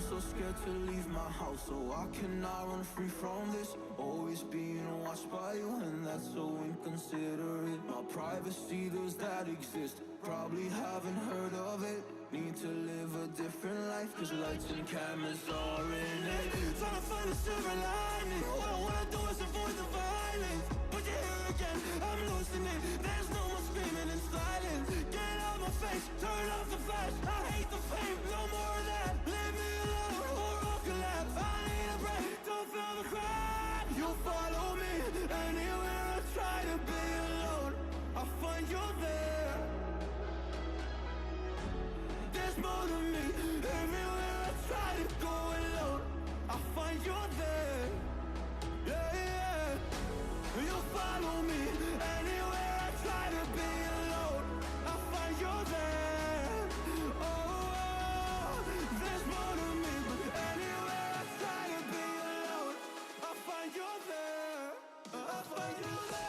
so scared to leave my house, so I cannot run free from this. Always being watched by you, and that's so inconsiderate. My privacy, does that exist? Probably haven't heard of it. Need to live a different life, cause lights and cameras are in it. Trying to find a silver lining. All I wanna do is avoid the violence, but you're here again, I'm losing it. There's no more screaming in silence. Get out my face, turn off the flash. I hate the fame, no more of that. Leave me alone or I'll collapse. I need a break, don't feel the crack. You follow me anywhere I try to be alone, I find you there. There's more to me. Everywhere I try to go alone, I find you there. Yeah, yeah. You follow me anywhere I try to be alone, I find you there. Oh, there's more to me, but anywhere I try to be alone, I find you there. I find you there.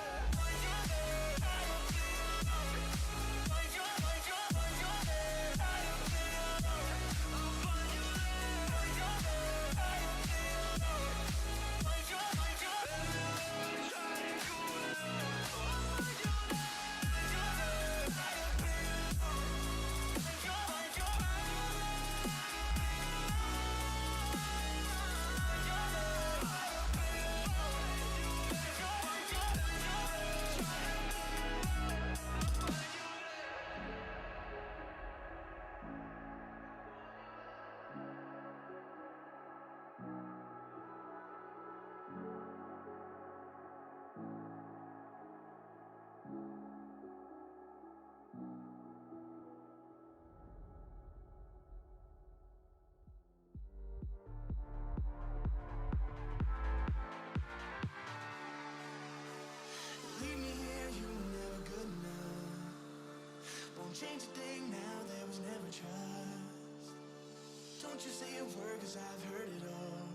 Change a thing now, there was never trust. Don't you say a word, cause I've heard it all.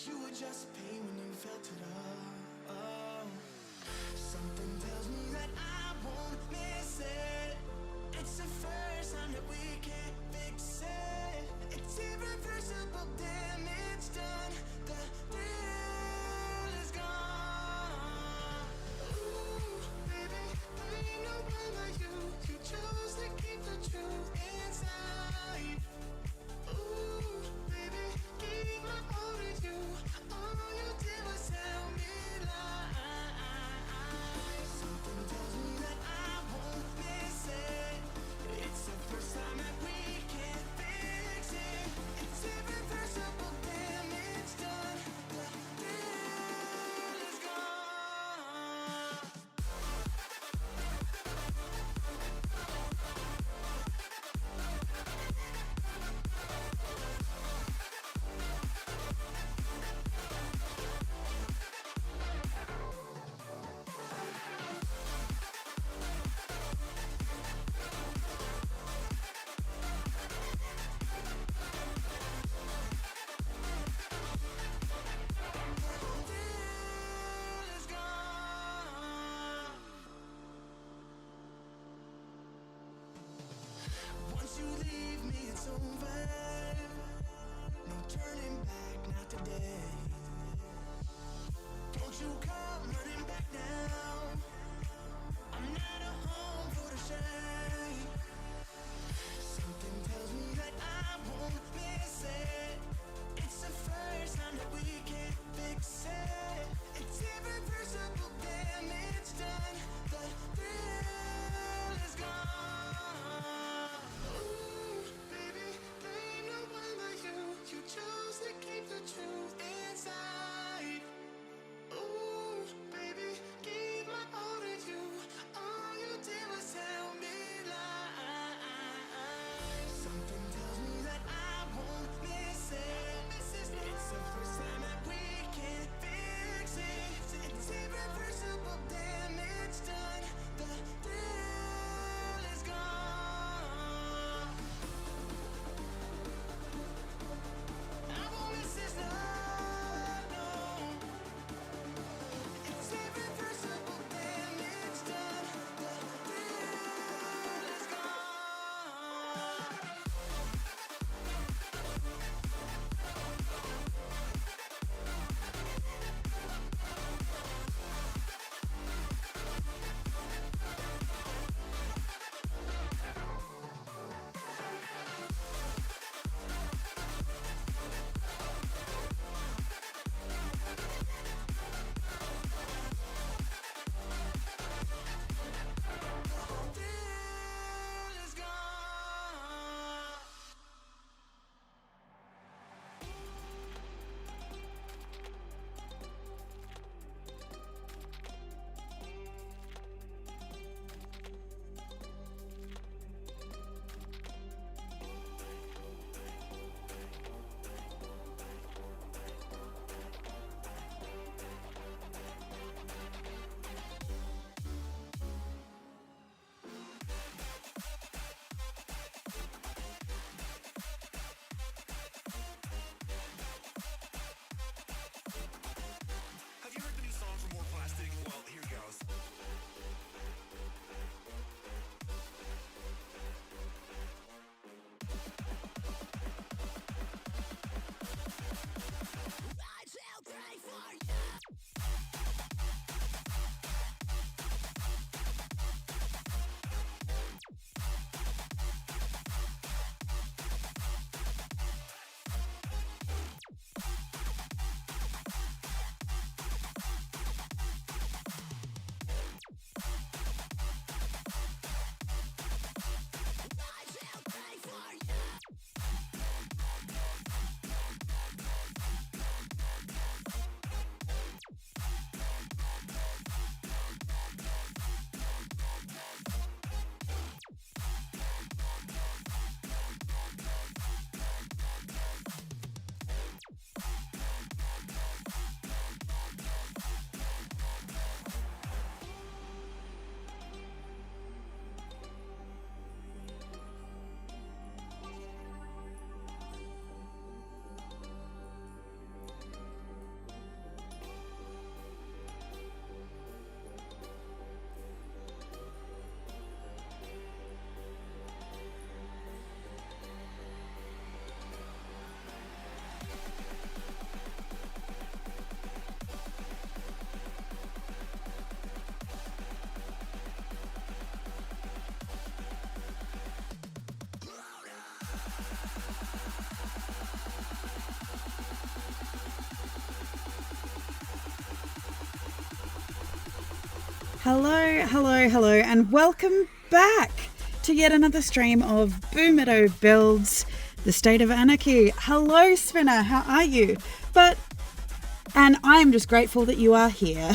You were just pain when you felt it all. Oh. Something tells me that I won't miss it. It's the first time that we can't fix it. It's irreversible damage done. The thrill is gone. Ooh, baby, there ain't no one like you. You chose to keep the truth inside. Ooh, baby, gave my all to you. All you did was tell me lies. Something tells me that I won't miss it. It's the first time that we can't fix it. It's irreversible damage done. The thrill is gone. Once you leave me, it's over. No turning back, not today. Don't you come running back now. I'm not a home for the shame. Something tells me that I won't miss it. It's the first time that we can't fix it. It's irreversible damage done. The thrill is gone. Ooh, baby, there ain't no one like you. You chose to keep the truth inside. Hello, hello, hello, and welcome back to yet another stream of Boomeadow Builds, the State of Anarchy. Hello, Spinner, how are you? And I am just grateful that you are here.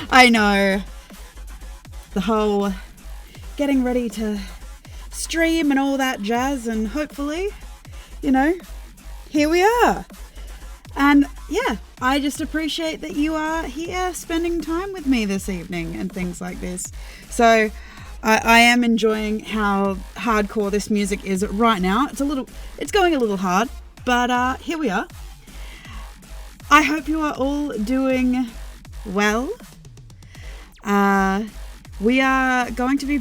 I know, the whole getting ready to stream and all that jazz, and hopefully, here we are. And yeah, I just appreciate that you are here spending time with me this evening and things like this. So I am enjoying how hardcore this music is right now. It's going a little hard, but here we are. I hope you are all doing well. We are going to be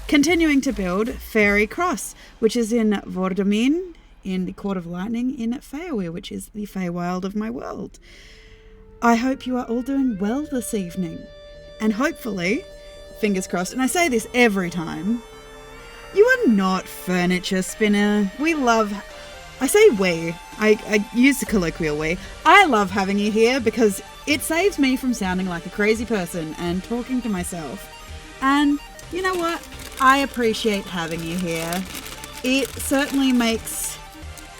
continuing to build Fairy Cross, which is in Vordomin, in the Court of Lightning in Feyawyr, which is the Feywild of my world. I hope you are all doing well this evening. And hopefully, fingers crossed, and I say this every time, you are not furniture, Spinner. I say we. I use the colloquial we. I love having you here because it saves me from sounding like a crazy person and talking to myself. And you know what? I appreciate having you here. It certainly makes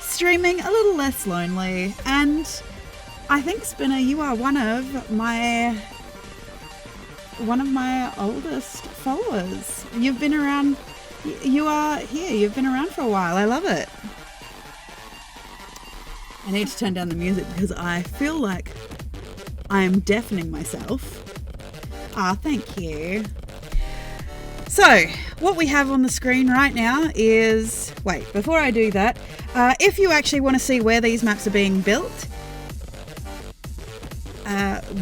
streaming a little less lonely, and I think, Spinner, you are one of my oldest followers. You've been around. You are here. You've been around for a while. I love it. I need to turn down the music because I feel like I am deafening myself. Thank you. So, what we have on the screen right now is... Wait, before I do that, if you actually want to see where these maps are being built,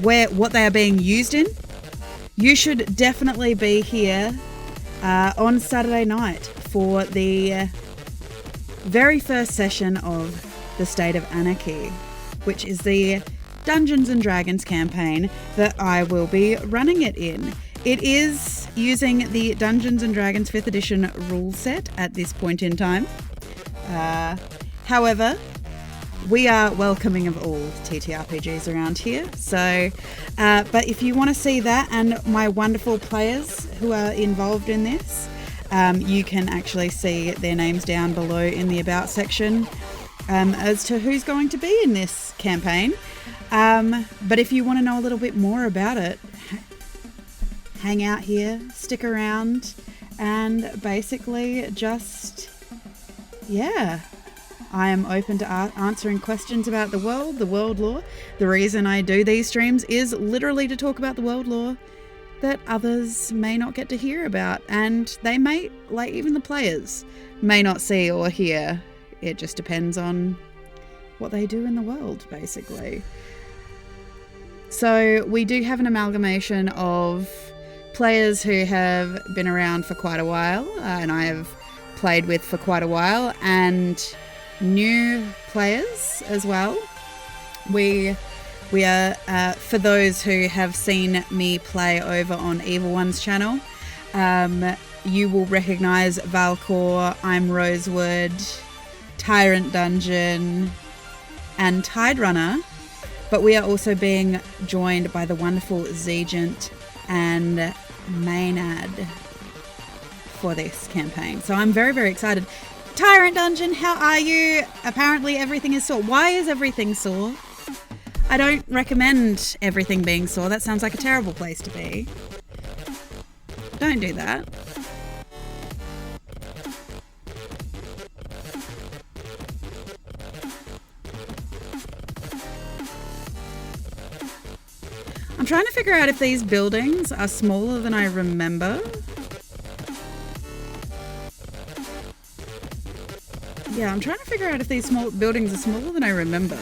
what they are being used in, you should definitely be here on Saturday night for the very first session of the State of Anarchy, which is the Dungeons and Dragons campaign that I will be running it in. It is using the Dungeons and Dragons 5th edition rule set at this point in time. However, we are welcoming of all TTRPGs around here. So, but if you want to see that and my wonderful players who are involved in this, you can actually see their names down below in the About section as to who's going to be in this campaign. But if you want to know a little bit more about it, hang out here, stick around, and basically just, I am open to answering questions about the world lore. The reason I do these streams is literally to talk about the world lore that others may not get to hear about, and they may, like even the players, may not see or hear. It just depends on what they do in the world, basically. So we do have an amalgamation of players who have been around for quite a while, and I have played with for quite a while, and new players as well. We are, for those who have seen me play over on Evil One's channel, you will recognise Valcor, I'm Rosewood, Tyrant Dungeon, and Tide Runner, but we are also being joined by the wonderful Zegent and Maynard for this campaign. So I'm very, very excited. Tyrant Dungeon, how are you? Apparently everything is sore. Why is everything sore? I don't recommend everything being sore. That sounds like a terrible place to be. Don't do that. I'm trying to figure out if these buildings are smaller than I remember. Yeah, I'm trying to figure out if these small buildings are smaller than I remember.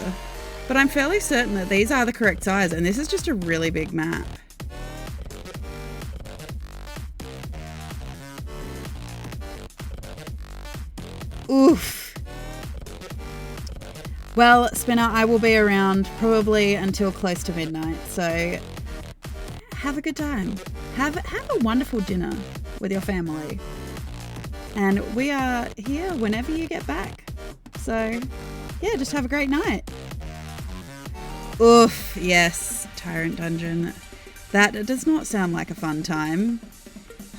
But I'm fairly certain that these are the correct size, and this is just a really big map. Oof. Well, Spinner, I will be around probably until close to midnight, so have a good time. Have a wonderful dinner with your family. And we are here whenever you get back. So, yeah, just have a great night. Oof, yes, Tyrant Dungeon. That does not sound like a fun time.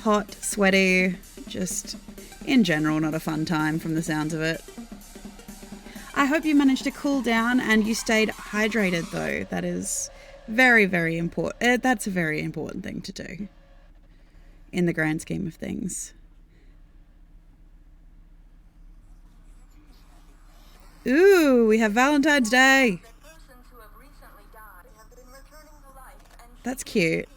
Hot, sweaty, just in general not a fun time from the sounds of it. I hope you managed to cool down and you stayed hydrated though. That is very, very important. That's a very important thing to do in the grand scheme of things. Ooh, we have Valentine's Day. That's cute.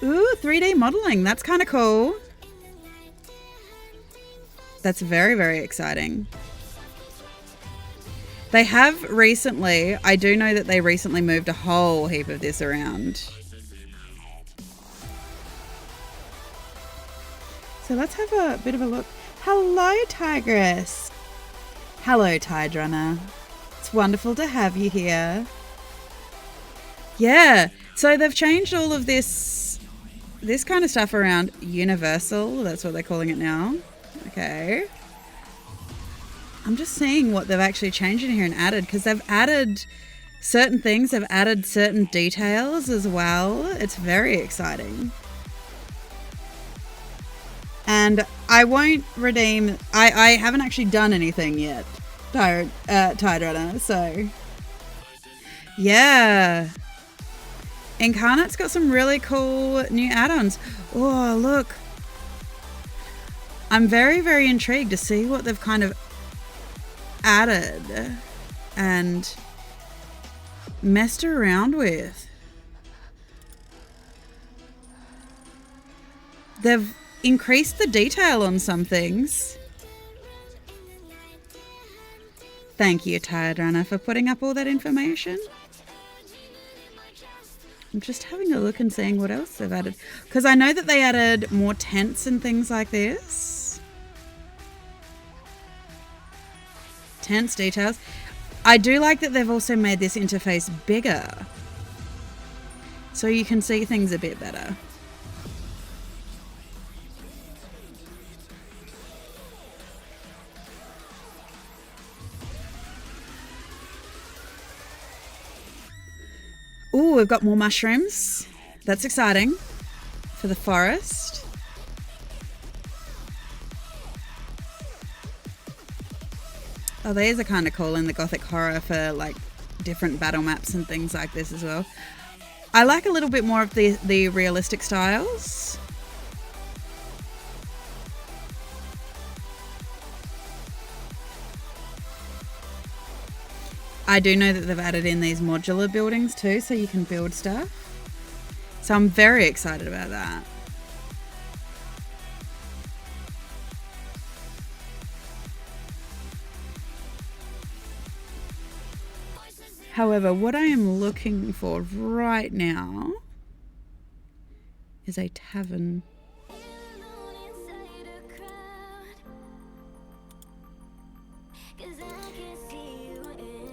Ooh, 3D modeling. That's kind of cool. That's very, very exciting. They have recently, I do know that they recently moved a whole heap of this around. So let's have a bit of a look. Hello, Tigress. Hello, Tide Runner. It's wonderful to have you here. Yeah, so they've changed all of this kind of stuff around. Universal, that's what they're calling it now. Okay. I'm just seeing what they've actually changed in here and added, because they've added certain things, they've added certain details as well. It's very exciting. And I won't redeem... I haven't actually done anything yet, Tide Runner, so... Yeah. Incarnate's got some really cool new add-ons. Oh, look. I'm very, very intrigued to see what they've kind of added and messed around with. They've increased the detail on some things. Thank you, Tired Runner, for putting up all that information. I'm just having a look and seeing what else they've added. Because I know that they added more tents and things like this. Tents, details. I do like that they've also made this interface bigger. So you can see things a bit better. Ooh, we've got more mushrooms. That's exciting for the forest. Oh, these are kind of cool in the Gothic horror for like different battle maps and things like this as well. I like a little bit more of the realistic styles. I do know that they've added in these modular buildings too, so you can build stuff. So I'm very excited about that. However, what I am looking for right now is a tavern.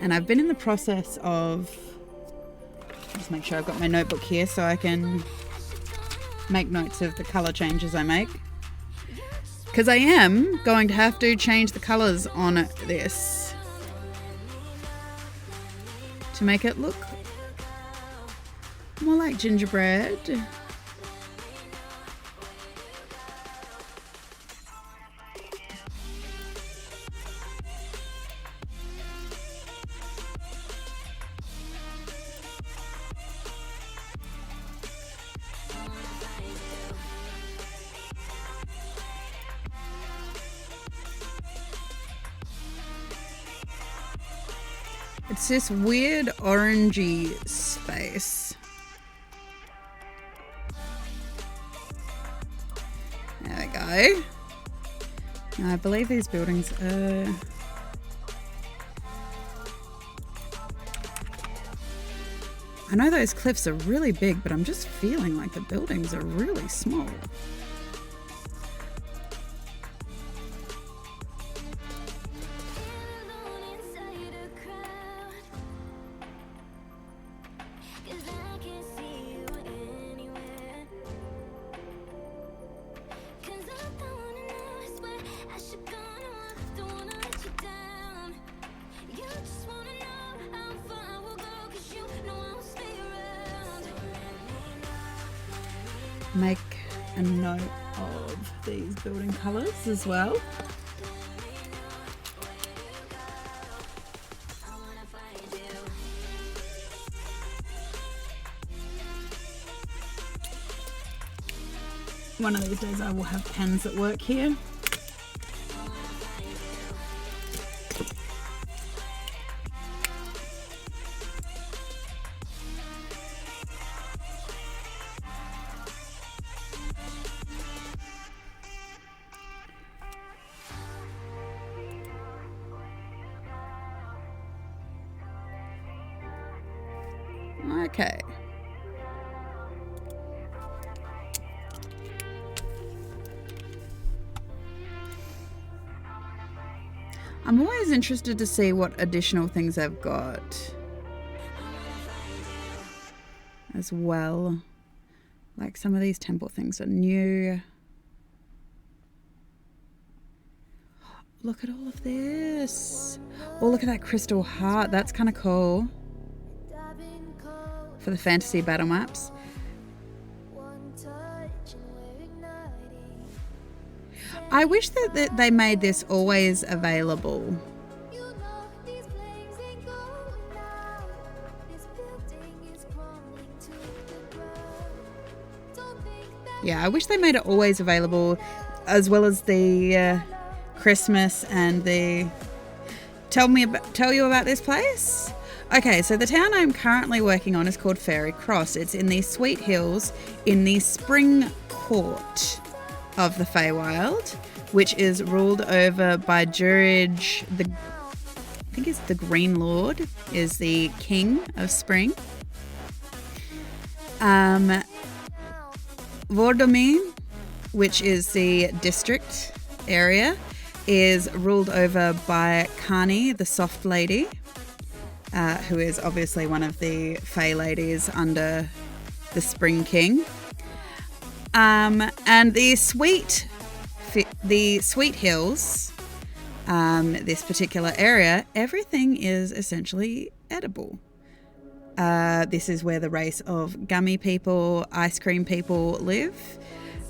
And I've been in the process of, just make sure I've got my notebook here so I can make notes of the colour changes I make. Because I am going to have to change the colours on this to make it look more like gingerbread. It's this weird orangey space. There we go. Now, I believe these buildings are... I know those cliffs are really big, but I'm just feeling like the buildings are really small. make a note of these building colours as well. One of these days I will have pens that work here. Okay. I'm always interested to see what additional things I've got as well. Like some of these temple things are new. Look at all of this. Oh, look at that crystal heart. That's kind of cool. For the fantasy battle maps. I wish that they made this always available. Yeah, I wish they made it always available, as well as the Christmas and the tell you about this place. Okay, so the town I'm currently working on is called Fairy Cross. It's in the Sweet Hills in the Spring Court of the Feywild, which is ruled over by Durridge, I think it's the Green Lord, is the king of spring. Vordomir, which is the district area, is ruled over by Kani, the Soft Lady, who is obviously one of the Fey ladies under the Spring King. And the Sweet Hills, this particular area, everything is essentially edible. This is where the race of gummy people, ice cream people live.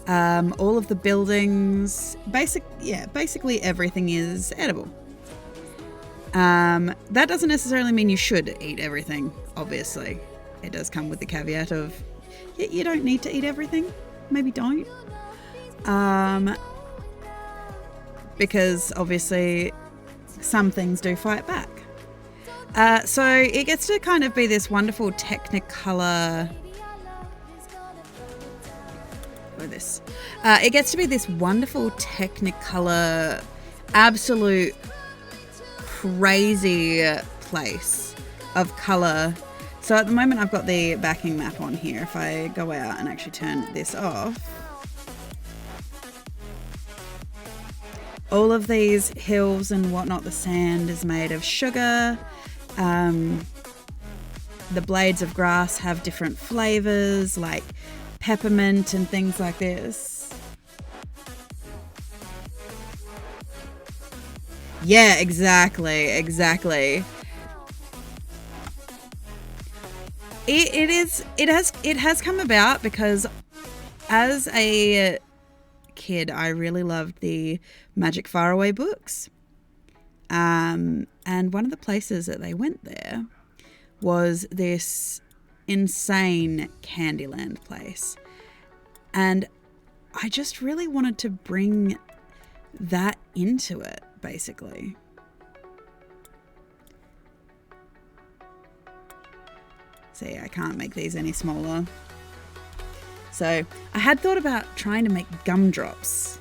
All of the buildings, basically everything is edible. That doesn't necessarily mean you should eat everything, obviously. It does come with the caveat of, you don't need to eat everything. Maybe don't. Because obviously some things do fight back. So it gets to kind of be this wonderful Technicolor. It gets to be this wonderful Technicolor, absolute crazy place of color. So at the moment I've got the backing map on here. If I go out and actually turn this off, all of these hills and whatnot, the sand is made of sugar. The blades of grass have different flavors like peppermint and things like this. Yeah, exactly. It has come about because as a kid I really loved the Magic Faraway books. And one of the places that they went there was this insane Candyland place. And I just really wanted to bring that into it, basically. See, I can't make these any smaller. So I had thought about trying to make gumdrops,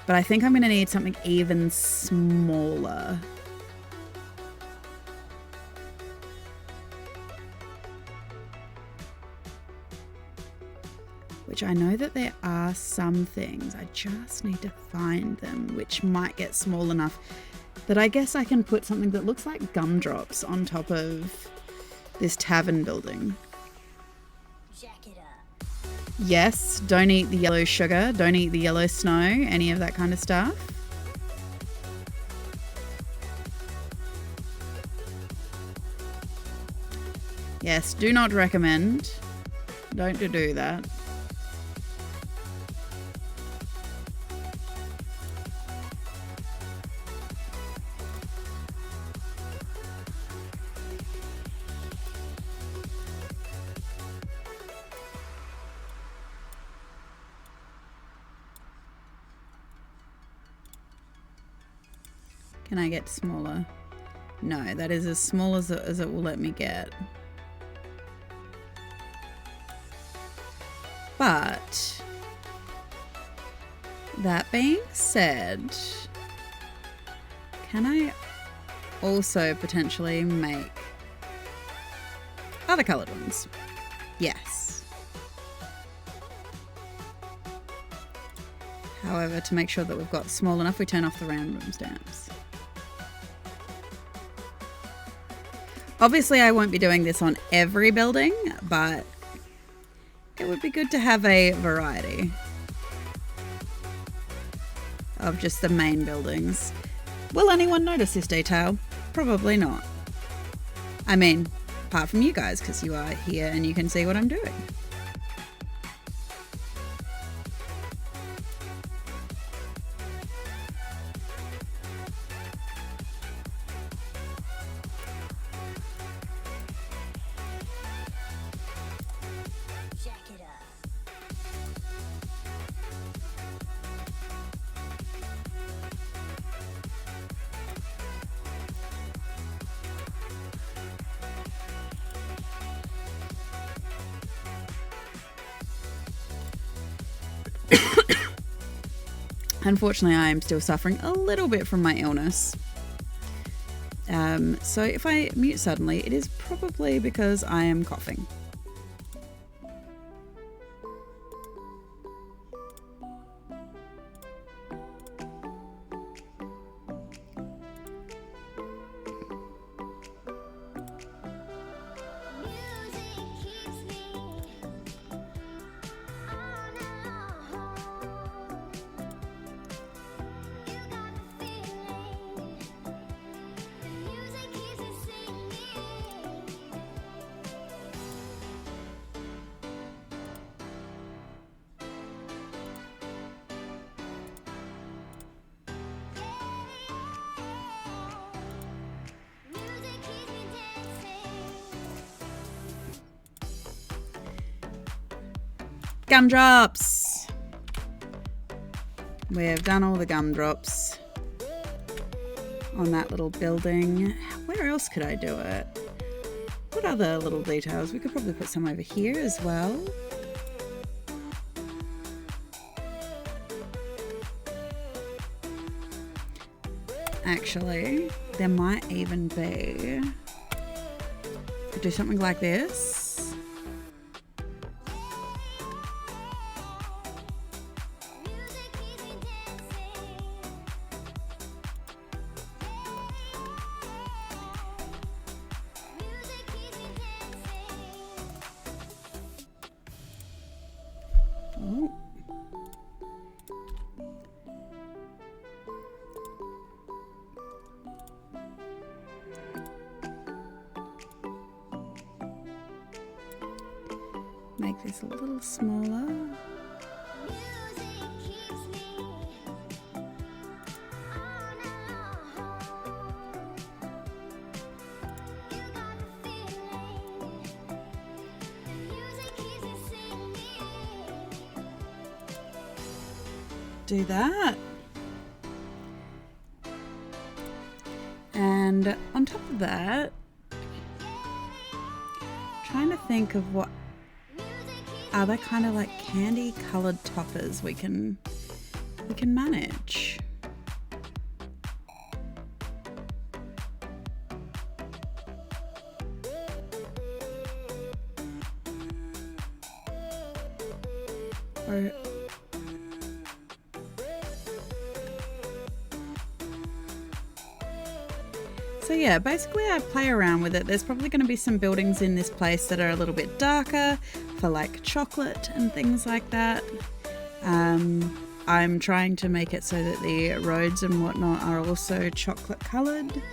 but I think I'm going to need something even smaller. Which I know that there are some things, I just need to find them, which might get small enough that I guess I can put something that looks like gumdrops on top of this tavern building. Yes, don't eat the yellow sugar, don't eat the yellow snow, any of that kind of stuff. Yes, do not recommend. Don't do that. Can I get smaller? No, that is as small as it will let me get. But that being said, can I also potentially make other coloured ones? Yes. However, to make sure that we've got small enough, we turn off the random stamps. Obviously, I won't be doing this on every building, but it would be good to have a variety of just the main buildings. Will anyone notice this detail? Probably not. I mean, apart from you guys, because you are here and you can see what I'm doing. Unfortunately, I am still suffering a little bit from my illness. So if I mute suddenly, it is probably because I am coughing. Gumdrops! We have done all the gumdrops on that little building. Where else could I do it? What other little details? We could probably put some over here as well. Actually, there might even be... Could do something like this. Make this a little smaller. Do that. And on top of that, trying to think of what other kind of like candy coloured toppers we can manage. Or so yeah, basically I play around with it. There's probably going to be some buildings in this place that are a little bit darker for like chocolate and things like that. I'm trying to make it so that the roads and whatnot are also chocolate coloured.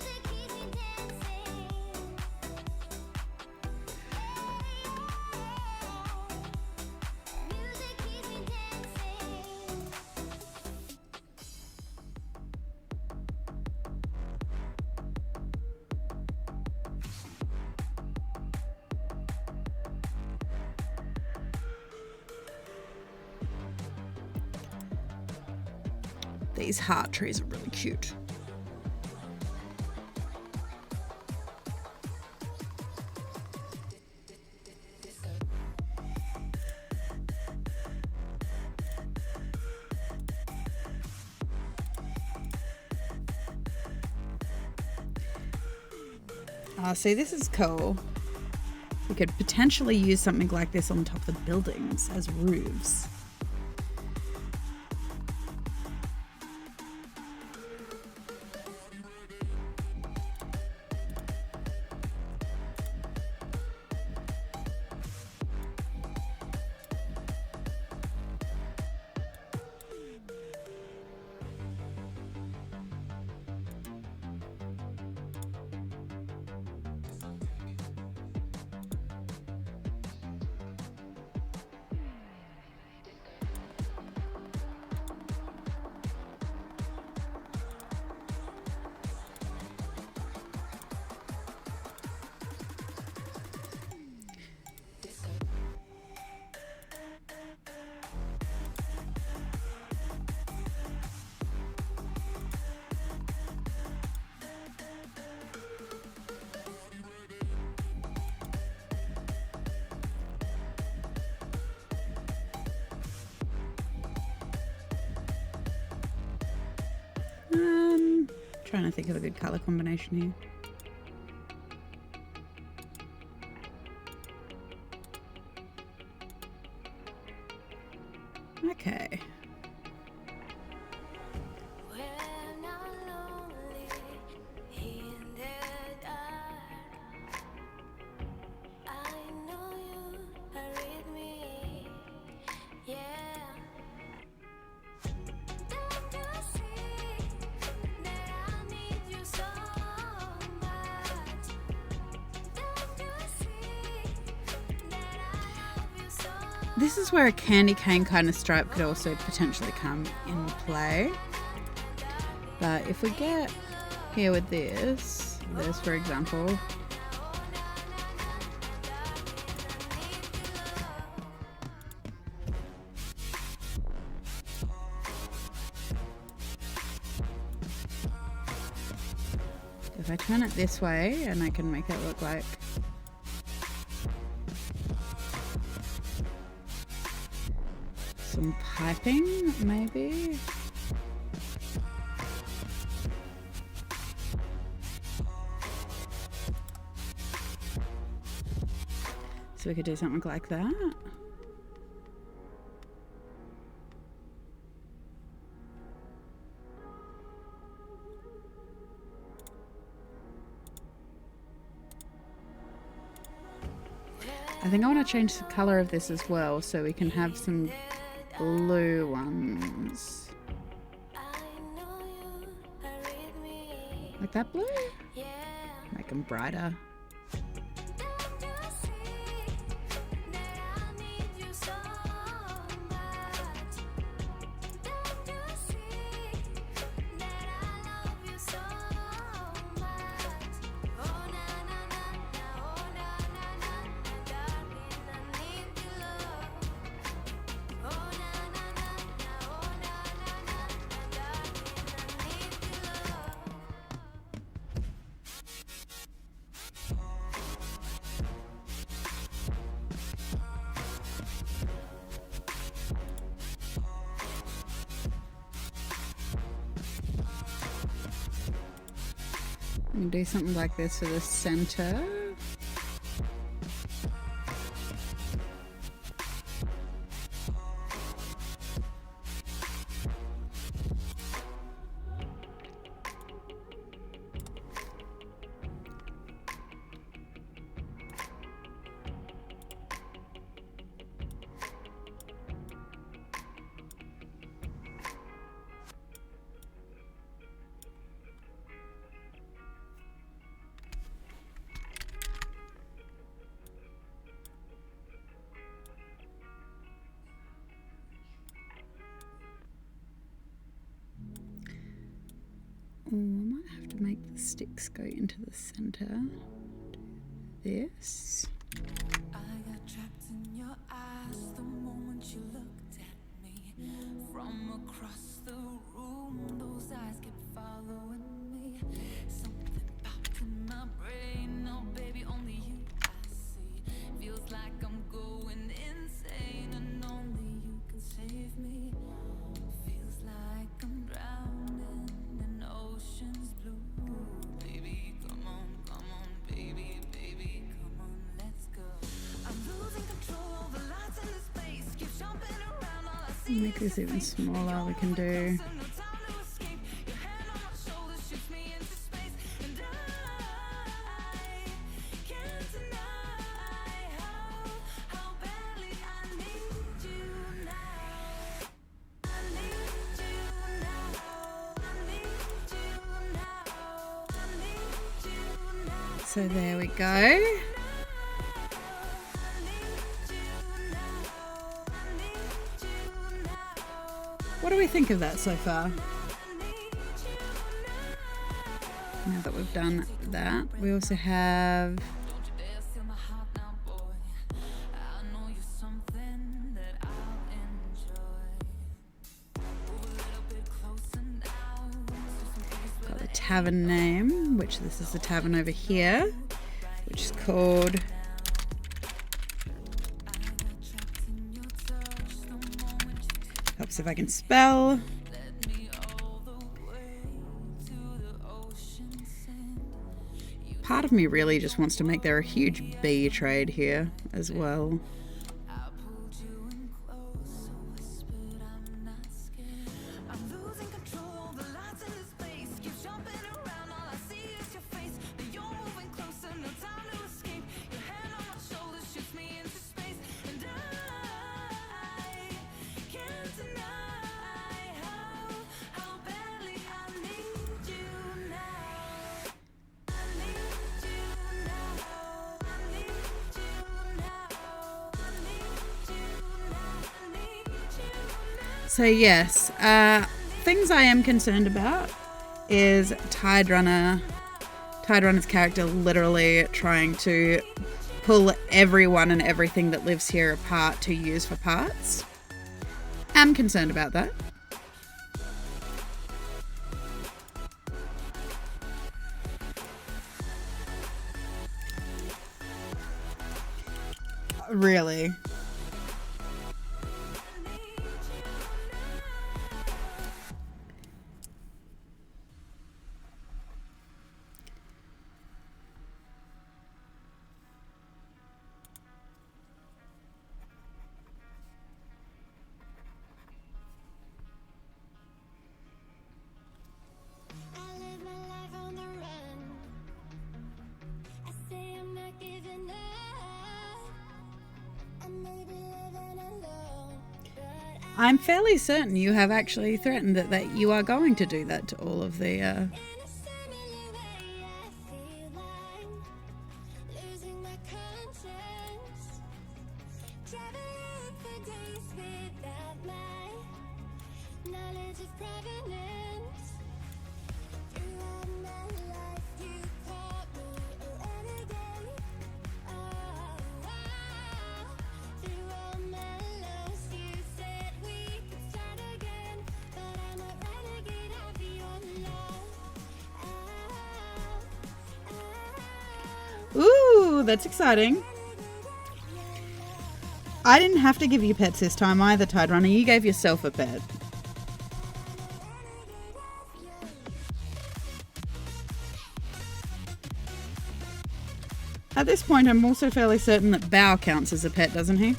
These heart trees are really cute. Oh, see, this is cool. We could potentially use something like this on top of the buildings as roofs. Trying to think of a good color combination here. Okay. This is where a candy cane kind of stripe could also potentially come in play. But if we get here with this for example, if I turn it this way and I can make it look like some piping, maybe. So we could do something like that. I think I want to change the color of this as well so we can have some blue ones. Like that blue? Make them brighter. And do something like this for the center. Oh, I might have to make the sticks go into the center. Do this. I got trapped in your eyes the moment you looked at me. From across the room, those eyes kept following me. Something popped in my brain. Oh, baby, only you I see. Feels like I'm going insane, and only you can save me. Feels like I'm drowning in ocean's blue. Baby, come on, baby. Make this even smaller. We can do. So there we go. What do we think of that so far? Now that we've done that, we also have got the tavern name, which this is the tavern over here, which is called helps if I can spell. Part of me really just wants to make there a huge bee trade here as well. So yes, things I am concerned about is Tidrunner's character literally trying to pull everyone and everything that lives here apart to use for parts. I'm concerned about that. Really? I'm fairly certain you have actually threatened that you are going to do that to all of the Ooh, that's exciting. I didn't have to give you pets this time either, Tidrunner. You gave yourself a pet. At this point, I'm also fairly certain that Bao counts as a pet, doesn't he?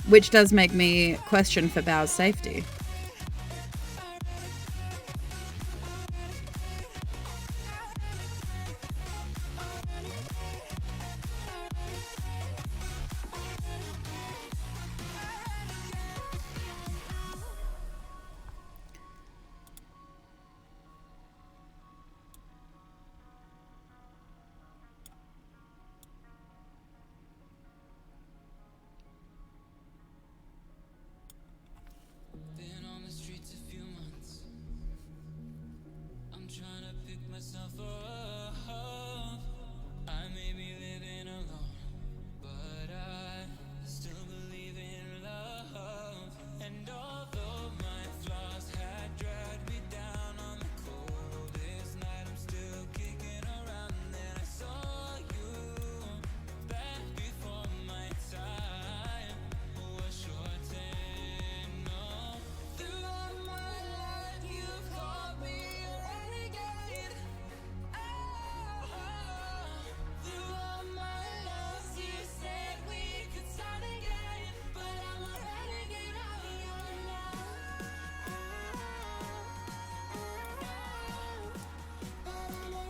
Which does make me question for Bao's safety.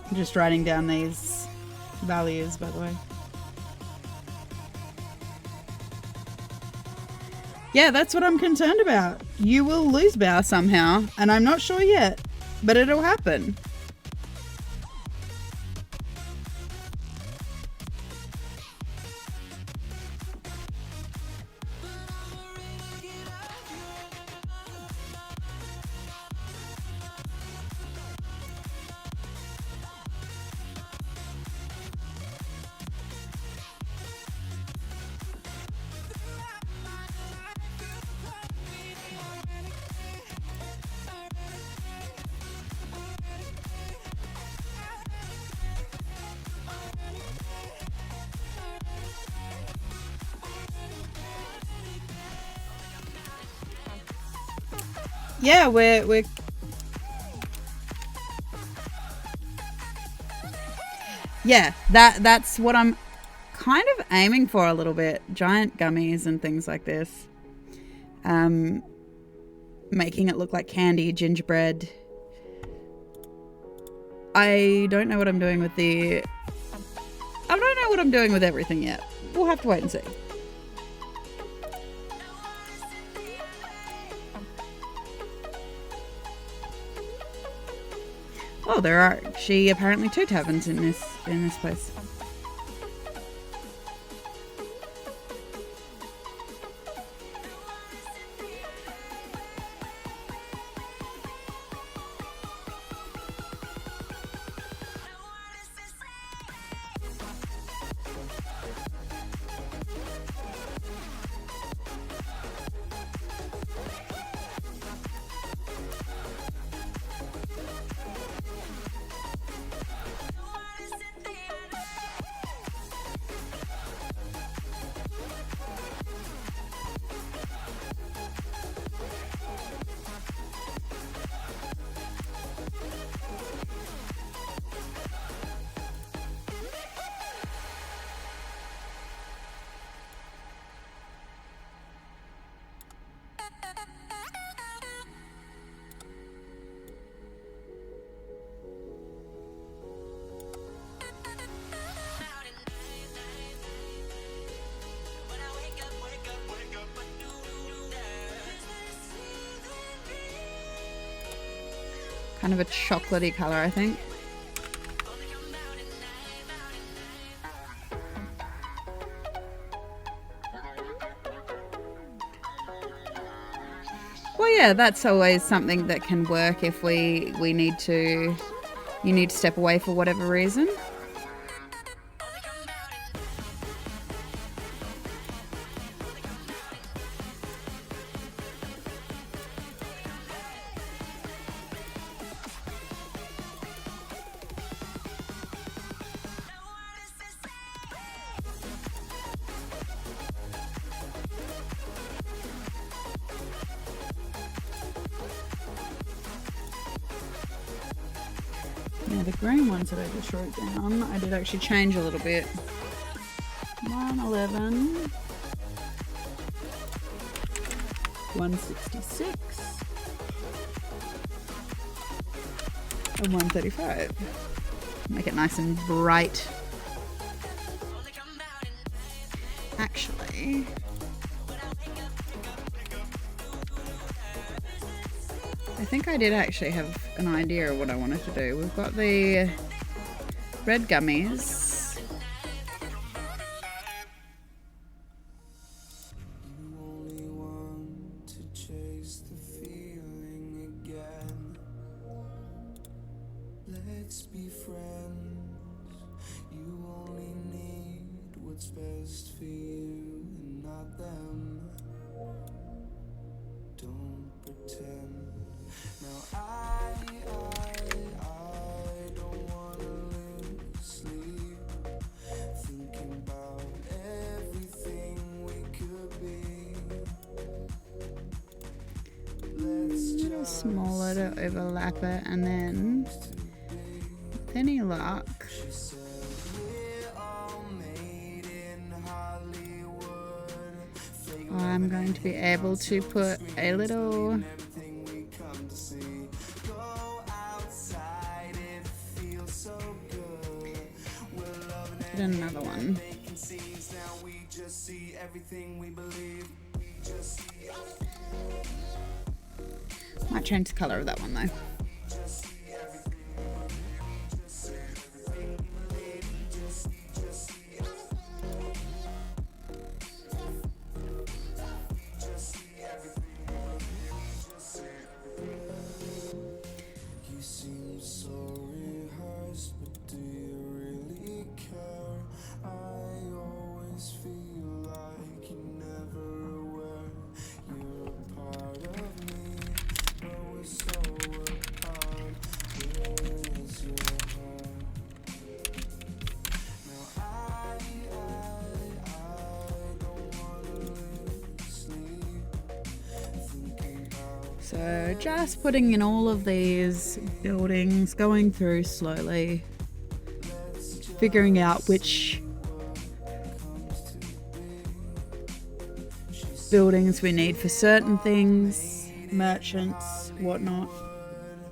I'm just writing down these values, by the way. Yeah, that's what I'm concerned about. You will lose bow somehow, and I'm not sure yet, but it'll happen. Yeah, we're yeah, that's what I'm kind of aiming for a little bit. Giant gummies and things like this. Making it look like candy, gingerbread. I don't know what I'm doing with everything yet. We'll have to wait and see. Oh, there are actually apparently 2 taverns in this place. Kind of a chocolatey color, I think. Well, yeah, that's always something that can work if you need to step away for whatever reason. Now the green ones that I just wrote down, I did actually change a little bit. 111, 166, and 135. Make it nice and bright. Actually, I think I did actually have an idea of what I wanted to do. We've got the red gummies. You only want to chase the feeling again. Let's be friends. You only need what's best for you and not them. Don't pretend. Now I don't wanna lose sleep, thinking about everything we could be. Let's A little just smaller to overlap it, and then with any luck, She said we're all made in Hollywood. Fake I'm going to be able to put a little everything we come to see. Go outside, it feels so Get another one. Might change the colour of that one though. So just putting in all of these buildings, going through slowly, figuring out which buildings we need for certain things, merchants, whatnot.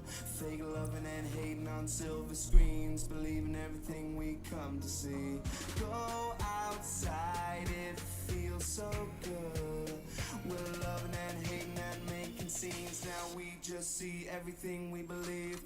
Fake loving and hating on silver screens, believing everything we come to see. Go outside, it feels so good. We're loving and hating and making scenes. Now we just see everything we believe.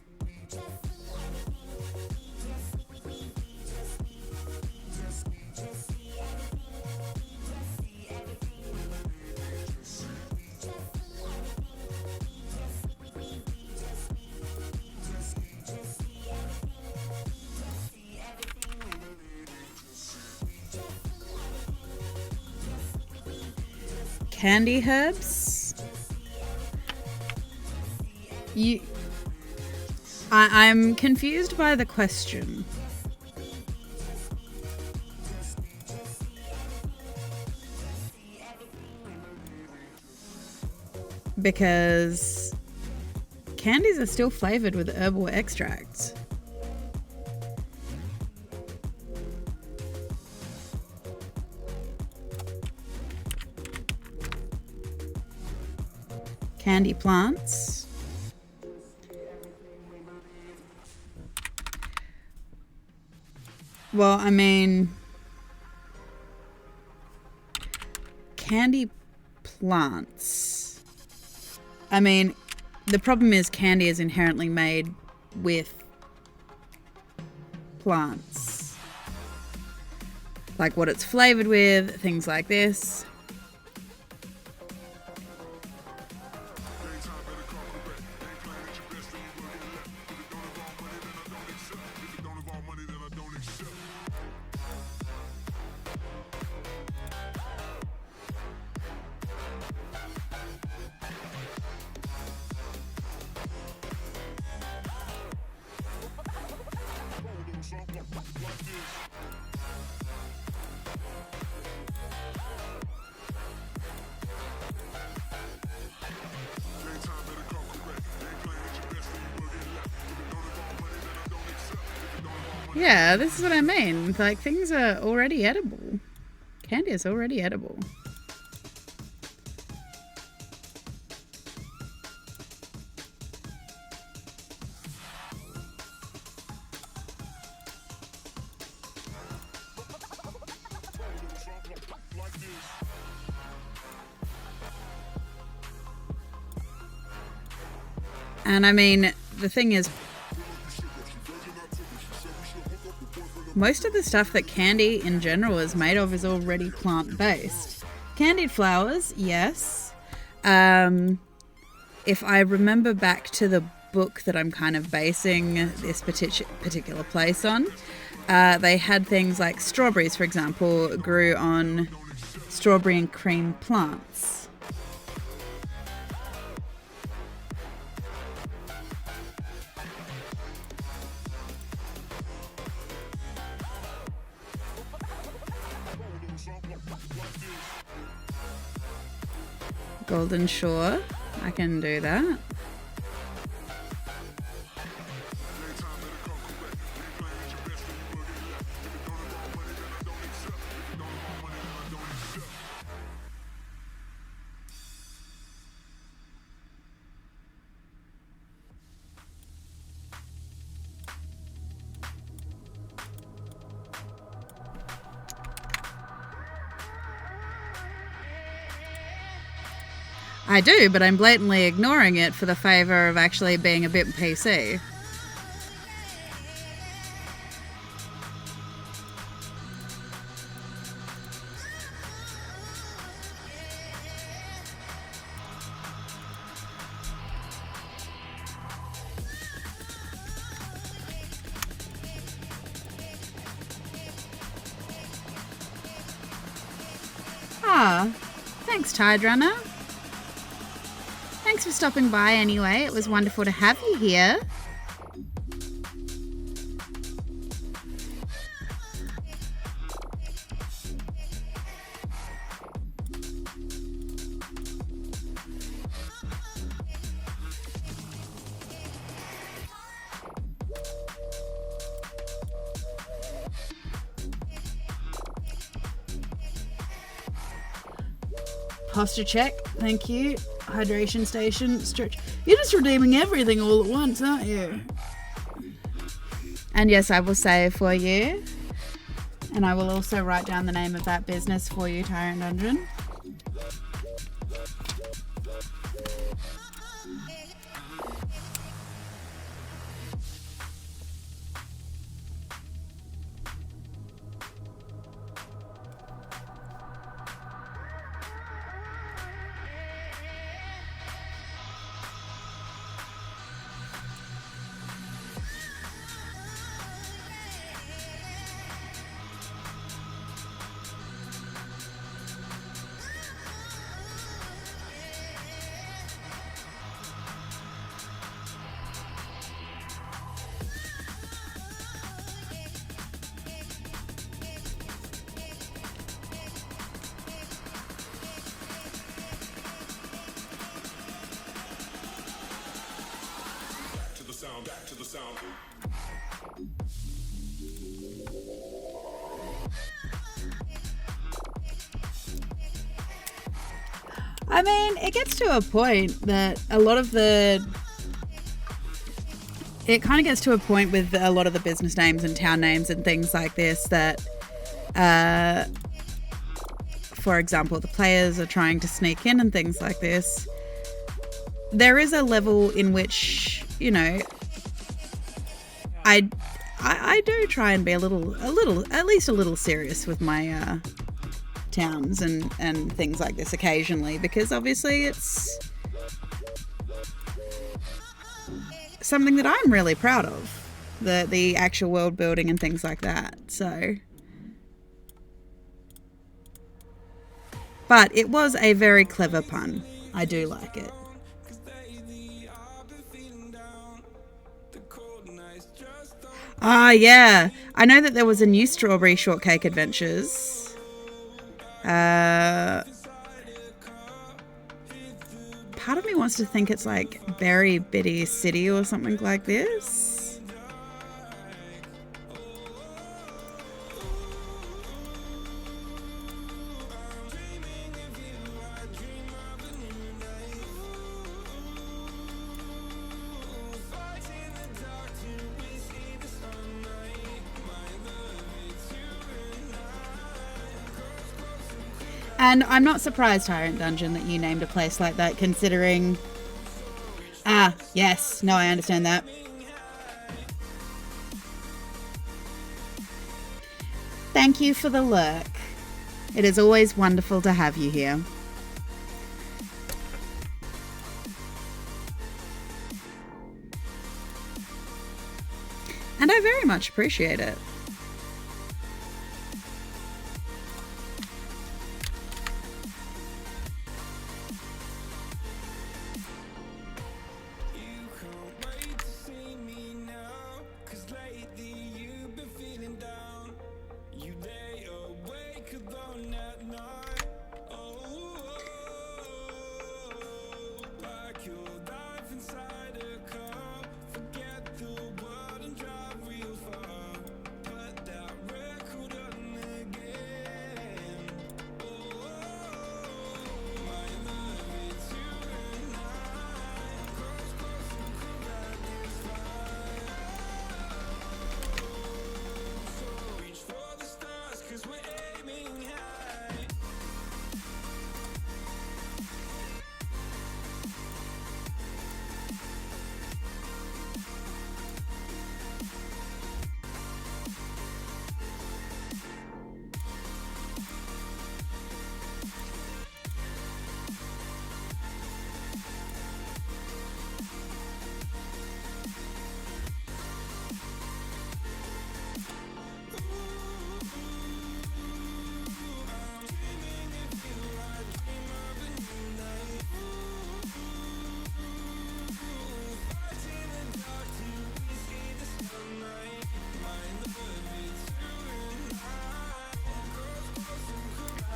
Candy herbs. I'm confused by the question. Because candies are still flavored with herbal extracts. Candy plants. Well, I mean, candy plants. I mean, the problem is candy is inherently made with plants. Like what it's flavored with, things like this. Yeah, this is what I mean. Like, things are already edible. Candy is already edible. And I mean, the thing is, most of the stuff that candy in general is made of is already plant-based. Candied flowers, yes. If I remember back to the book that I'm kind of basing this particular place on, they had things like strawberries, for example, grew on strawberry and cream plants. Golden Shore, I can do that. I do, but I'm blatantly ignoring it for the favour of actually being a bit PC. Ah, thanks, Tide Runner. Thanks for stopping by anyway. It was wonderful to have you here. Posture check, thank you. Hydration station, stretch. You're just redeeming everything all at once, aren't you? And yes, I will save for you. And I will also write down the name of that business for you, Tyrant Dungeon. Back to the sound. I mean, it gets to a point that a lot of the... It kind of gets to a point with a lot of the business names and town names and things like this that, for example, the players are trying to sneak in and things like this. There is a level in which, you know, I do try and be a little, at least a little serious with my towns and things like this occasionally, because obviously it's something that I'm really proud of, the actual world building and things like that. So, but it was a very clever pun. I do like it. Ah, yeah. I know that there was a new Strawberry Shortcake Adventures. Part of me wants to think it's like Berry Bitty City or something like this. And I'm not surprised, Tyrant Dungeon, that you named a place like that, considering... Ah, yes. No, I understand that. Thank you for the lurk. It is always wonderful to have you here. And I very much appreciate it.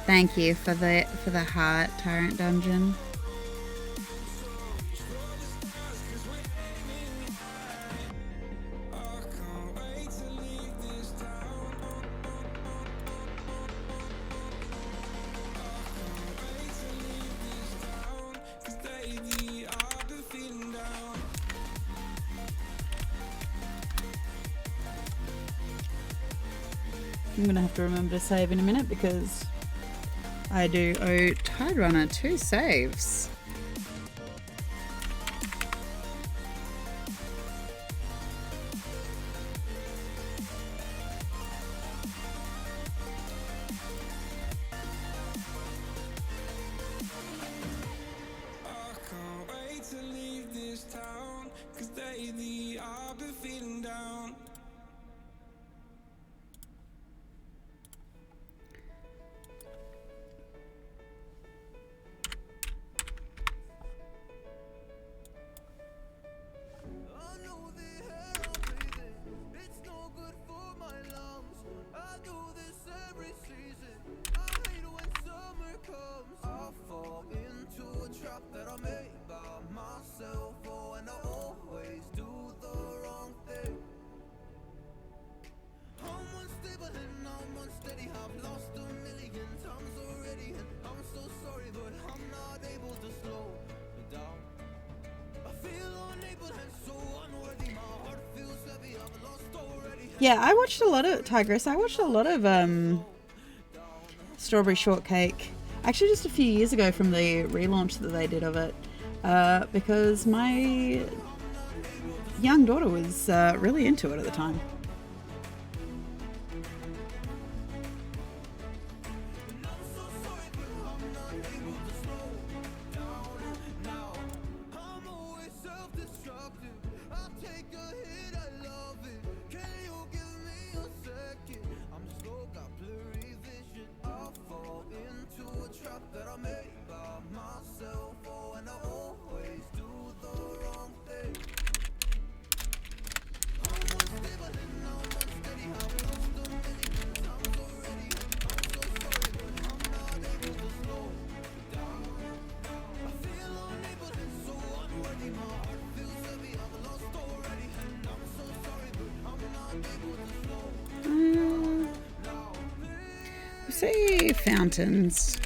Thank you for the heart, Tyrant Dungeon. I'm gonna have to remember to save in a minute because I do owe Tide Runner 2 saves. Yeah, I watched a lot of Tigress. I watched a lot of Strawberry Shortcake. Actually, just a few years ago from the relaunch that they did of it, because my young daughter was really into it at the time. Say fountains.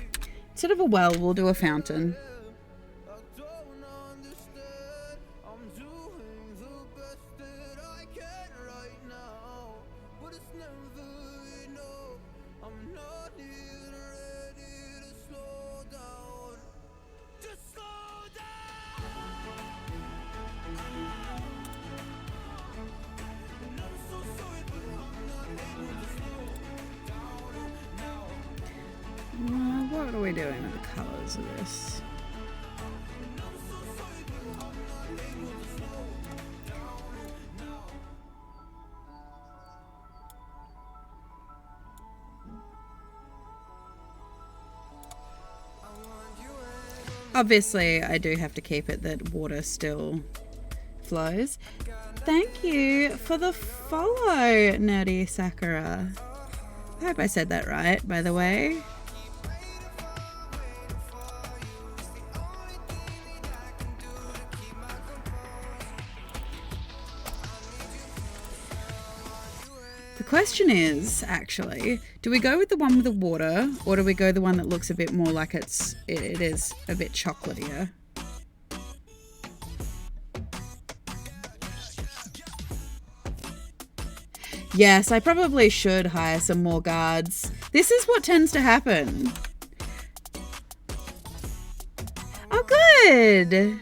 Instead of a well, we'll do a fountain. What are we doing with the colours of this? Obviously, I do have to keep it that water still flows. Thank you for the follow, Nerdy Sakura. I hope I said that right, by the way. The question is, actually, do we go with the one with the water, or do we go the one that looks a bit more like it is a bit chocolatier? Yes, I probably should hire some more guards. This is what tends to happen. Oh, good.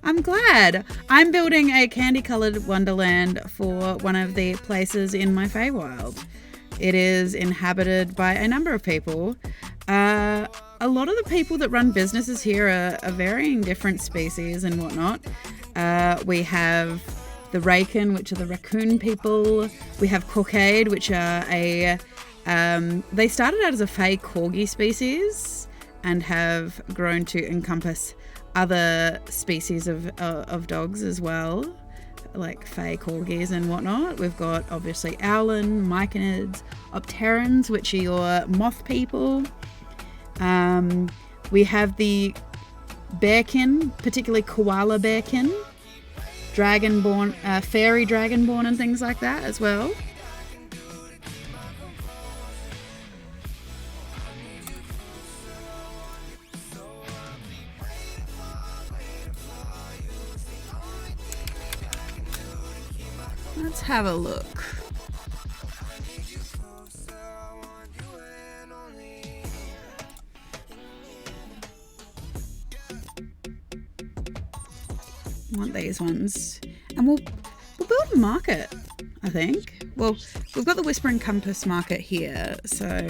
I'm glad. I'm building a candy-coloured wonderland for one of the places in my Feywild. It is inhabited by a number of people. A lot of the people that run businesses here are varying different species and whatnot. We have the Raken, which are the raccoon people. We have Corcade, which are they started out as a Fey corgi species and have grown to encompass other species of dogs as well, like Fey corgis and whatnot. We've got obviously Owlin, Myconids, Opterans, which are your moth people. We have the bearkin, particularly koala bearkin, dragonborn, fairy dragonborn and things like that as well. Let's have a look. I want these ones. And we'll build a market, I think. Well, we've got the Whispering Compass market here, so...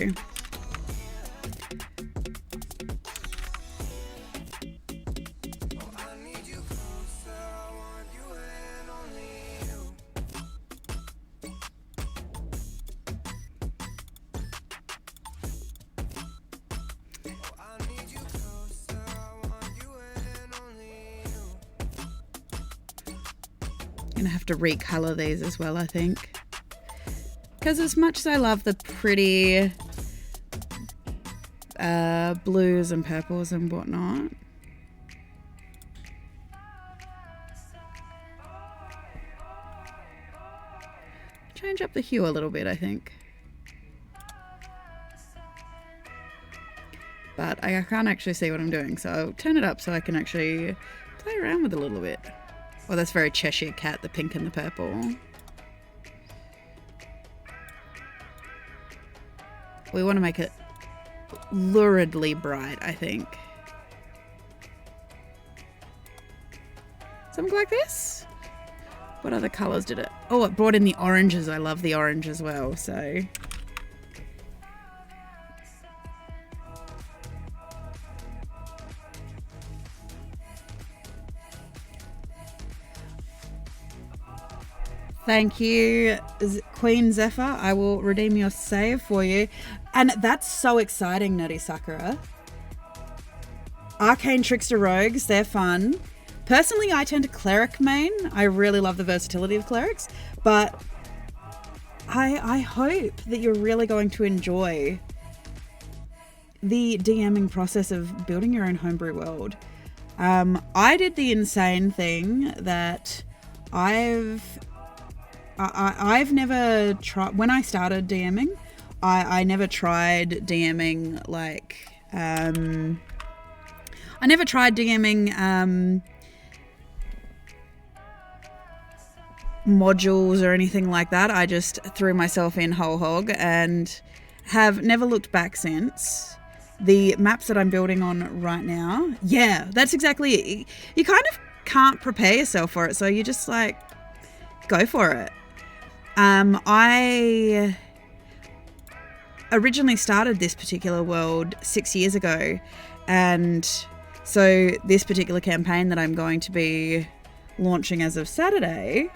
Gonna have to recolor these as well, I think, because as much as I love the pretty blues and purples and whatnot, change up the hue a little bit, I think. But I can't actually see what I'm doing, so I'll turn it up so I can actually play around with it a little bit. Well, that's very Cheshire Cat, the pink and the purple. We want to make it luridly bright, I think. Something like this? What other colours did it? Oh, it brought in the oranges. I love the orange as well, so... Thank you, Queen Zephyr. I will redeem your save for you. And that's so exciting, Nerdy Sakura. Arcane Trickster Rogues, they're fun. Personally, I tend to Cleric main. I really love the versatility of Clerics. But I hope that you're really going to enjoy the DMing process of building your own homebrew world. I did the insane thing that I've never tried. When I started DMing, I never tried DMing like I never tried DMing modules or anything like that. I just threw myself in whole hog and have never looked back since. The maps that I'm building on right now, yeah, that's exactly it. You kind of can't prepare yourself for it, so you just like go for it. I originally started this particular world 6 years ago, and so this particular campaign that I'm going to be launching as of Saturday.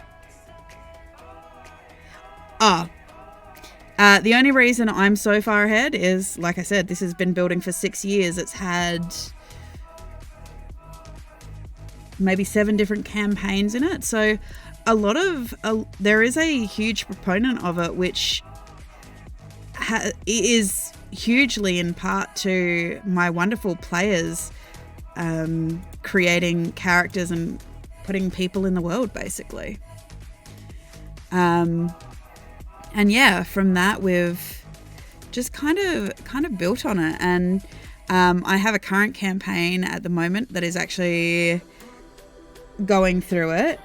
The only reason I'm so far ahead is, like I said, this has been building for 6 years. It's had maybe 7 different campaigns in it, so there is a huge proponent of it, which is hugely in part to my wonderful players creating characters and putting people in the world, basically. And yeah, from that we've just kind of built on it, and I have a current campaign at the moment that is actually going through it.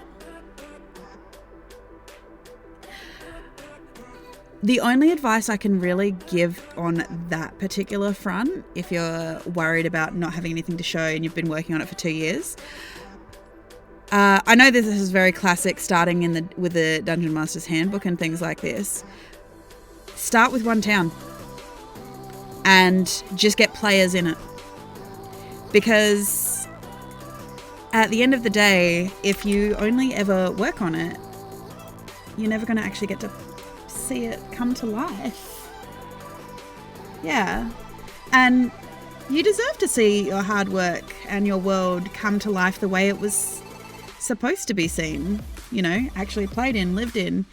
The only advice I can really give on that particular front, if you're worried about not having anything to show and you've been working on it for 2 years, I know this is very classic, starting with the Dungeon Master's Handbook and things like this. Start with one town and just get players in it, because at the end of the day, if you only ever work on it, you're never going to actually get to see it come to life. Yeah. And you deserve to see your hard work and your world come to life the way it was supposed to be seen, actually played in, lived in.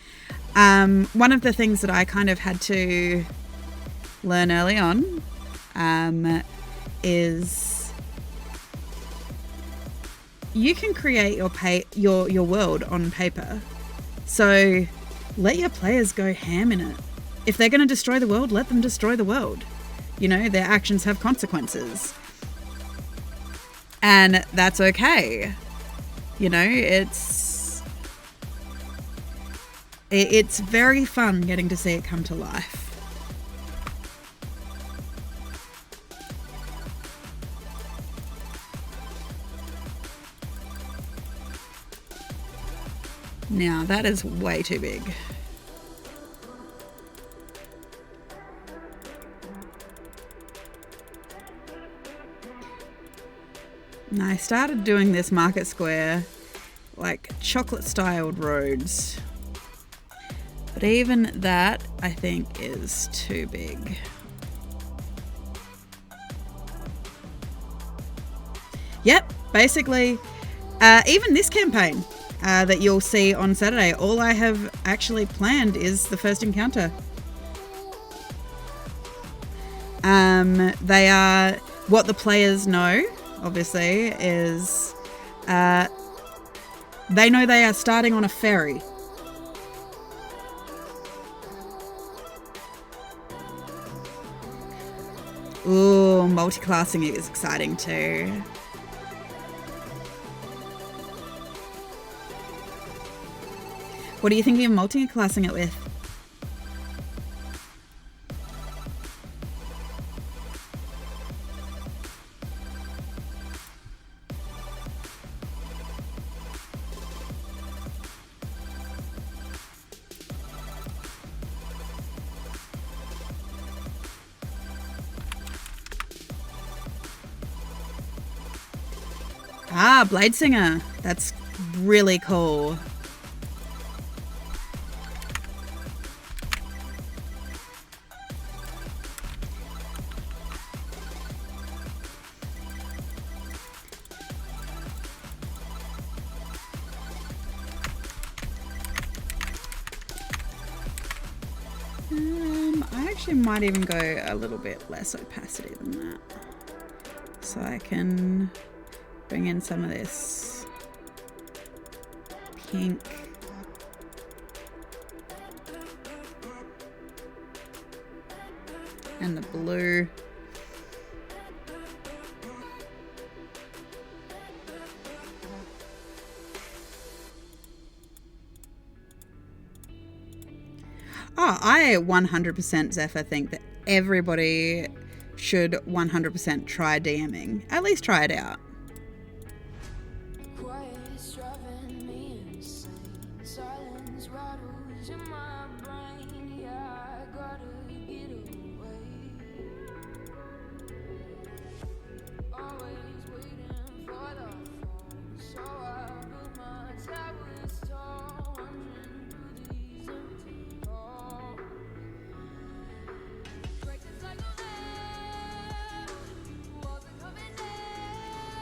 One of the things that I kind of had to learn early on is you can create your world on paper. So let your players go ham in it. If they're going to destroy the world, let them destroy the world. You know, their actions have consequences. And that's okay. You know, it's very fun getting to see it come to life. Now, that is way too big. And I started doing this market square like chocolate-styled roads. But even that, I think, is too big. Yep, basically, even this campaign that you'll see on Saturday, all I have actually planned is the first encounter. They are, what the players know, obviously, is they know they are starting on a ferry. Ooh, multi-classing is exciting too. What are you thinking of multi-classing it with? Ah, Blade Singer. That's really cool. I actually might even go a little bit less opacity than that. So I can bring in some of this pink. And the blue. Oh, I 100% Zephyr think that everybody should 100% try DMing. At least try it out.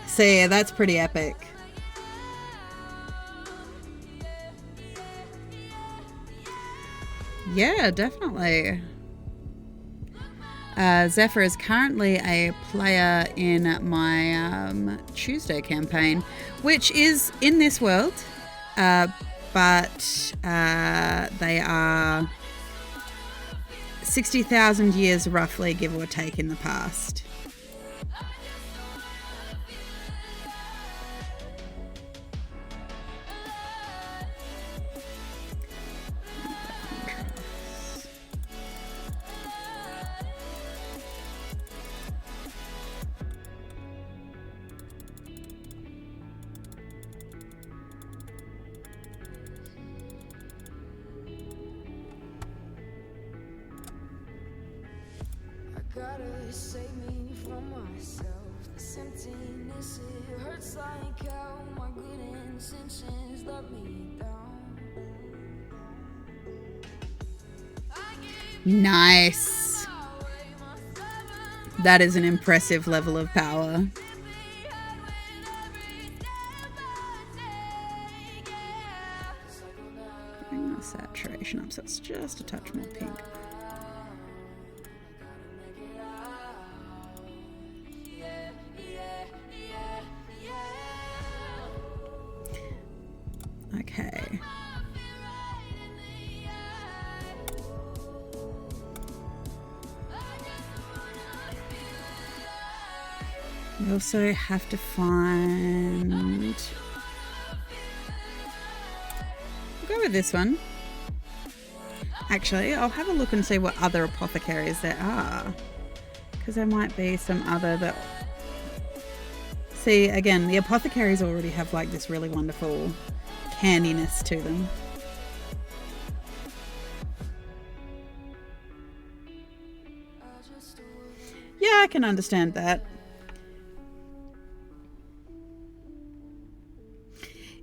So yeah, that's pretty epic. Yeah, definitely. Zephyr is currently a player in my Tuesday campaign, which is in this world, but they are 60,000 years roughly, give or take, in the past. Gotta save me from myself. This emptiness, it hurts like hell. My good intentions let me down. Nice. That is an impressive level of power. Bring the saturation up so it's just a touch more pink. We also have to find... We'll go with this one. Actually, I'll have a look and see what other apothecaries there are. Because there might be some other that... See, again, the apothecaries already have like this really wonderful candiness to them. Yeah, I can understand that.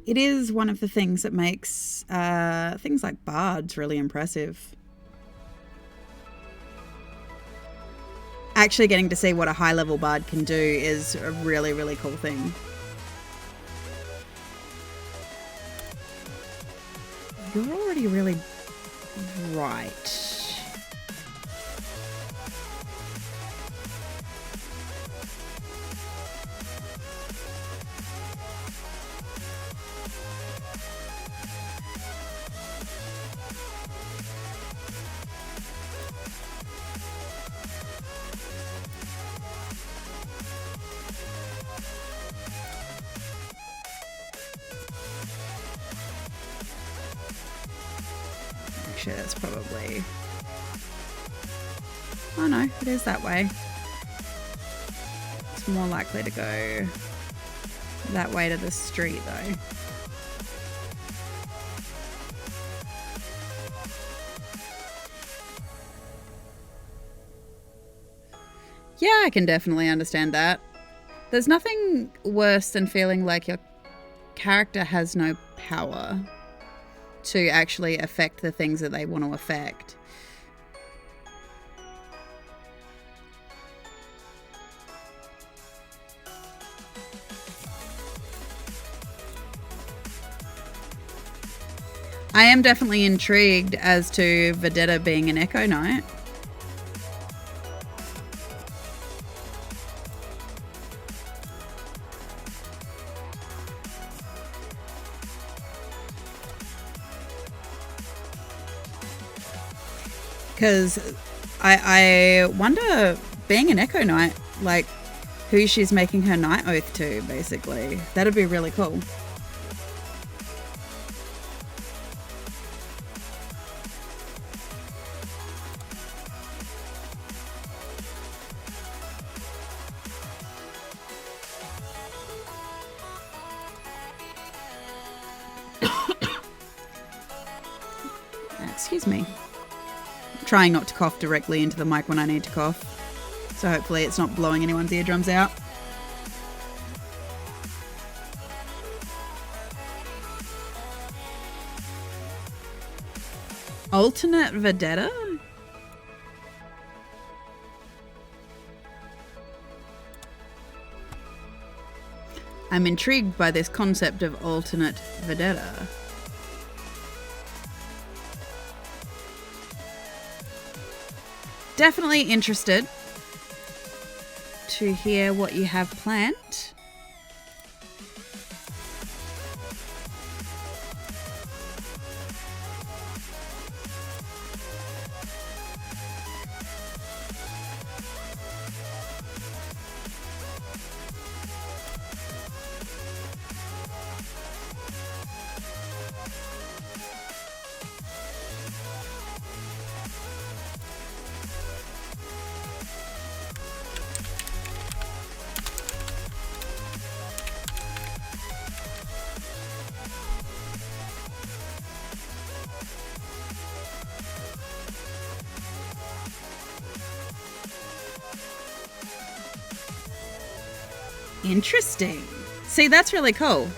It is one of the things that makes things like bards really impressive. Actually getting to see what a high-level bard can do is a really, really cool thing. You're already really bright. Actually, that's probably... Oh no, it is that way. It's more likely to go that way to the street though. Yeah, I can definitely understand that. There's nothing worse than feeling like your character has no power to actually affect the things that they want to affect. I am definitely intrigued as to Vendetta being an Echo Knight. Because I wonder, being an Echo Knight, like, who she's making her Night Oath to, basically. That'd be really cool. Excuse me. Trying not to cough directly into the mic when I need to cough. So hopefully it's not blowing anyone's eardrums out. Alternate Vendetta? I'm intrigued by this concept of alternate Vendetta. Definitely interested to hear what you have planned. Interesting. See, that's really cool.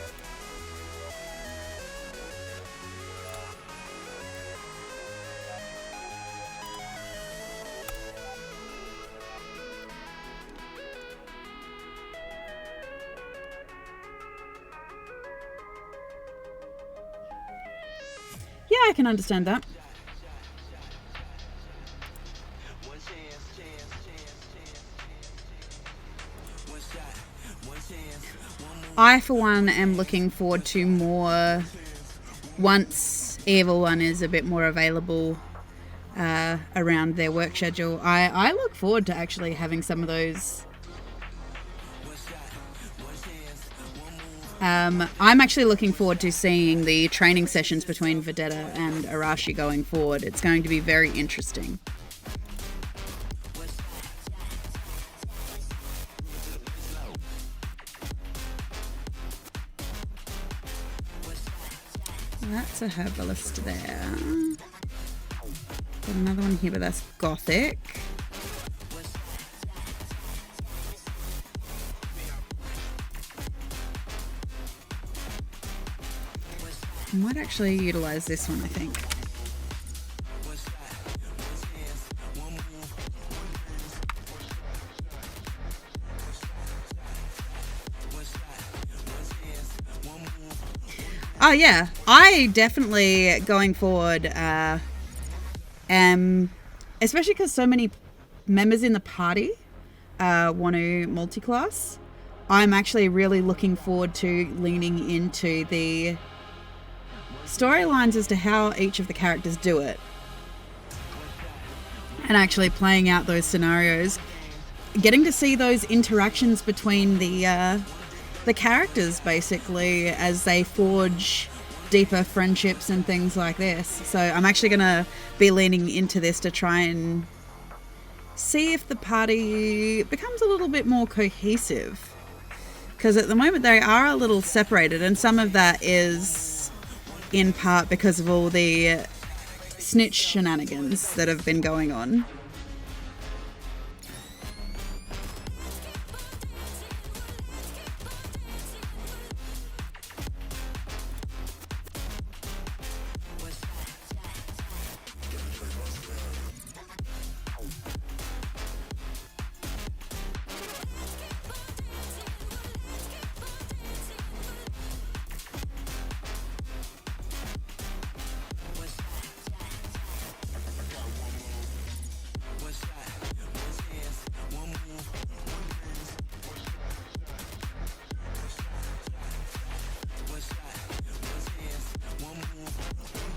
Yeah, I can understand that. I, for one, am looking forward to more once Evil One is a bit more available around their work schedule. I look forward to actually having some of those I'm actually looking forward to seeing the training sessions between Vedetta and Arashi going forward. It's going to be very interesting. That's a herbalist there. Got another one here, but that's Gothic. I might actually utilize this one, I think. Oh yeah, I definitely going forward am, especially because so many members in the party want to multi-class. I'm actually really looking forward to leaning into the storylines as to how each of the characters do it, and actually playing out those scenarios, getting to see those interactions between the characters basically as they forge deeper friendships and things like this. So I'm actually going to be leaning into this to try and see if the party becomes a little bit more cohesive, because at the moment they are a little separated, and some of that is in part because of all the snitch shenanigans that have been going on.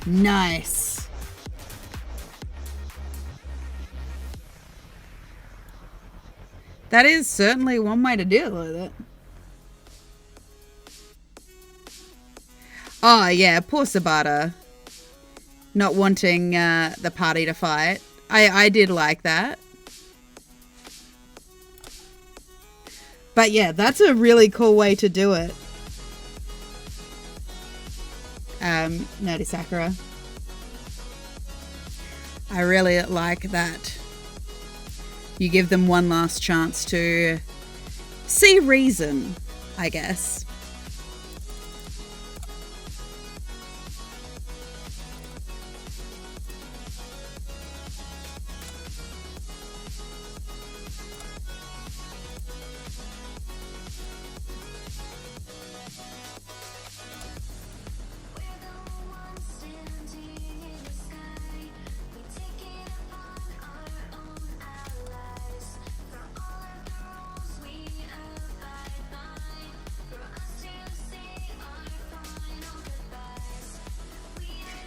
Nice. That is certainly one way to deal with it. Oh yeah, poor Sabata. Not wanting the party to fight. I did like that. But yeah, that's a really cool way to do it. Nerdy Sakura. I really like that. You give them one last chance to see reason, I guess.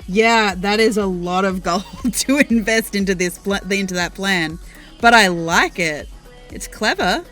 Yeah, that is a lot of gold to invest into this into that plan, but I like it. It's clever.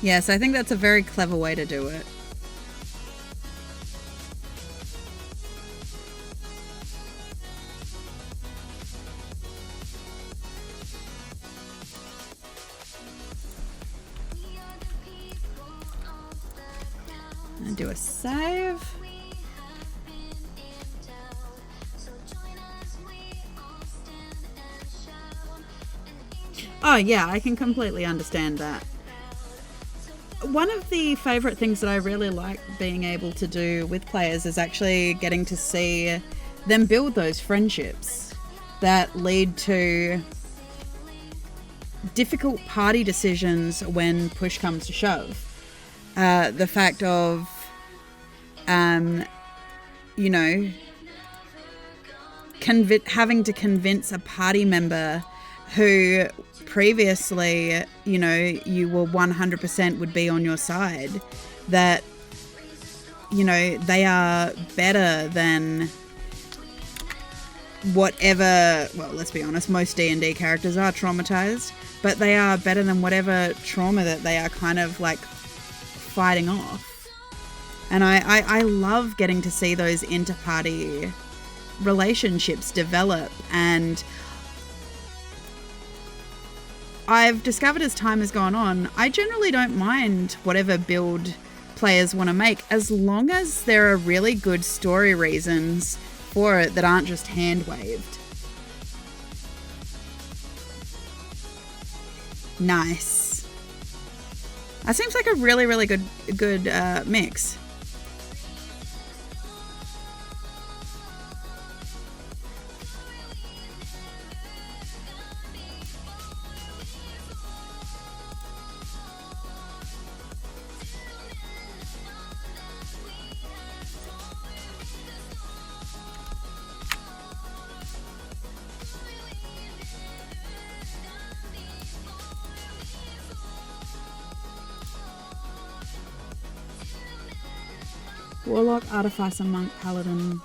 Yes, I think that's a very clever way to do it. And do a save. Oh, yeah, I can completely understand that. One of the favourite things that I really like being able to do with players is actually getting to see them build those friendships that lead to difficult party decisions when push comes to shove. The fact of, you know, having to convince a party member who previously, you know, you were 100% would be on your side, that, you know, they are better than whatever, well, let's be honest, most D&D characters are traumatized, but they are better than whatever trauma that they are kind of like fighting off. And I love getting to see those inter-party relationships develop, and I've discovered as time has gone on, I generally don't mind whatever build players want to make, as long as there are really good story reasons for it that aren't just hand-waved. Nice. That seems like a really, really good mix. Warlock, Artificer, Monk, Paladin,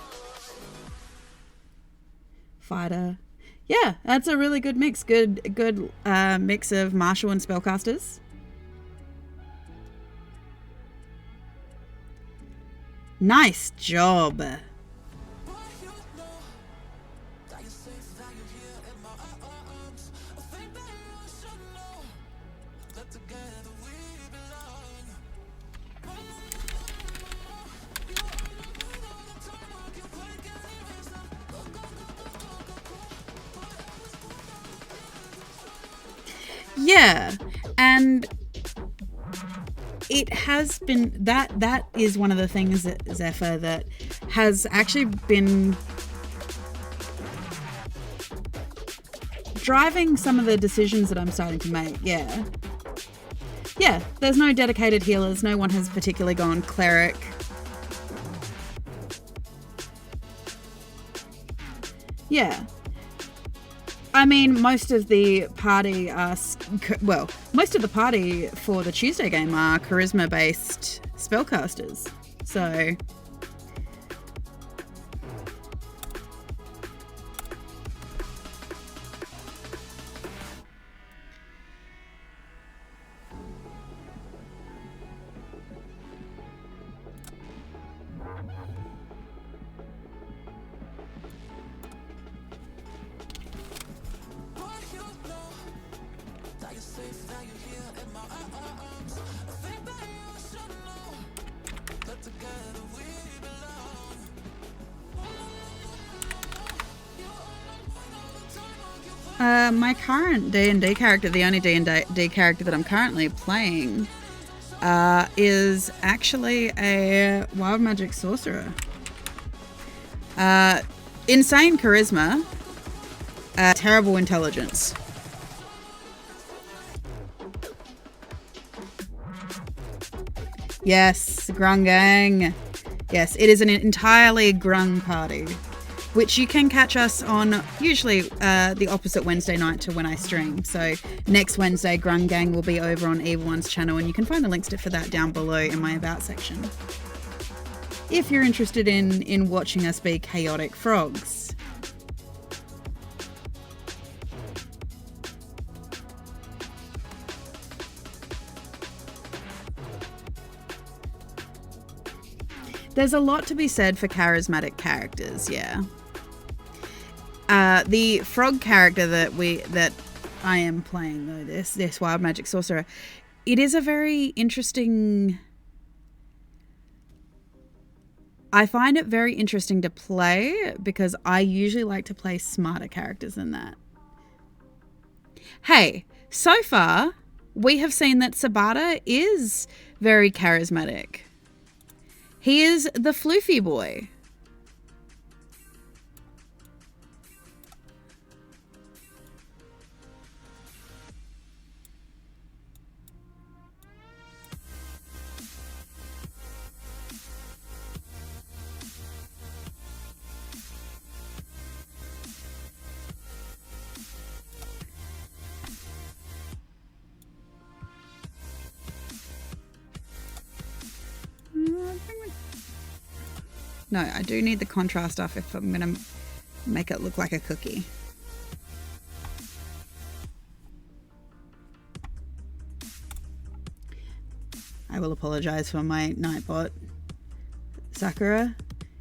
Fighter. Yeah, that's a really good mix. Good mix of martial and spellcasters. Nice job. Yeah, and it has been that is one of the things that Zephyr that has actually been driving some of the decisions that I'm starting to make. Yeah, there's no dedicated healers. No one has particularly gone cleric. Yeah. I mean, most of the party for the Tuesday game are charisma-based spellcasters. So, my current D&D character, the only D&D character that I'm currently playing, is actually a wild magic sorcerer. Insane charisma, terrible intelligence. Yes, Grung Gang. Yes, it is an entirely Grung party, which you can catch us on usually the opposite Wednesday night to when I stream. So next Wednesday, Grung Gang will be over on Evil One's channel, and you can find the links for that down below in my About section, if you're interested in watching us be chaotic frogs. There's a lot to be said for charismatic characters, yeah. The frog character that I am playing, though, this wild magic sorcerer, it is a very interesting. I find it very interesting to play because I usually like to play smarter characters than that. Hey, so far, we have seen that Sabata is very charismatic. He is the floofy boy. No, I do need the contrast stuff if I'm going to make it look like a cookie. I will apologize for my Nightbot, Sakura.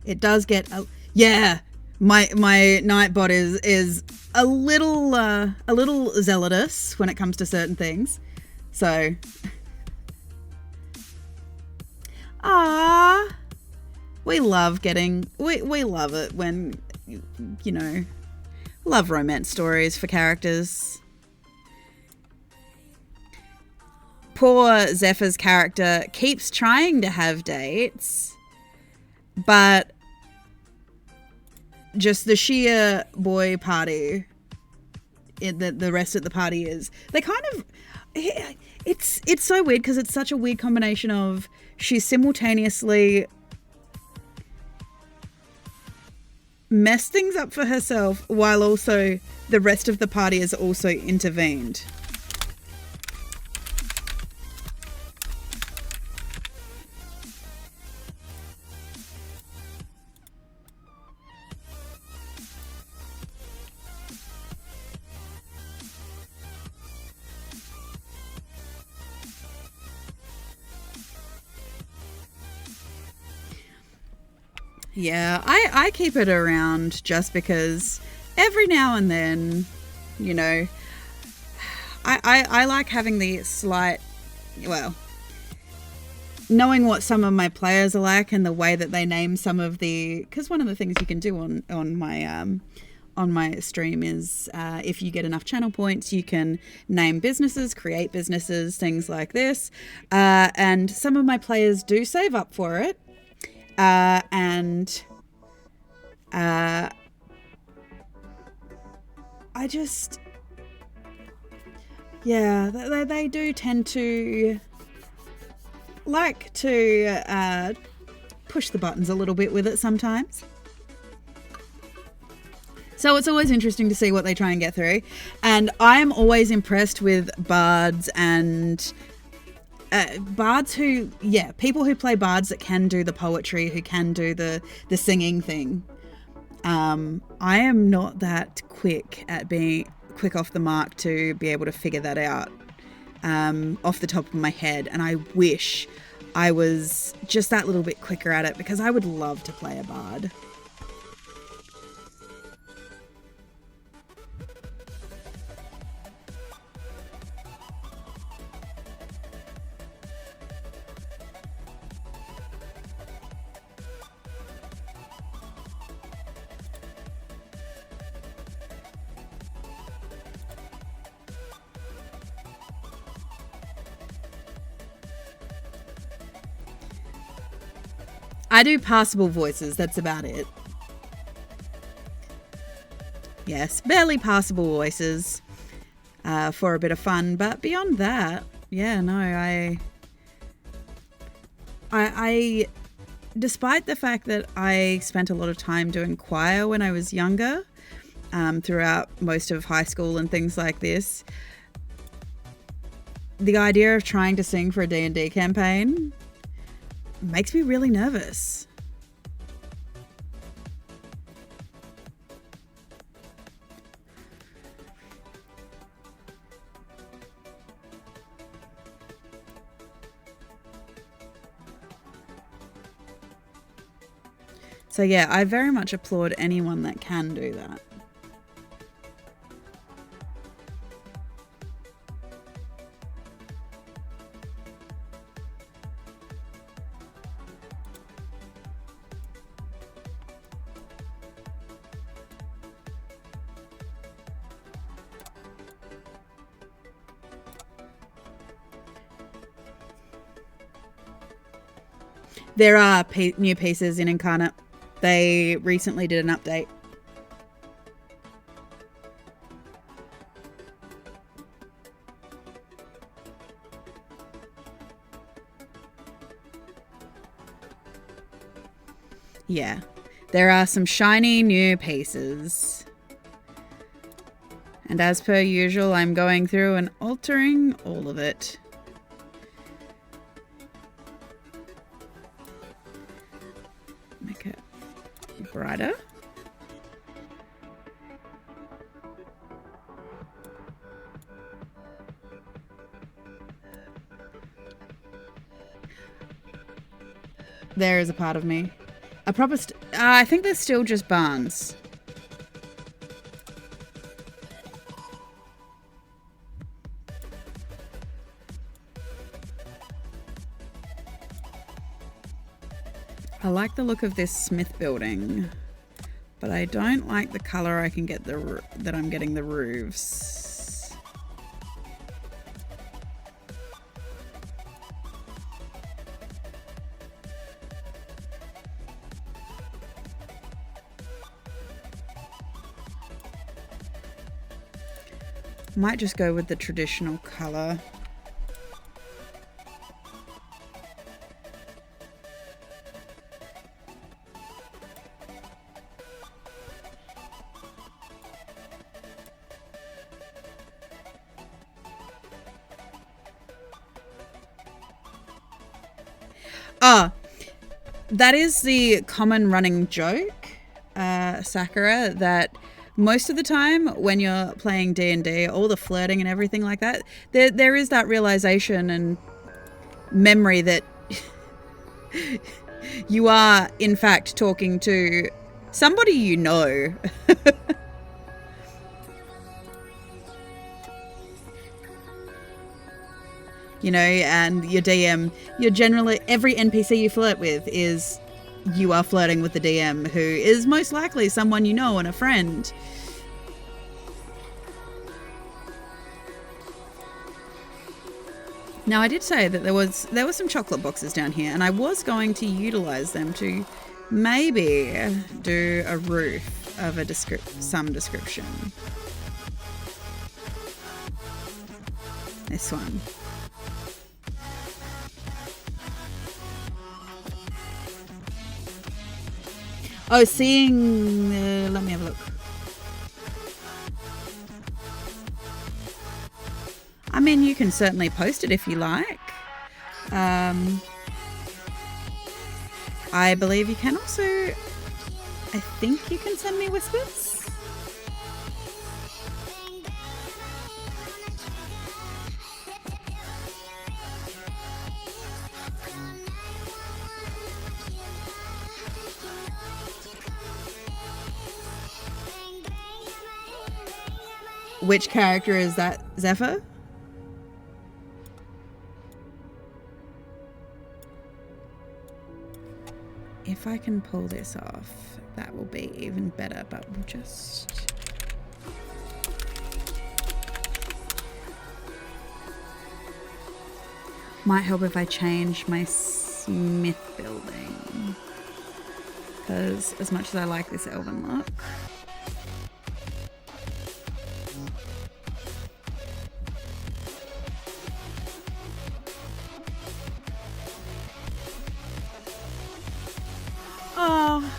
It does get yeah. My Nightbot is a little zealotous when it comes to certain things. So, we love we love it when, you know, love romance stories for characters. Poor Zephyr's character keeps trying to have dates, but just the sheer boy party, the rest of the party is, they kind of, it's so weird because it's such a weird combination of she's simultaneously messed things up for herself while also the rest of the party has also intervened. Yeah, I keep it around just because every now and then, you know, I like having the slight, well, knowing what some of my players are like and the way that they name some of the, because one of the things you can do on my stream is if you get enough channel points, you can name businesses, create businesses, things like this. And some of my players do save up for it. I just, yeah, they do tend to like to push the buttons a little bit with it sometimes. So it's always interesting to see what they try and get through. And I'm always impressed with bards and bards who, yeah, people who play bards that can do the poetry, who can do the singing thing. I am not that quick at being quick off the mark to be able to figure that out off the top of my head. And I wish I was just that little bit quicker at it because I would love to play a bard. I do passable voices, that's about it. Yes, barely passable voices for a bit of fun, but beyond that, yeah, no, I despite the fact that I spent a lot of time doing choir when I was younger, throughout most of high school and things like this, the idea of trying to sing for a D&D campaign makes me really nervous. So yeah, I very much applaud anyone that can do that. There are new pieces in Incarnate. They recently did an update. Yeah, there are some shiny new pieces. And as per usual, I'm going through and altering all of it. Make it brighter. There is a part of me. A proper I think they're still just barns. I like the look of this Smith building, but I don't like the color I can get that I'm getting the roofs. Might just go with the traditional color. Ah, that is the common running joke, Sakura, that most of the time when you're playing D&D, all the flirting and everything like that, there is that realization and memory that you are, in fact, talking to somebody you know. You know, and your DM, you're generally, every NPC you flirt with is, you are flirting with the DM, who is most likely someone you know and a friend. Now, I did say that there were some chocolate boxes down here, and I was going to utilize them to maybe do a roof of some description. This one. Oh, seeing... let me have a look. I mean, you can certainly post it if you like. I believe you can also... I think you can send me whispers. Which character is that, Zephyr? If I can pull this off, that will be even better, but we'll just... Might help if I change my Smith building. Because as much as I like this elven look... Oh,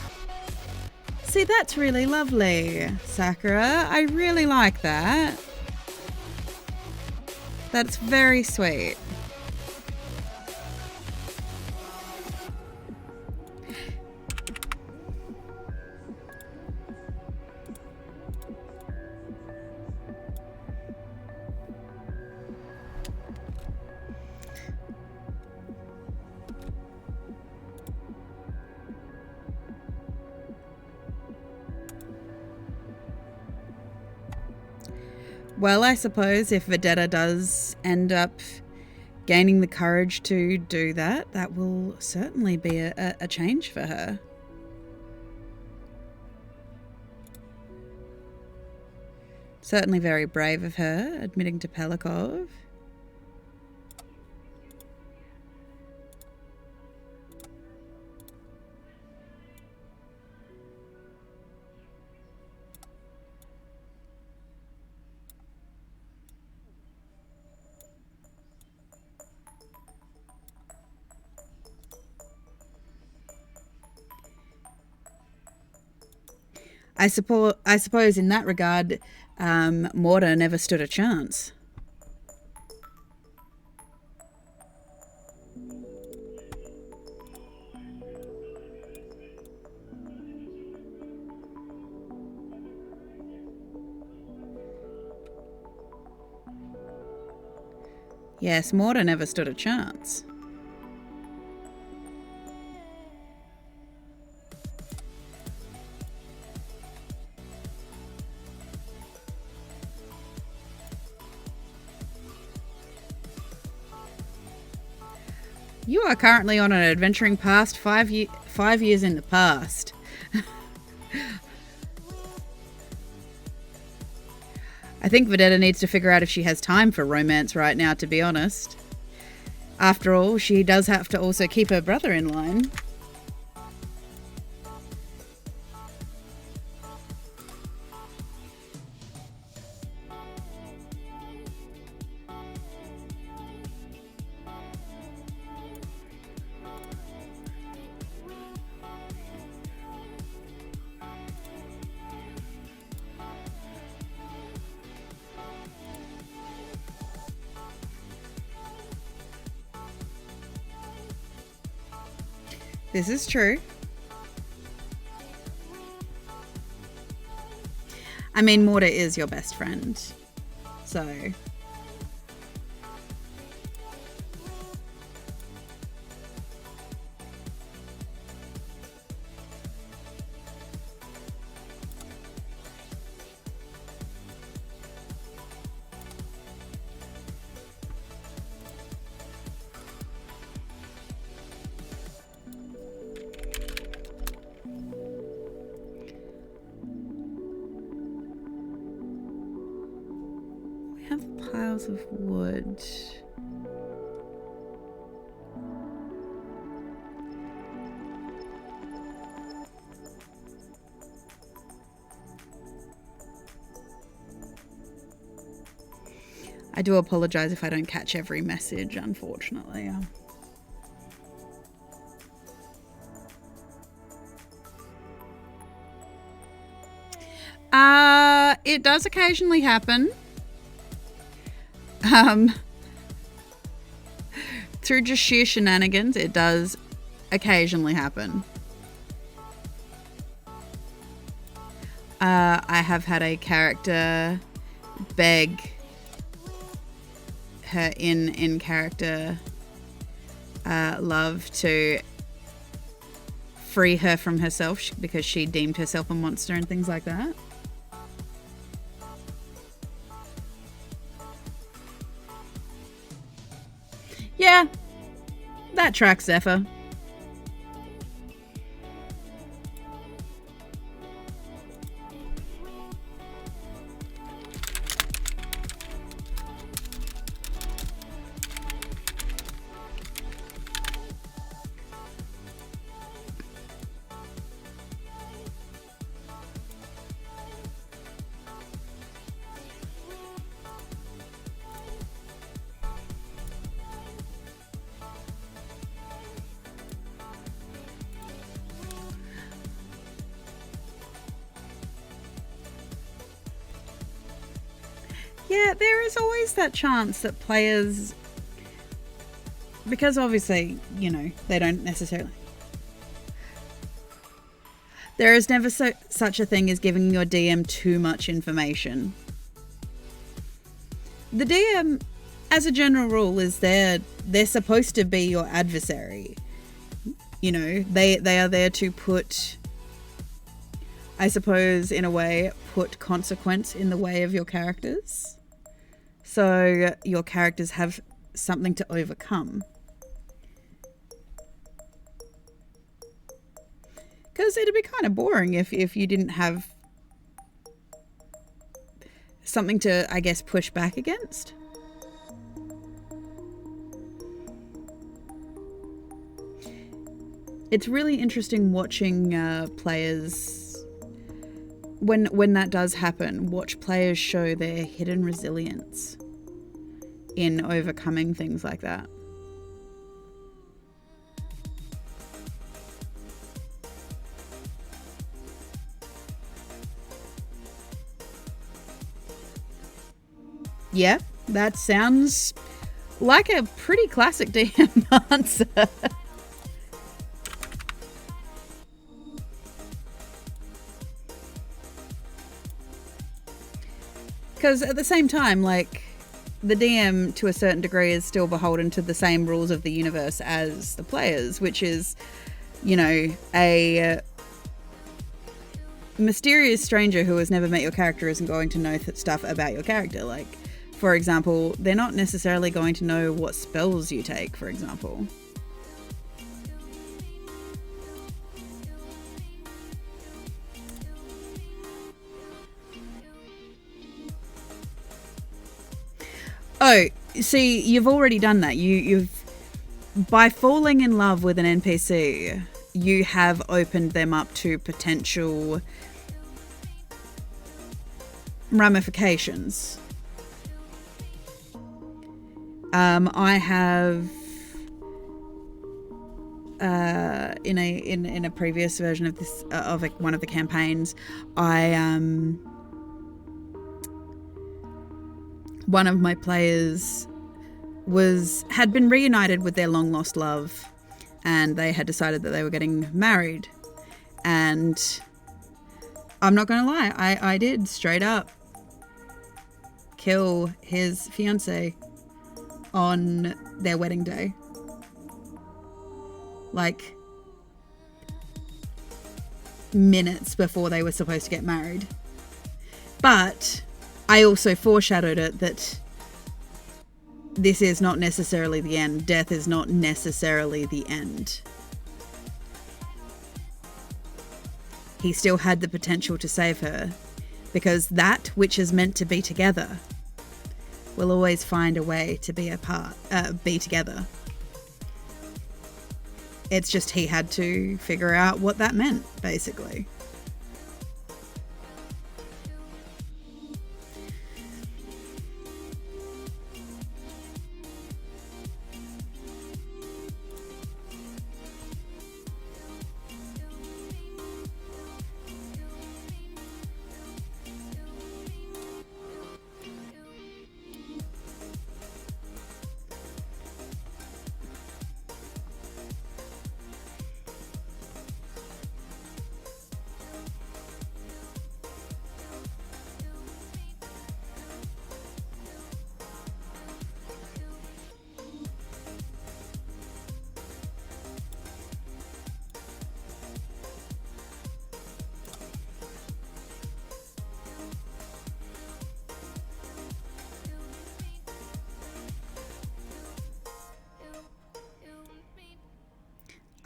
see, that's really lovely, Sakura. I really like that. That's very sweet. Well, I suppose if Vedetta does end up gaining the courage to do that, that will certainly be a change for her. Certainly very brave of her, admitting to Pelikov. I suppose in that regard, Morta never stood a chance. Yes, Morta never stood a chance. You are currently on an adventuring past 5 years in the past. I think Vedetta needs to figure out if she has time for romance right now, to be honest. After all, she does have to also keep her brother in line. This is true. I mean, Morta is your best friend, so... have piles of wood. I do apologize if I don't catch every message, unfortunately. It does occasionally happen. Through just sheer shenanigans, it does occasionally happen. I have had a character beg her in character love to free her from herself because she deemed herself a monster and things like that. Yeah, that tracks, Zephyr. Yeah, there is always that chance that players, because obviously, you know, they don't necessarily... There is never such a thing as giving your DM too much information. The DM, as a general rule, is they're supposed to be your adversary. You know, they are there to put, I suppose, in a way, put consequence in the way of your characters. So your characters have something to overcome. Because it'd be kind of boring if you didn't have something to, I guess, push back against. It's really interesting watching players, when that does happen, watch players show their hidden resilience in overcoming things like that. Yeah, that sounds like a pretty classic DM answer. Because at the same time, like, the DM to a certain degree is still beholden to the same rules of the universe as the players, which is, you know, a mysterious stranger who has never met your character isn't going to know stuff about your character. Like, for example, they're not necessarily going to know what spells you take, for example. Oh, see, you've already done that. You've by falling in love with an NPC, you have opened them up to potential ramifications. I have in a previous version of this of one of the campaigns, one of my players had been reunited with their long lost love, and they had decided that they were getting married. And I'm not gonna lie, I did straight up kill his fiancée on their wedding day. Like, minutes before they were supposed to get married. But I also foreshadowed it that this is not necessarily the end. Death is not necessarily the end. He still had the potential to save her, because that which is meant to be together will always find a way to be together. It's just he had to figure out what that meant, basically.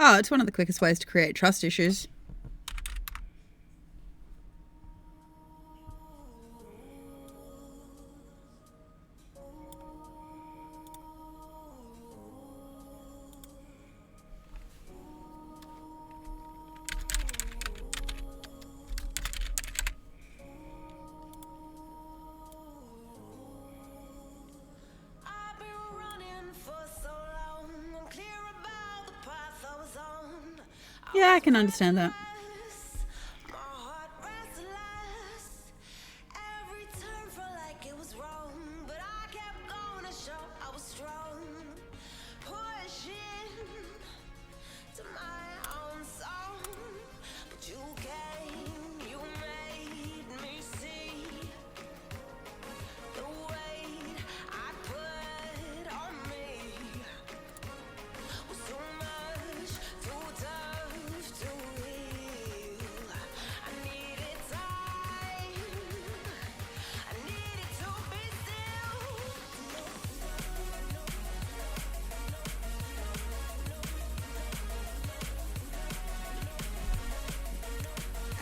Oh, it's one of the quickest ways to create trust issues. Yeah, I can understand that.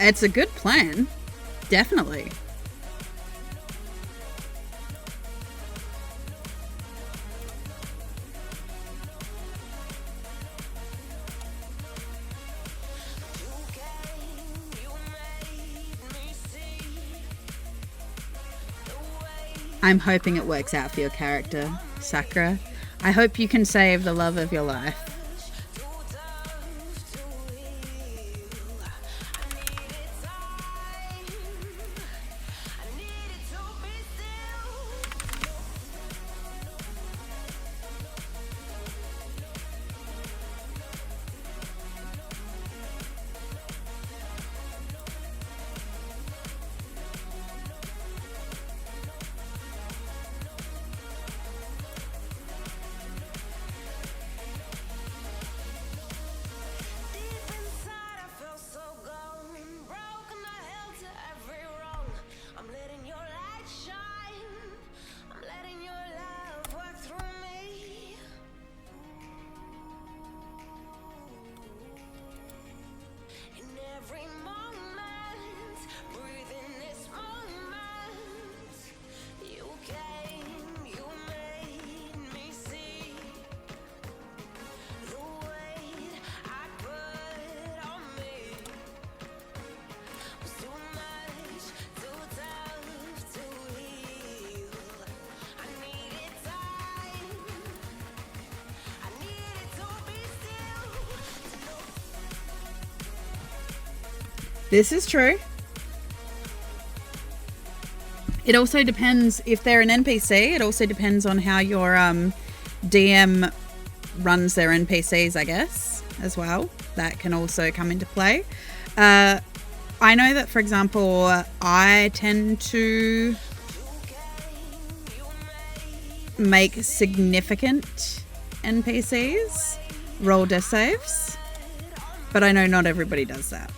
It's a good plan. Definitely. I'm hoping it works out for your character, Sakura. I hope you can save the love of your life. This is true. It also depends if they're an NPC. It also depends on how your DM runs their NPCs, I guess, as well. That can also come into play. I know that, for example, I tend to make significant NPCs roll death saves, but I know not everybody does that.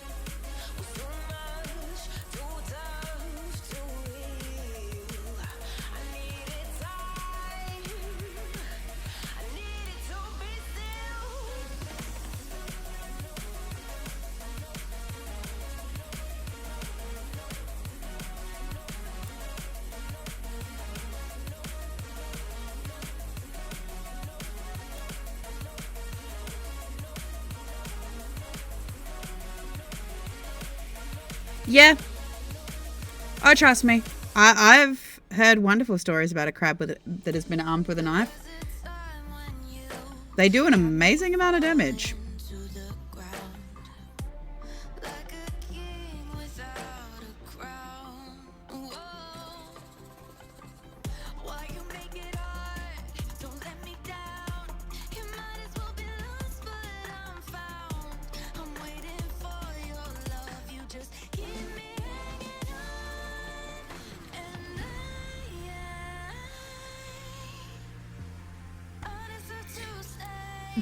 Yeah. Oh, trust me. I've heard wonderful stories about a crab that has been armed with a knife. They do an amazing amount of damage.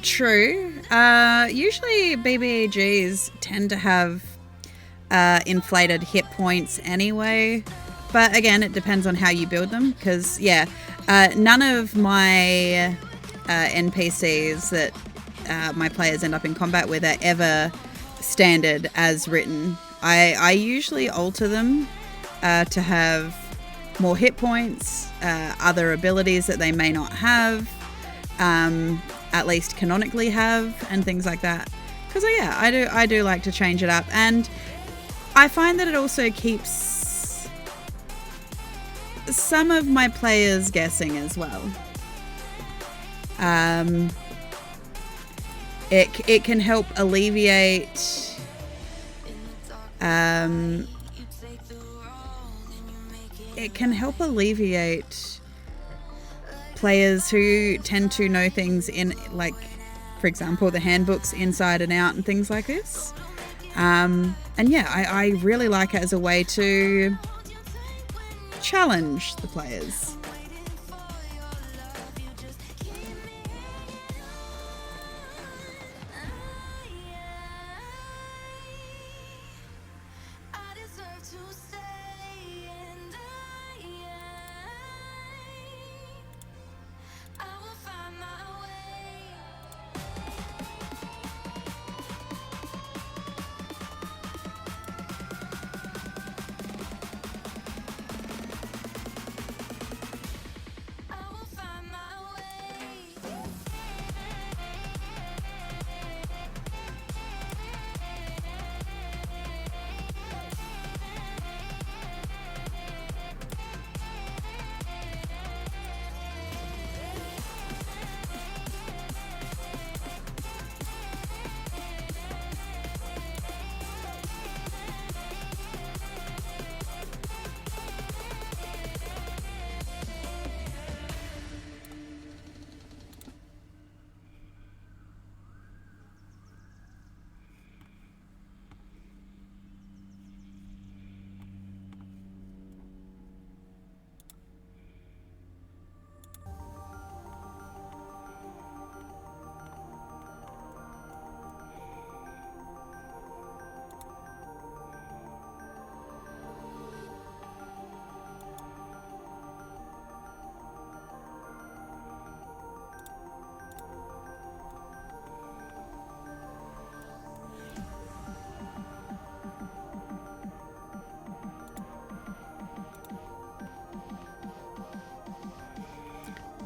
True. Usually BBAGs tend to have inflated hit points anyway. But again, it depends on how you build them. Because, yeah, none of my NPCs that my players end up in combat with are ever standard as written. I usually alter them to have more hit points, other abilities that they may not have. At least canonically have, and things like that. Because yeah, I do like to change it up, and I find that it also keeps some of my players guessing as well. It can help alleviate players who tend to know things in, like, for example, the handbooks inside and out and things like this. And yeah, I really like it as a way to challenge the players.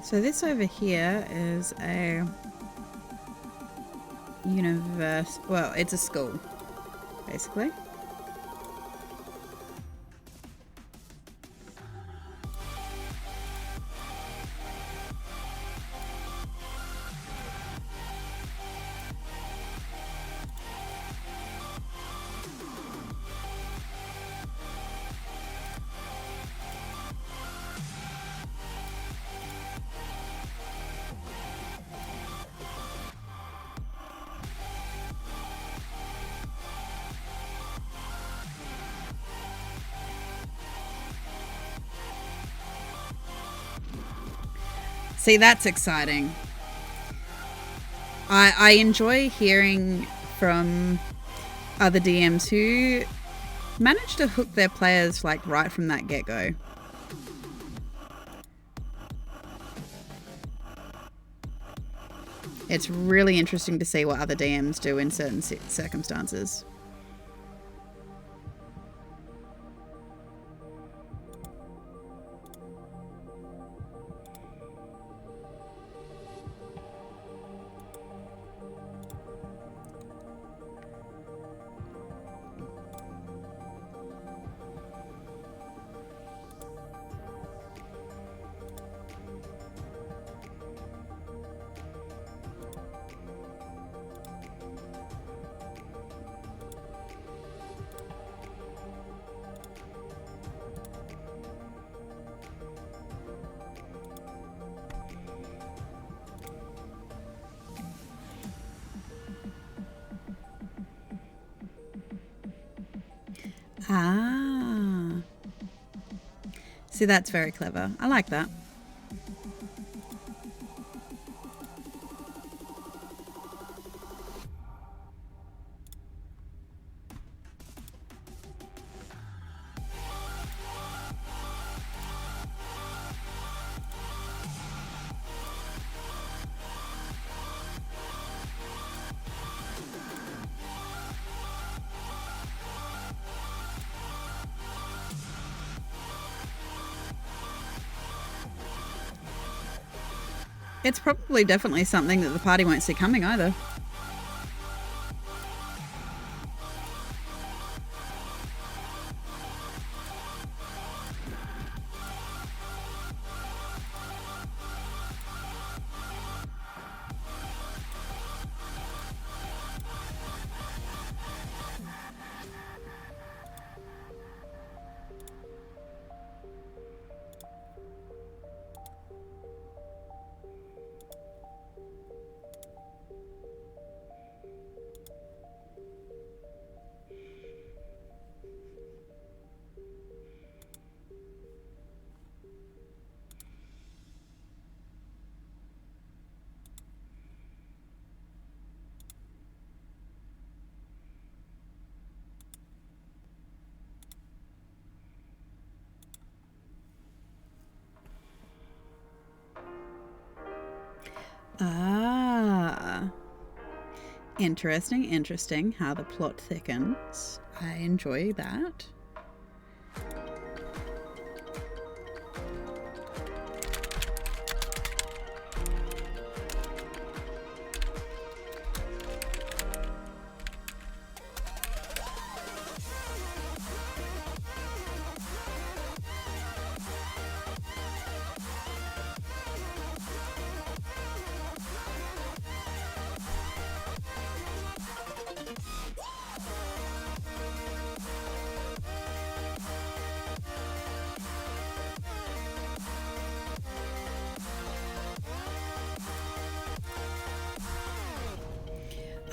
So this over here is a well, it's a school, basically. See, that's exciting. I enjoy hearing from other DMs who manage to hook their players like right from that get-go. It's really interesting to see what other DMs do in certain circumstances. Ah. See, that's very clever. I like that. It's probably definitely something that the party won't see coming either. Ah. Interesting how the plot thickens. I enjoy that.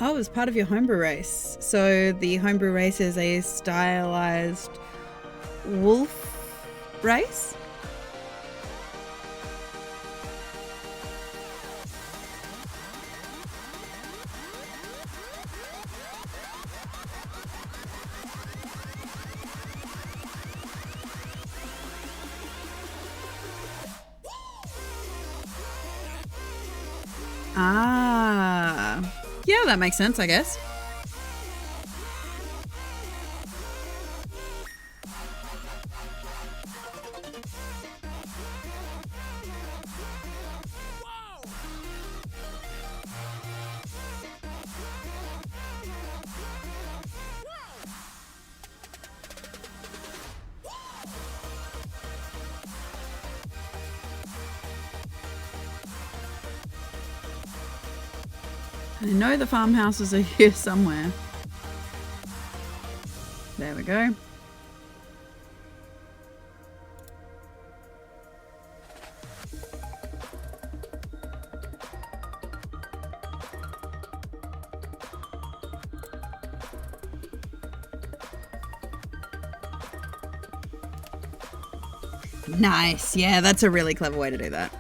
Oh, as part of your homebrew race. So the homebrew race is a stylized wolf race? Ah. Yeah, that makes sense, I guess. I know the farmhouses are here somewhere. There we go. Nice. Yeah, that's a really clever way to do that.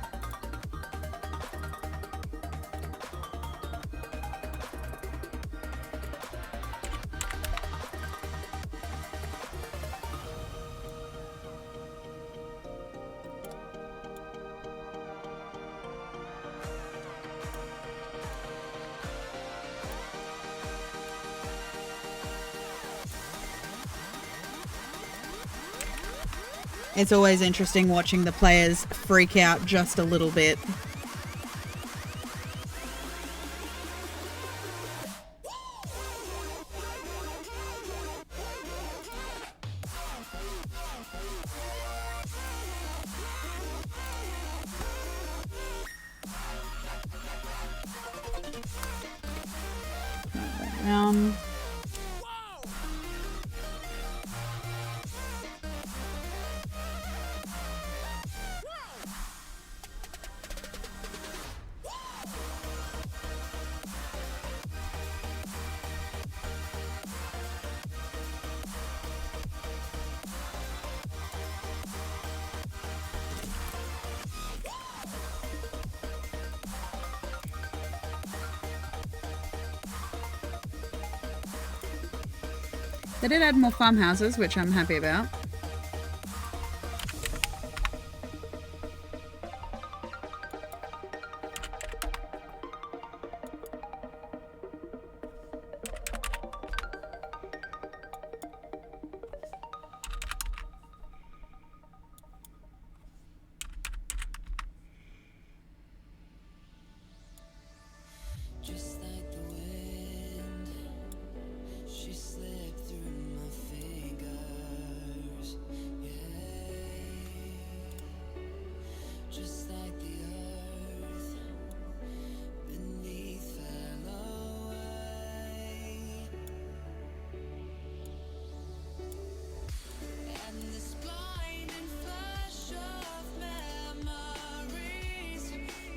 It's always interesting watching the players freak out just a little bit. Round. They did add more farmhouses, which I'm happy about. Just like the wind, she slipped through my fingers. Yeah, just like the earth beneath fell away, and this blinding flash of memories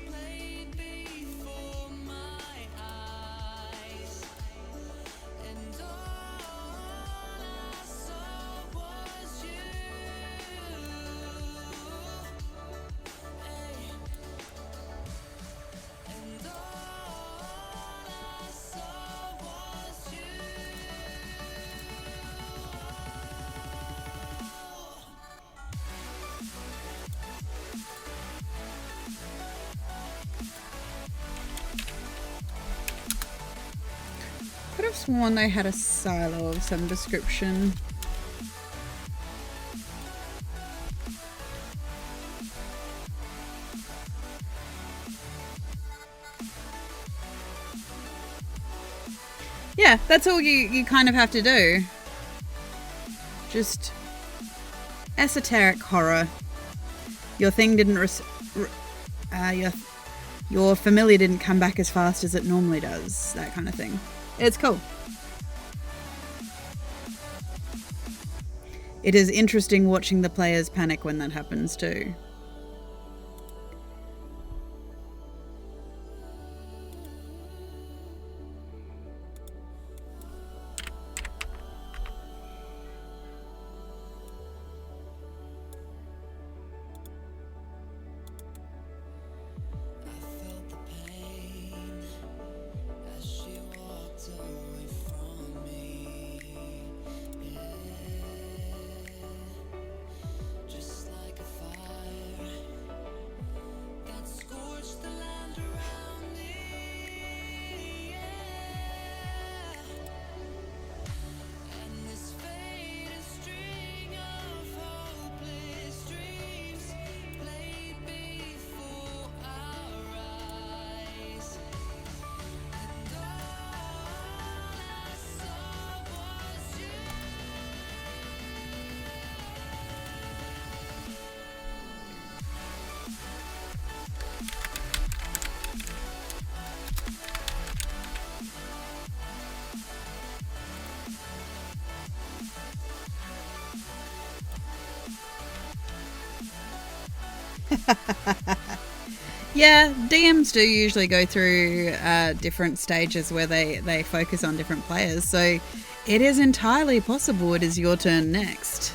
played before my eyes, and all I saw was you. Hey. And all I saw was you. Could have sworn they had a silo of some description. Yeah, that's all you kind of have to do. Just esoteric horror. Your thing didn't your familiar didn't come back as fast as it normally does. That kind of thing. It's cool. It is interesting watching the players panic when that happens too. I felt the pain as she walked away from me. Yeah, just like a fire that scorched the land around me. Yeah, and this fading string of hopeless dreams played before our eyes, and all I saw was you. Yeah, DMs do usually go through different stages where they focus on different players. So it is entirely possible it is your turn next.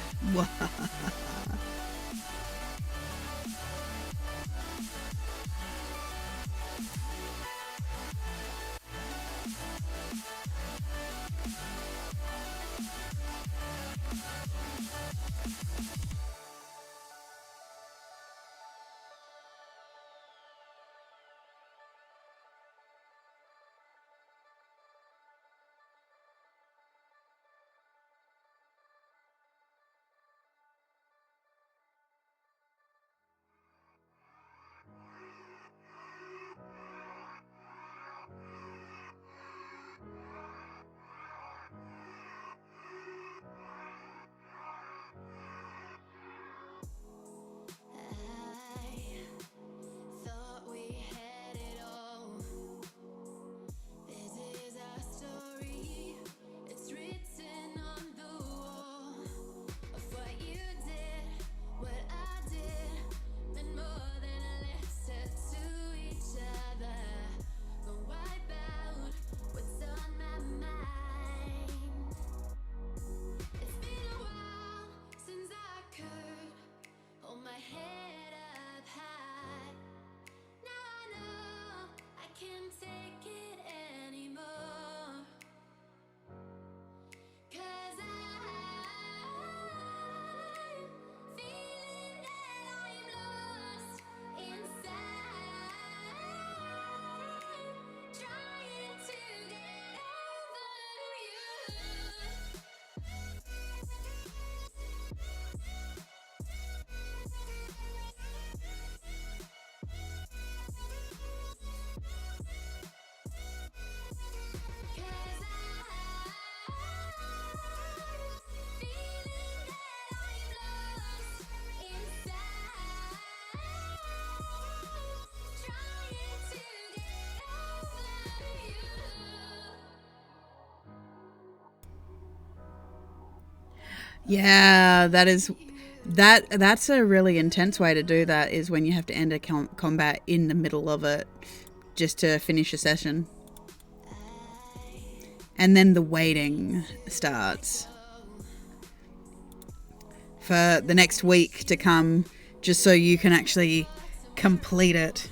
Yeah, that's a really intense way to do that, is when you have to end a combat in the middle of it just to finish a session. And then the waiting starts for the next week to come, just so you can actually complete it.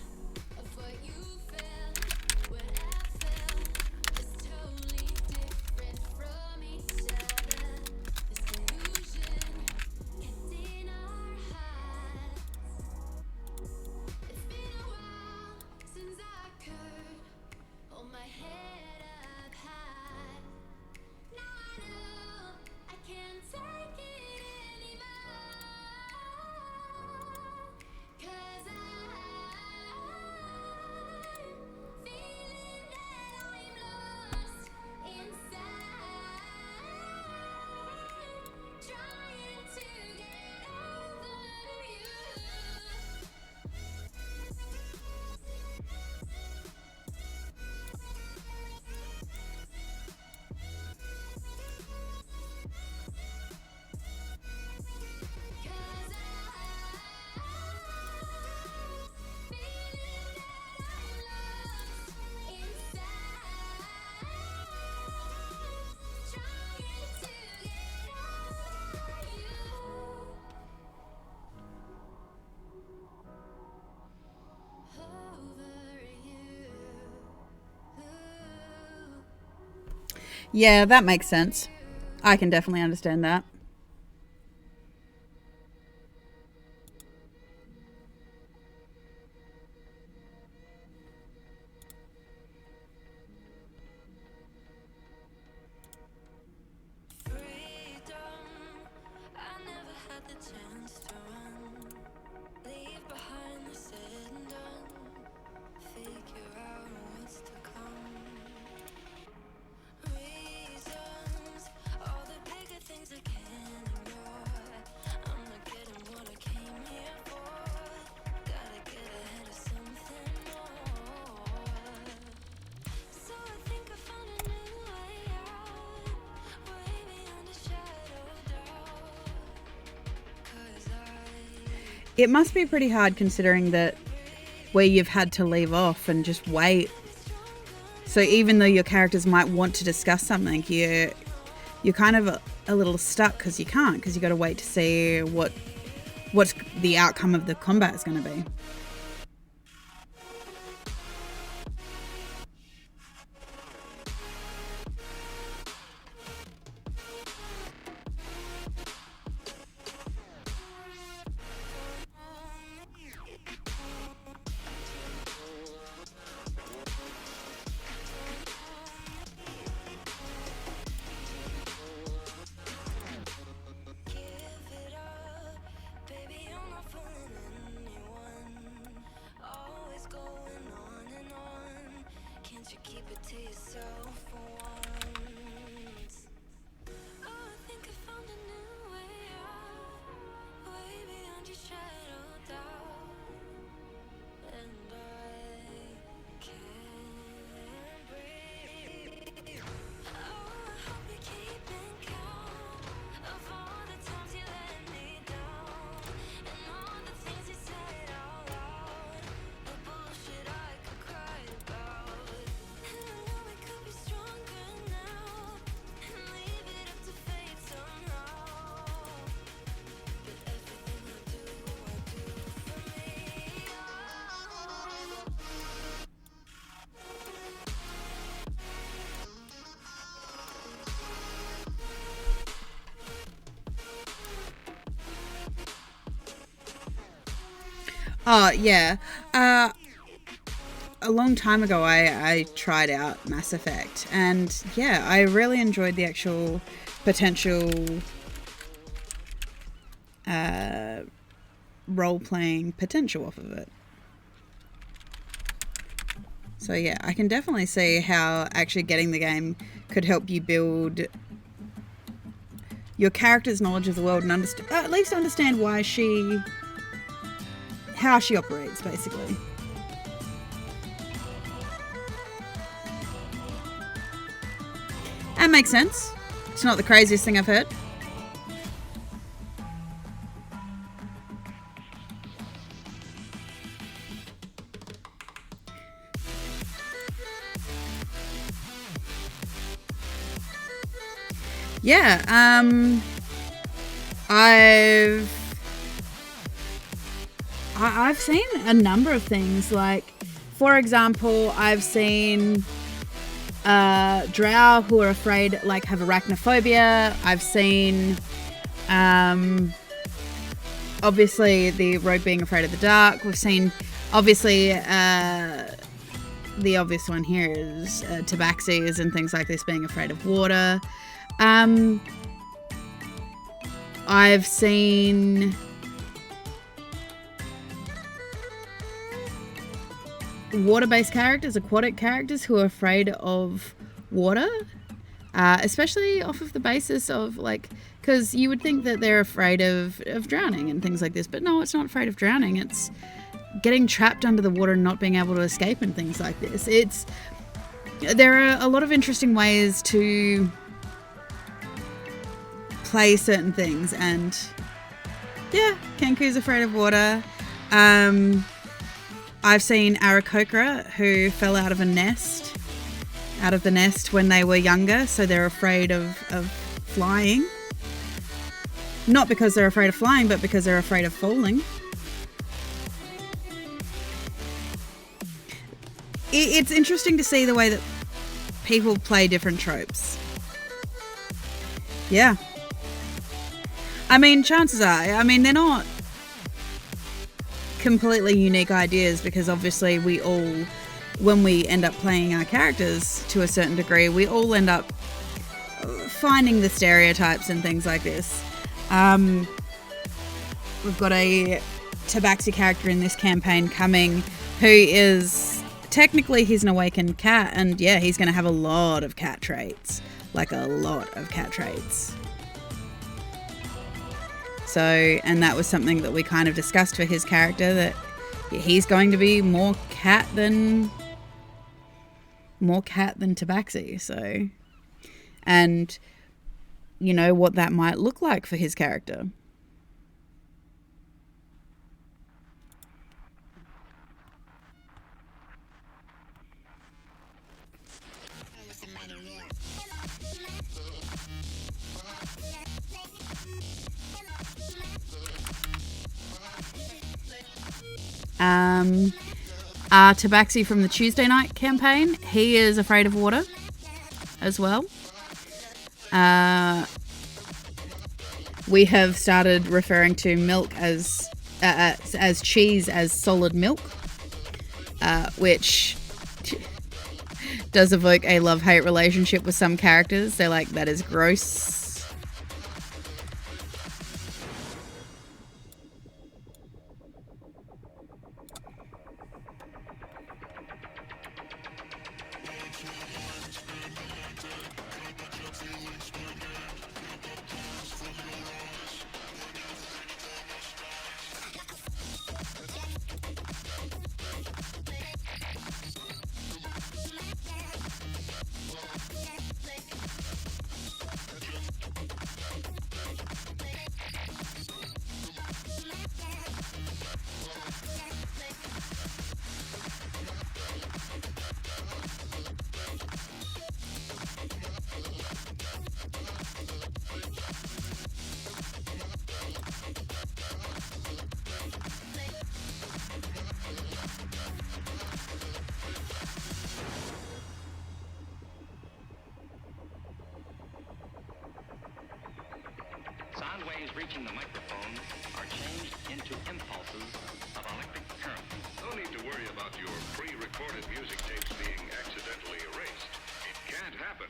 Yeah, that makes sense. I can definitely understand that. It must be pretty hard, considering that where you've had to leave off and just wait. So even though your characters might want to discuss something, you're kind of a little stuck because you can't, because you got to wait to see what's the outcome of the combat is going to be. Oh, yeah. A long time ago, I tried out Mass Effect, and yeah, I really enjoyed the actual potential role-playing potential off of it. So yeah, I can definitely see how actually getting the game could help you build your character's knowledge of the world and at least understand how she operates, basically. That makes sense. It's not the craziest thing I've heard. Yeah, I've seen a number of things. Like, for example, I've seen drow who are afraid, like, have arachnophobia. I've seen, obviously, the rogue being afraid of the dark. We've seen, obviously, the obvious one here is tabaxis and things like this being afraid of water. I've seen water-based characters, aquatic characters who are afraid of water, especially off of the basis of, like, because you would think that they're afraid of drowning and things like this, but no, it's not afraid of drowning. It's getting trapped under the water and not being able to escape and things like this. There are a lot of interesting ways to play certain things, and yeah, Kenku's afraid of water. I've seen Aarakocra who fell out of the nest when they were younger, so they're afraid of flying. Not because they're afraid of flying, but because they're afraid of falling. It's interesting to see the way that people play different tropes. Yeah. I mean, chances are, they're not completely unique ideas, because obviously we all, when we end up playing our characters to a certain degree, we all end up finding the stereotypes and things like this. We've got a tabaxi character in this campaign coming who is, technically he's an awakened cat, and yeah, he's going to have a lot of cat traits. Like a lot of cat traits. So, and that was something that we kind of discussed for his character, that he's going to be more cat than tabaxi. So, and you know what that might look like for his character. Tabaxi from the Tuesday night campaign, he is afraid of water as well. We have started referring to milk as cheese as solid milk, which does evoke a love-hate relationship with some characters. They're like, that is gross. Sound waves reaching the microphone are changed into impulses of electric current. No need to worry about your pre-recorded music tapes being accidentally erased. It can't happen.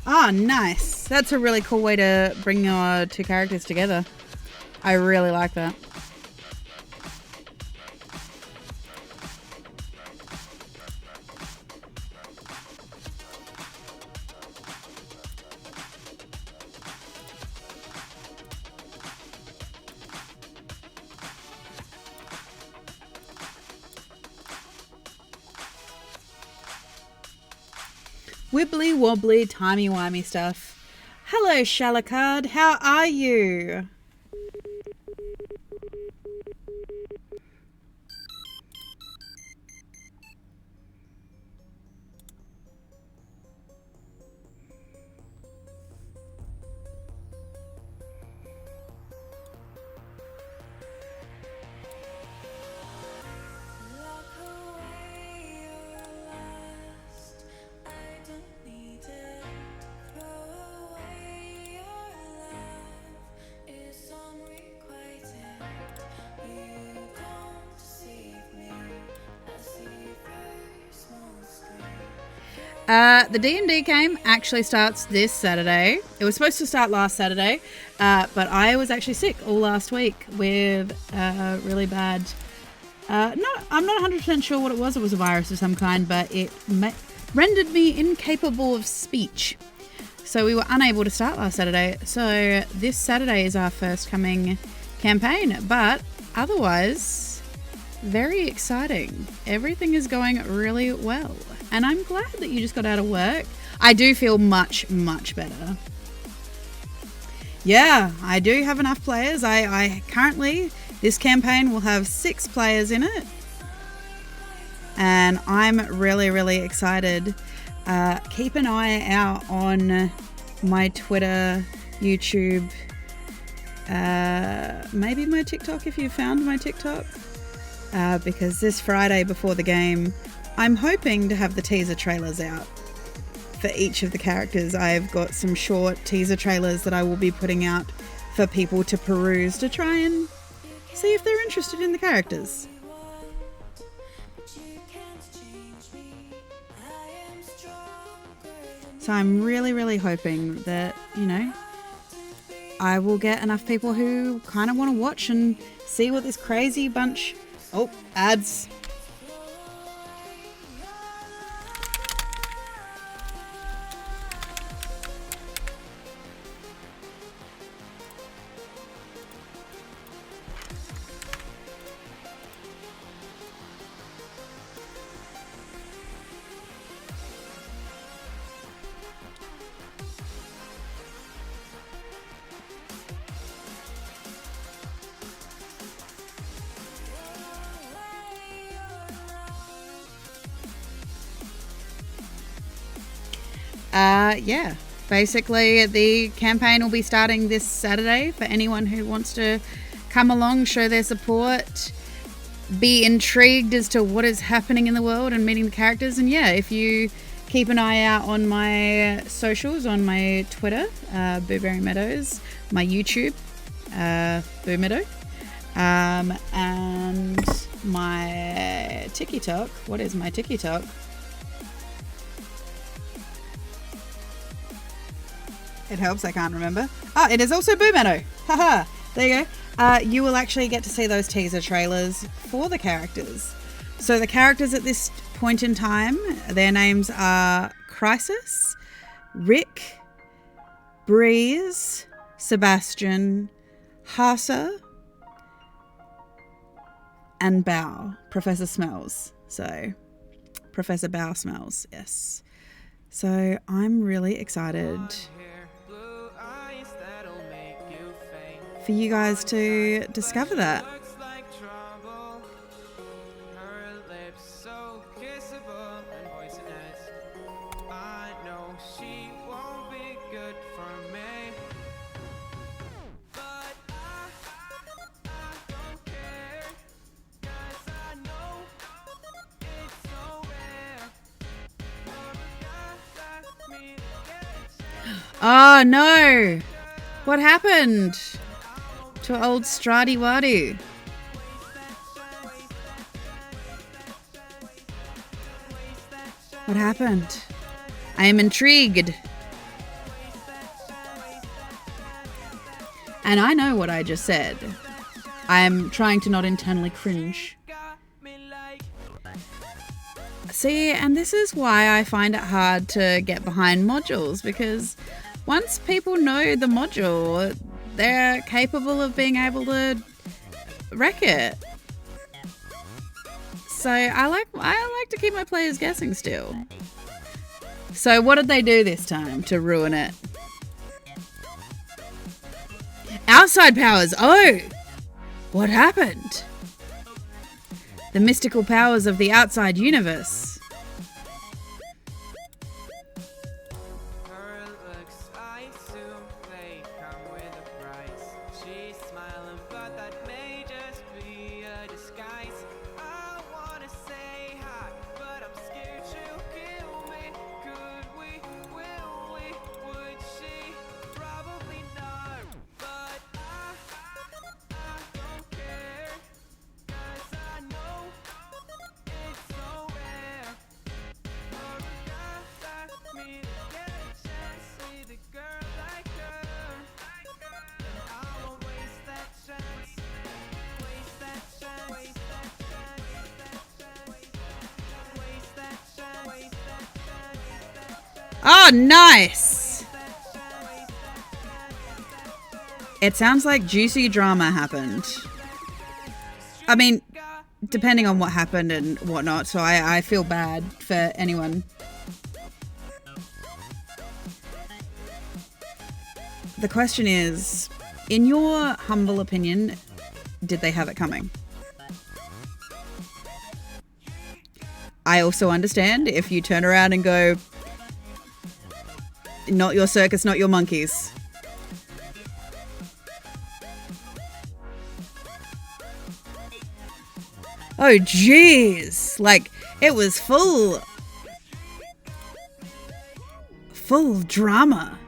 Oh, nice. That's a really cool way to bring your two characters together. I really like that. Wibbly wobbly timey wimey stuff. Hello Shalakard, how are you? The D&D game actually starts this Saturday. It was supposed to start last Saturday, but I was actually sick all last week with really bad... I'm not 100% sure what it was. It was a virus of some kind, but it rendered me incapable of speech. So we were unable to start last Saturday. So this Saturday is our first coming campaign, but otherwise, very exciting. Everything is going really well. And I'm glad that you just got out of work. I do feel much, much better. Yeah, I do have enough players. I currently, this campaign will have 6 players in it. And I'm really, really excited. Keep an eye out on my Twitter, YouTube, maybe my TikTok if you found my TikTok. Because this Friday before the game, I'm hoping to have the teaser trailers out for each of the characters. I've got some short teaser trailers that I will be putting out for people to peruse to try and see if they're interested in the characters. So I'm really, really hoping that, you know, I will get enough people who kind of want to watch and see what this crazy bunch... Oh, ads. Yeah, basically the campaign will be starting this Saturday for anyone who wants to come along, show their support, be intrigued as to what is happening in the world and meeting the characters. And yeah, if you keep an eye out on my socials, on my Twitter, Boomeadow, my YouTube, Boomeadow, and my TikTok. What is my TikTok? It helps, I can't remember. Oh, it is also Boomeadow. Haha, there you go. You will actually get to see those teaser trailers for the characters. So the characters at this point in time, their names are Crisis, Rick, Breeze, Sebastian, Hasa, and Bow. Professor Smells. So, Professor Bow Smells, yes. So I'm really excited for you guys to discover that. Oh no! What happened to old Stradi Wadu? What happened? I am intrigued. And I know what I just said. I am trying to not internally cringe. See, and this is why I find it hard to get behind modules, because once people know the module, they're capable of being able to wreck it. So I like to keep my players guessing still. So what did they do this time to ruin it? Outside powers. Oh, what happened? The mystical powers of the outside universe. Her looks, I assume they come with a price. She's smiling, but that may just be a disguise. I wanna say hi, but I'm scared she'll kill me. Could we? Will we? Would she? Probably not. But I don't care. 'Cause I know it's so rare for a guy like me to get a chance with a girl like her. And I won't waste that chance. Waste that chance. Waste that chance. Waste that chance. Waste that chance. Oh, nice. It sounds like juicy drama happened. I mean, depending on what happened and whatnot, so I feel bad for anyone. The question is, in your humble opinion, did they have it coming? I also understand if you turn around and go, not your circus, not your monkeys. Oh, jeez. Like, it was full drama.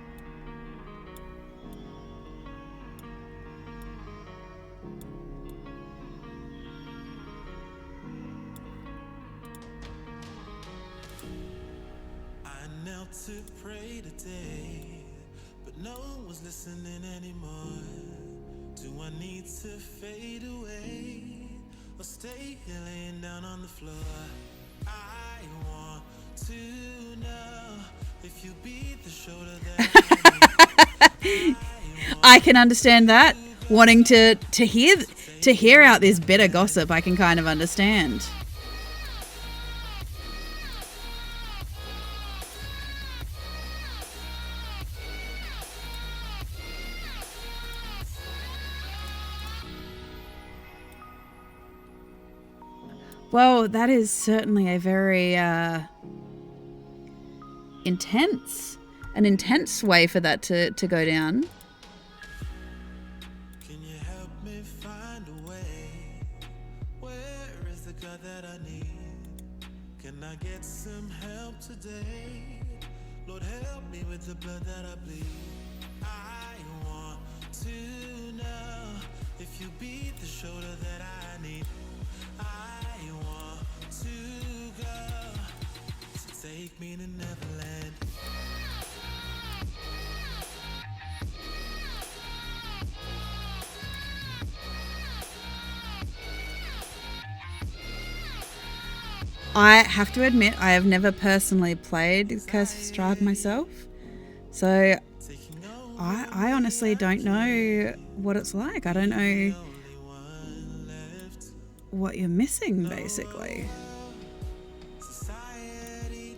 I knelt to pray today, but no one was listening anymore. Do I need to fade away or stay here laying down on the floor? I want to know if you beat the shoulder that I can understand that. Wanting to hear out this bitter gossip, I can kind of understand. Well, that is certainly a very intense way for that to go down. Can you help me find a way? Where is the God that I need? Can I get some help today? Lord, help me with the blood that I bleed. I want to know if you beat the shoulder that I need. I want to go, so take me to Neverland. I have to admit, I have never personally played Curse of Strahd myself, so I honestly don't know what it's like. I don't know what you're missing, basically. Society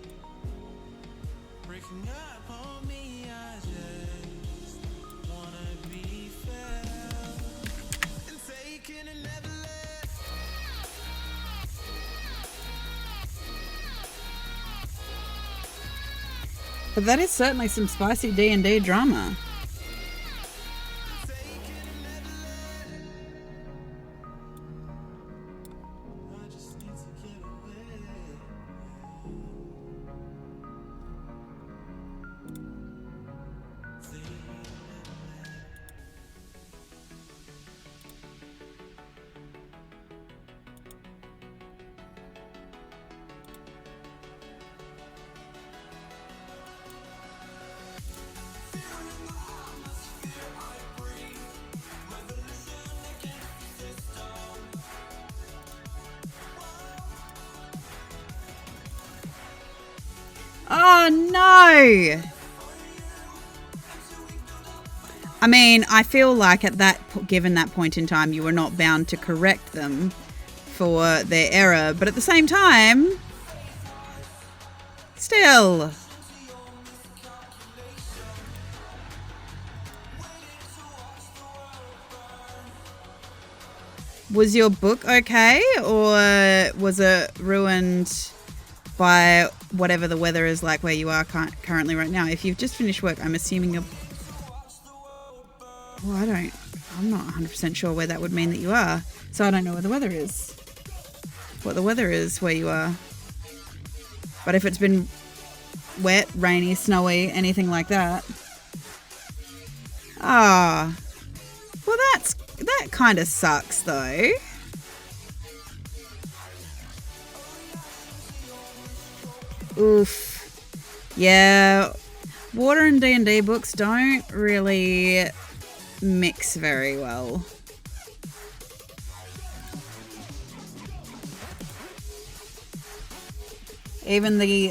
breaking up on me, I just wanna be felt and taken and never left. But that is certainly some spicy D&D drama. I just need to get away. Oh, no. I mean, I feel like given that point in time, you were not bound to correct them for their error. But at the same time, still. Was your book okay, or was it ruined by whatever the weather is like where you are currently right now? If you've just finished work, I'm assuming you're... Well, I'm not 100% sure where that would mean that you are. So I don't know where the weather is. What the weather is where you are. But if it's been wet, rainy, snowy, anything like that... Ah... Well, that kind of sucks, though. Oof. Yeah, water and D&D books don't really mix very well. Even the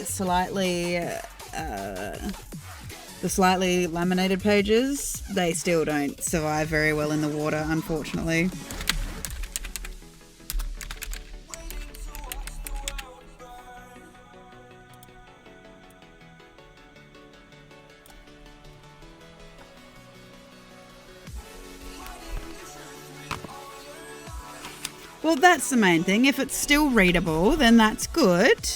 slightly laminated pages, they still don't survive very well in the water, unfortunately. Well, that's the main thing. If it's still readable, then that's good.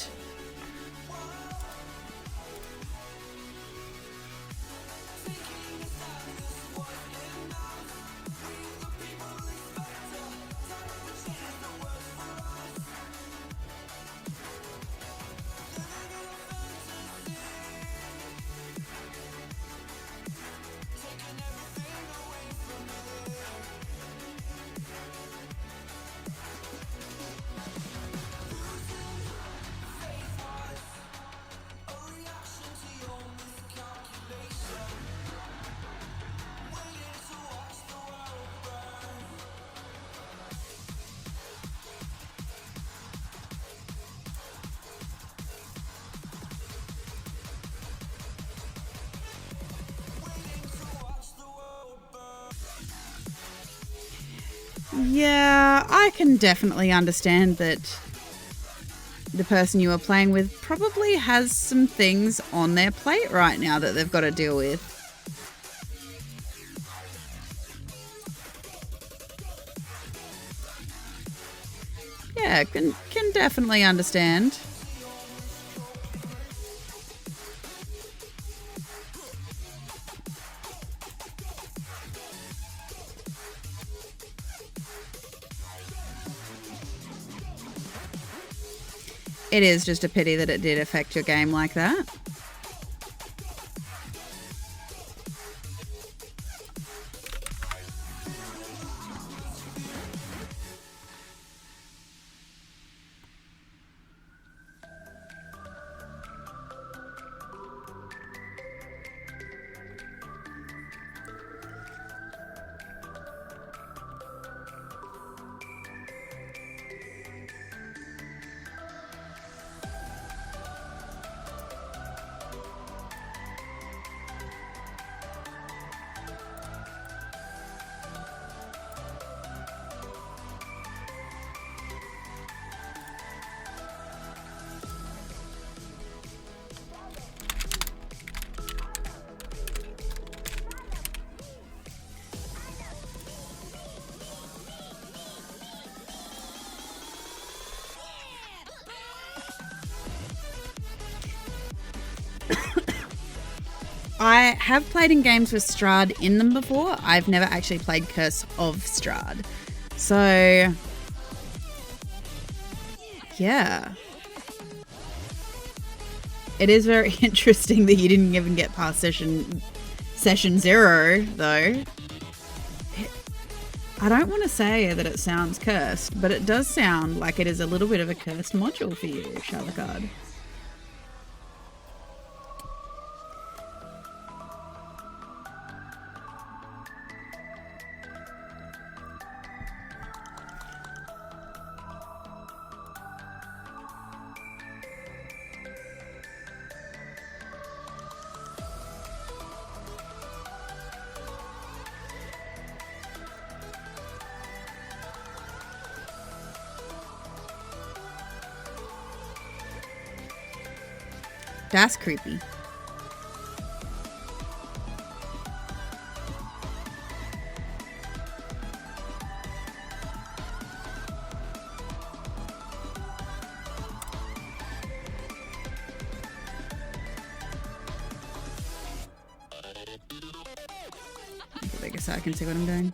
Yeah, I can definitely understand that the person you are playing with probably has some things on their plate right now that they've got to deal with. Yeah, can definitely understand. It is just a pity that it did affect your game like that. I have played in games with Strahd in them before. I've never actually played Curse of Strahd. So, yeah. It is very interesting that you didn't even get past session 0, though. I don't want to say that it sounds cursed, but it does sound like it is a little bit of a cursed module for you, Shalakard. That's creepy. Make it bigger so I can see what I'm doing.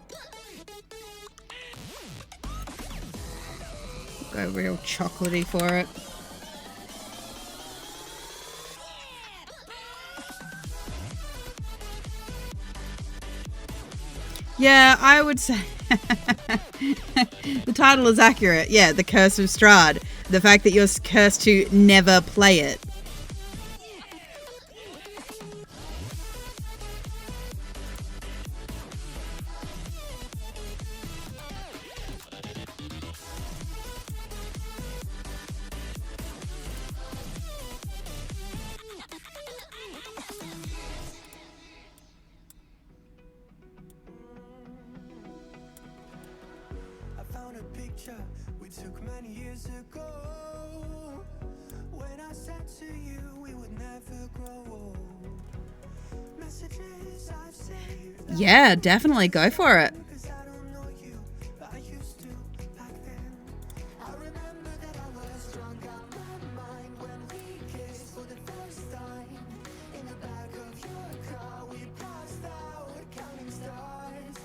Go real chocolatey for it. Yeah, I would say the title is accurate. Yeah, The Curse of Strahd. The fact that you're cursed to never play it. I found a picture we took many years ago. When I said to you we would never grow old. Messages I've saved. Yeah, definitely go for it. Cause I don't know you, but I used to back then. I remember that I was drunk out my mind when we kissed for the first time. In the back of your car we passed out counting stars.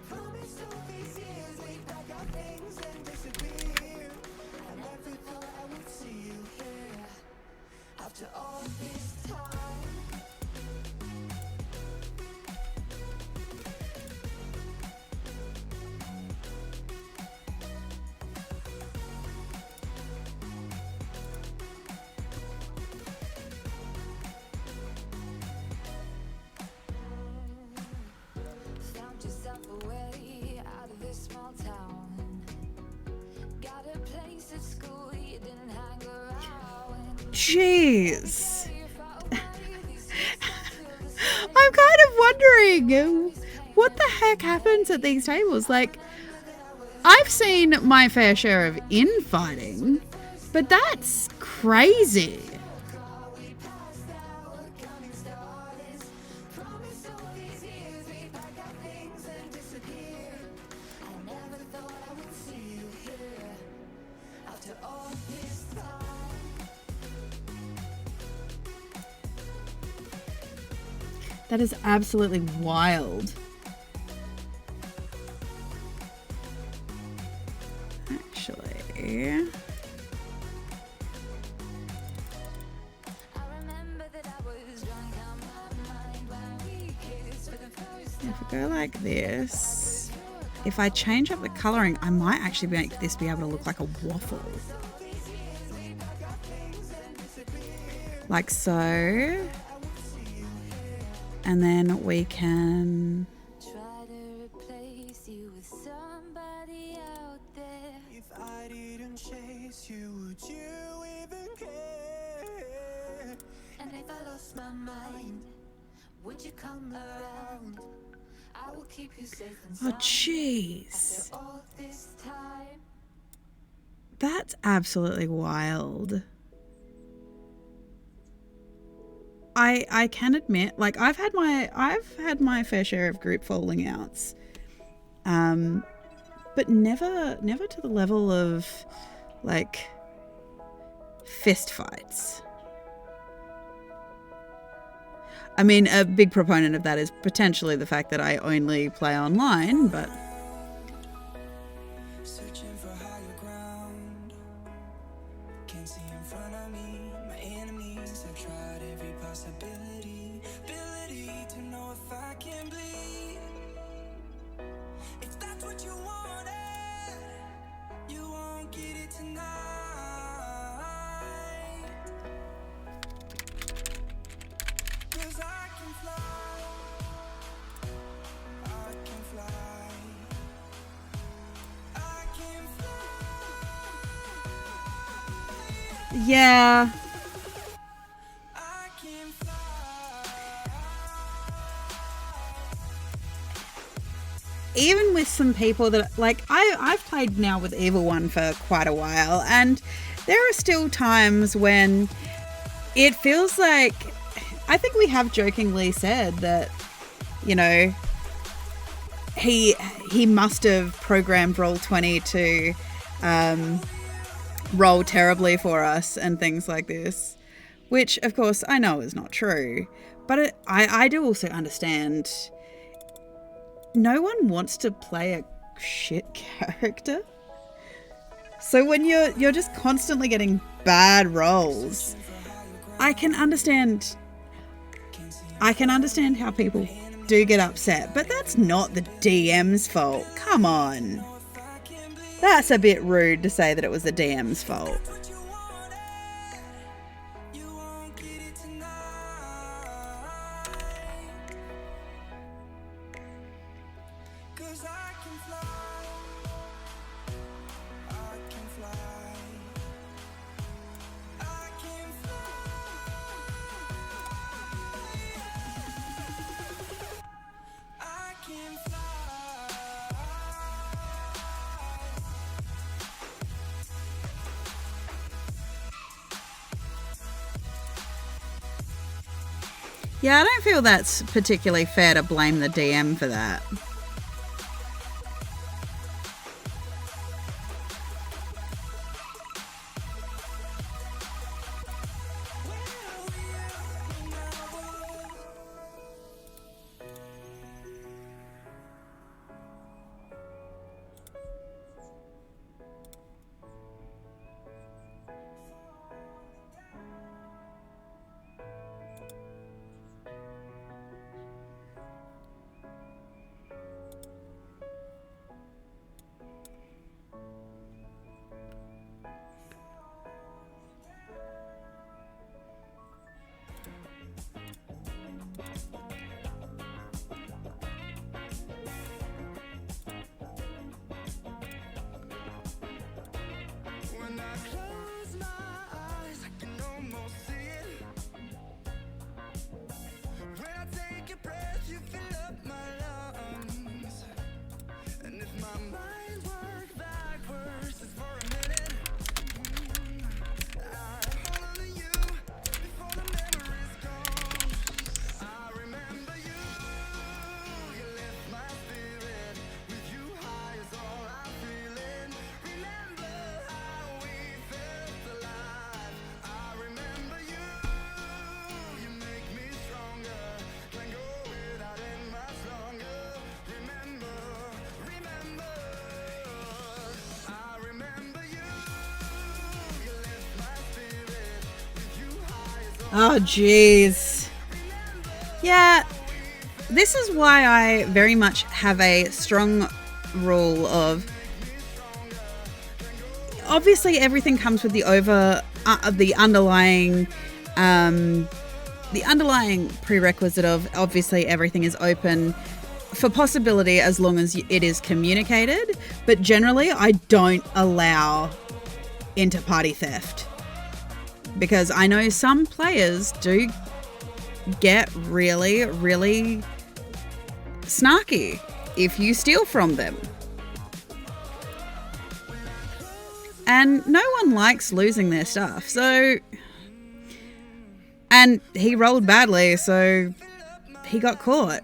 Promised all these years we'd pack our things and disappear. I never thought I would see you here after all this time. Found yourself a way out of this small town. Got a place at school you didn't hang around. Jeez. I'm kind of wondering what the heck happens at these tables. Like, I've seen my fair share of infighting, but that's crazy. That is absolutely wild. Actually, if we go like this, if I change up the coloring, I might actually make this be able to look like a waffle. Like so. And then we can Try to replace you with somebody out there. If I didn't chase you, would you even care? And if I lost my mind, would you come around? I will keep you safe and oh sound jeez, after all this time. that's absolutely wild. I can admit, like, I've had my fair share of group falling outs, but never to the level of like fist fights. I mean, a big proponent of that is potentially the fact that I only play online, but Searching for higher ground. Can't see in front of me. My enemies have tried every possibility. Ability to know if I can bleed. If that's what you wanted, you won't get it tonight. 'Cause I can fly. I can fly. I can fly. yeah. I can fly. Even with some people that, like, I've played now with Evil One for quite a while, and there are still times when it feels like, I think we have jokingly said that, you know, he must have programmed Roll20 to roll terribly for us and things like this, which of course I know is not true, but I do also understand no one wants to play a shit character. So when you're just constantly getting bad rolls, I can understand how people do get upset, but that's not the DM's fault. Come on. That's a bit rude to say that it was the DM's fault. Yeah, I don't feel that's particularly fair to blame the DM for that. When I close my eyes, I can almost see it. When I take a breath, you fill up my lungs. And if my mind works backwards just for a minute, I hold on to you before the memory's gone. I remember you, you lift my spirit. With you high is all I'm feeling. Remember how we felt alive. I remember you, you make me stronger. Can't go without it much longer. Remember, remember, I remember you, you lift my spirit. With you high is all Oh, jeez. Yeah, this is why I very much have a strong rule of, obviously everything comes with the underlying prerequisite of, obviously everything is open for possibility as long as it is communicated, but generally I don't allow inter-party theft, because I know some players do get really, really snarky if you steal from them. And no one likes losing their stuff. So, and he rolled badly, so he got caught.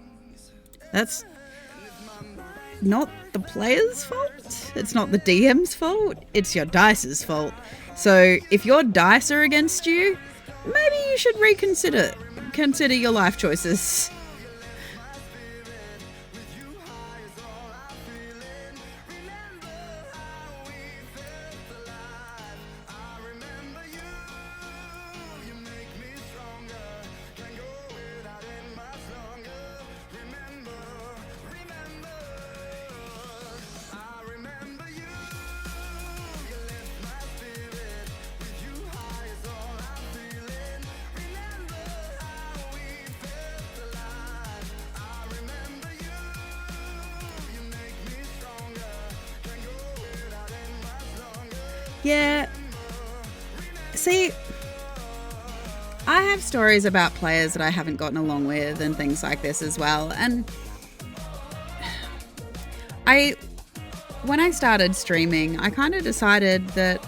That's not the player's fault. It's not the DM's fault. It's your dice's fault. So if your dice are against you, maybe you should consider your life choices. Yeah. See, I have stories about players that I haven't gotten along with and things like this as well. And when I started streaming, I kind of decided that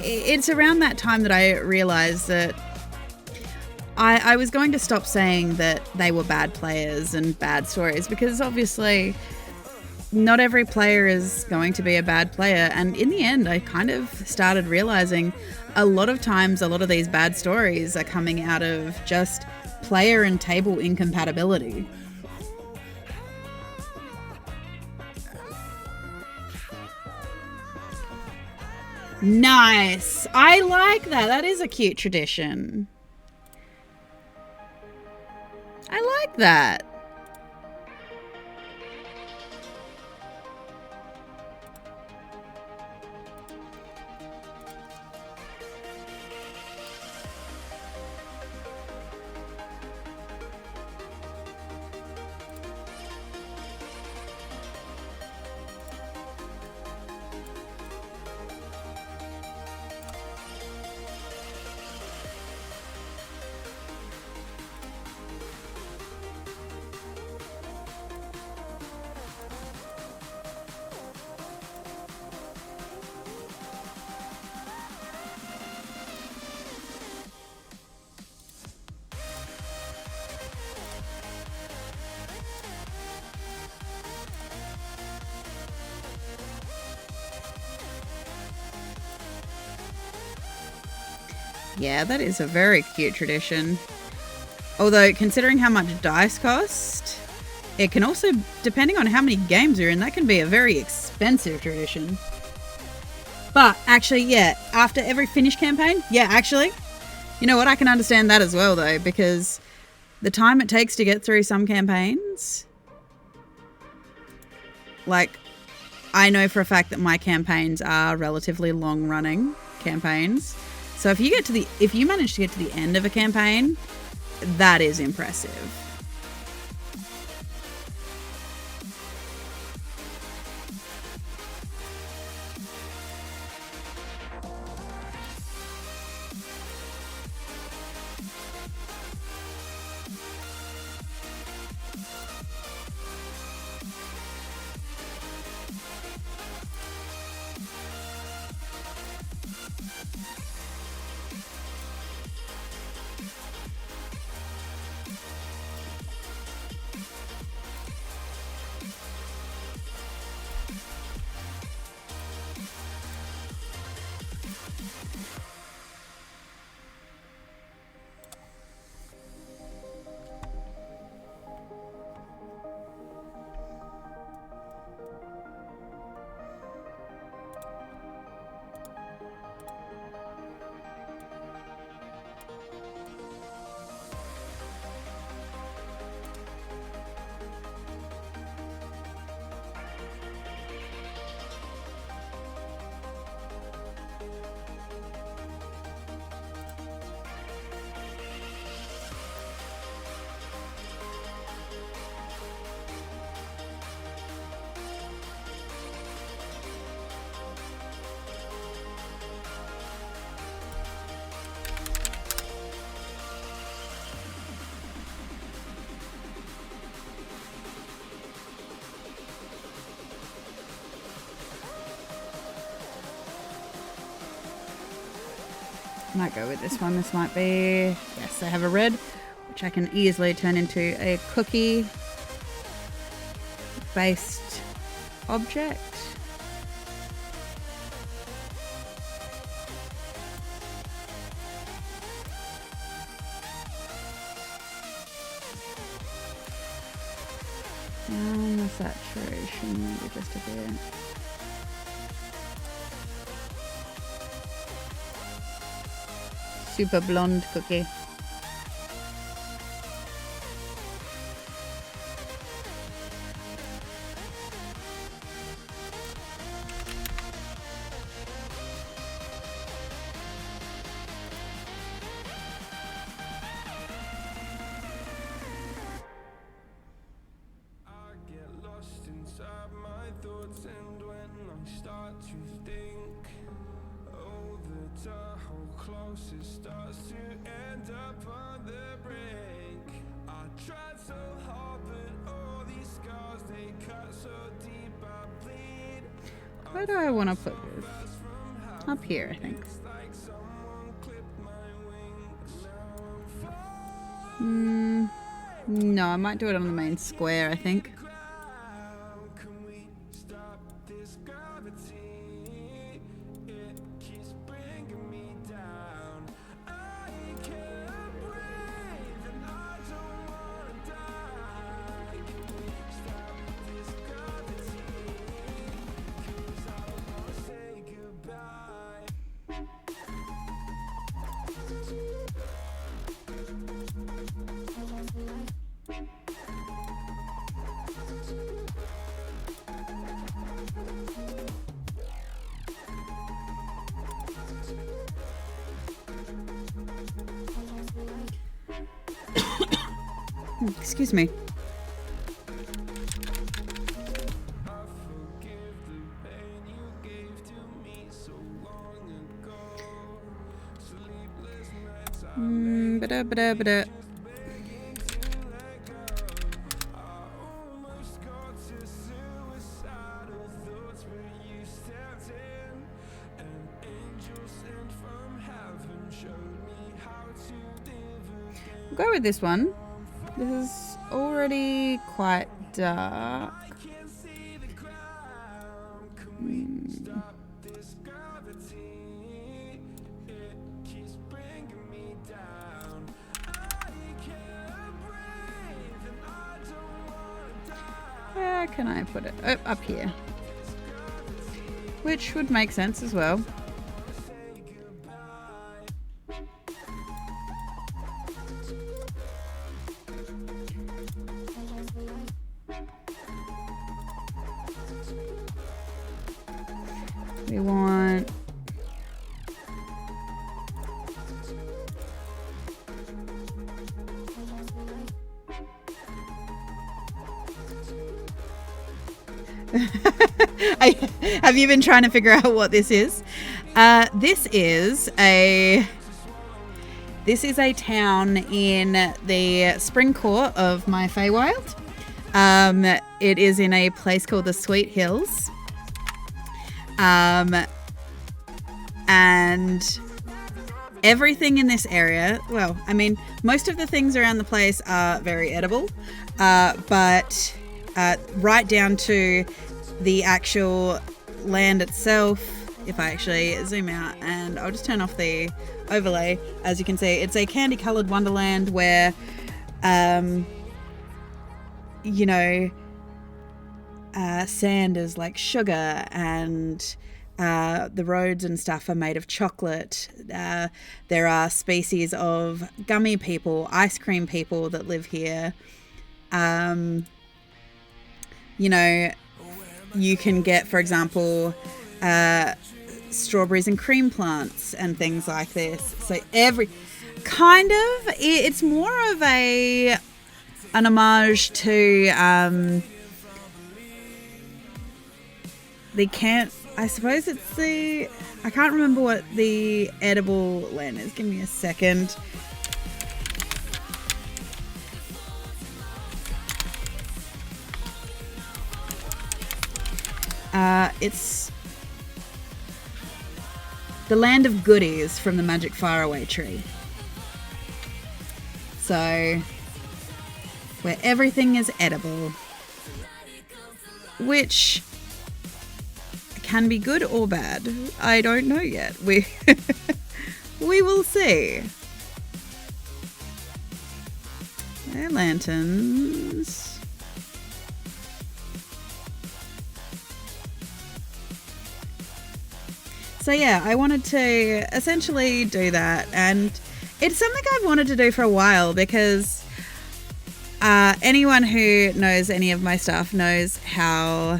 it's around that time that I realized that I was going to stop saying that they were bad players and bad stories, because obviously not every player is going to be a bad player. And in the end, I kind of started realizing a lot of times a lot of these bad stories are coming out of just player and table incompatibility. Nice. I like that. That is a cute tradition. I like that. Yeah, that is a very cute tradition. Although, considering how much dice cost, it can also, depending on how many games you're in, that can be a very expensive tradition. But actually, yeah, after every finished campaign, yeah, actually, you know what? I can understand that as well, though, because the time it takes to get through some campaigns, like, I know for a fact that my campaigns are relatively long-running campaigns. So if you manage to get to the end of a campaign, that is impressive. Might go with this one. This might be, yes, I have a red, which I can easily turn into a cookie based object. Down the saturation, maybe just a bit. Super blonde cookie. Where do I want to put this? Up here, I think. No, I might do it on the main square, I think. Excuse me. Ba-da. We'll go with this one. This is already quite dark. Where can I put it? Oh, up here. Which would make sense as well. We want have you been trying to figure out what this is? This is a town in the spring core of my Feywild. It is in a place called the Sweet Hills. And everything in this area, well, I mean, most of the things around the place are very edible, but right down to the actual land itself, if I actually zoom out and I'll just turn off the overlay, as you can see, it's a candy colored wonderland where, sand is like sugar, and the roads and stuff are made of chocolate. There are species of gummy people, ice cream people that live here. You can get, for example, strawberries and cream plants and things like this. So it's more of an homage to I suppose it's I can't remember what the edible land is. Give me a second. It's the land of goodies from the magic faraway tree. So, where everything is edible, which can be good or bad. I don't know yet. We will see. There are lanterns. So yeah, I wanted to essentially do that, and it's something I've wanted to do for a while because anyone who knows any of my stuff knows how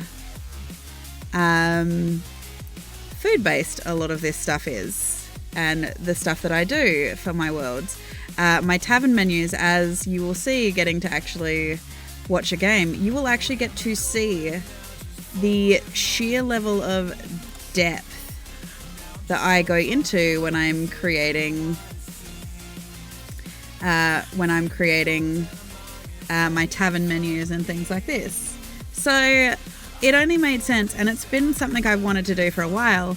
food-based a lot of this stuff is, and the stuff that I do for my worlds. My tavern menus, as you will see getting to actually watch a game, you will actually get to see the sheer level of depth that I go into when I'm creating my tavern menus and things like this. So it only made sense, and it's been something I've wanted to do for a while,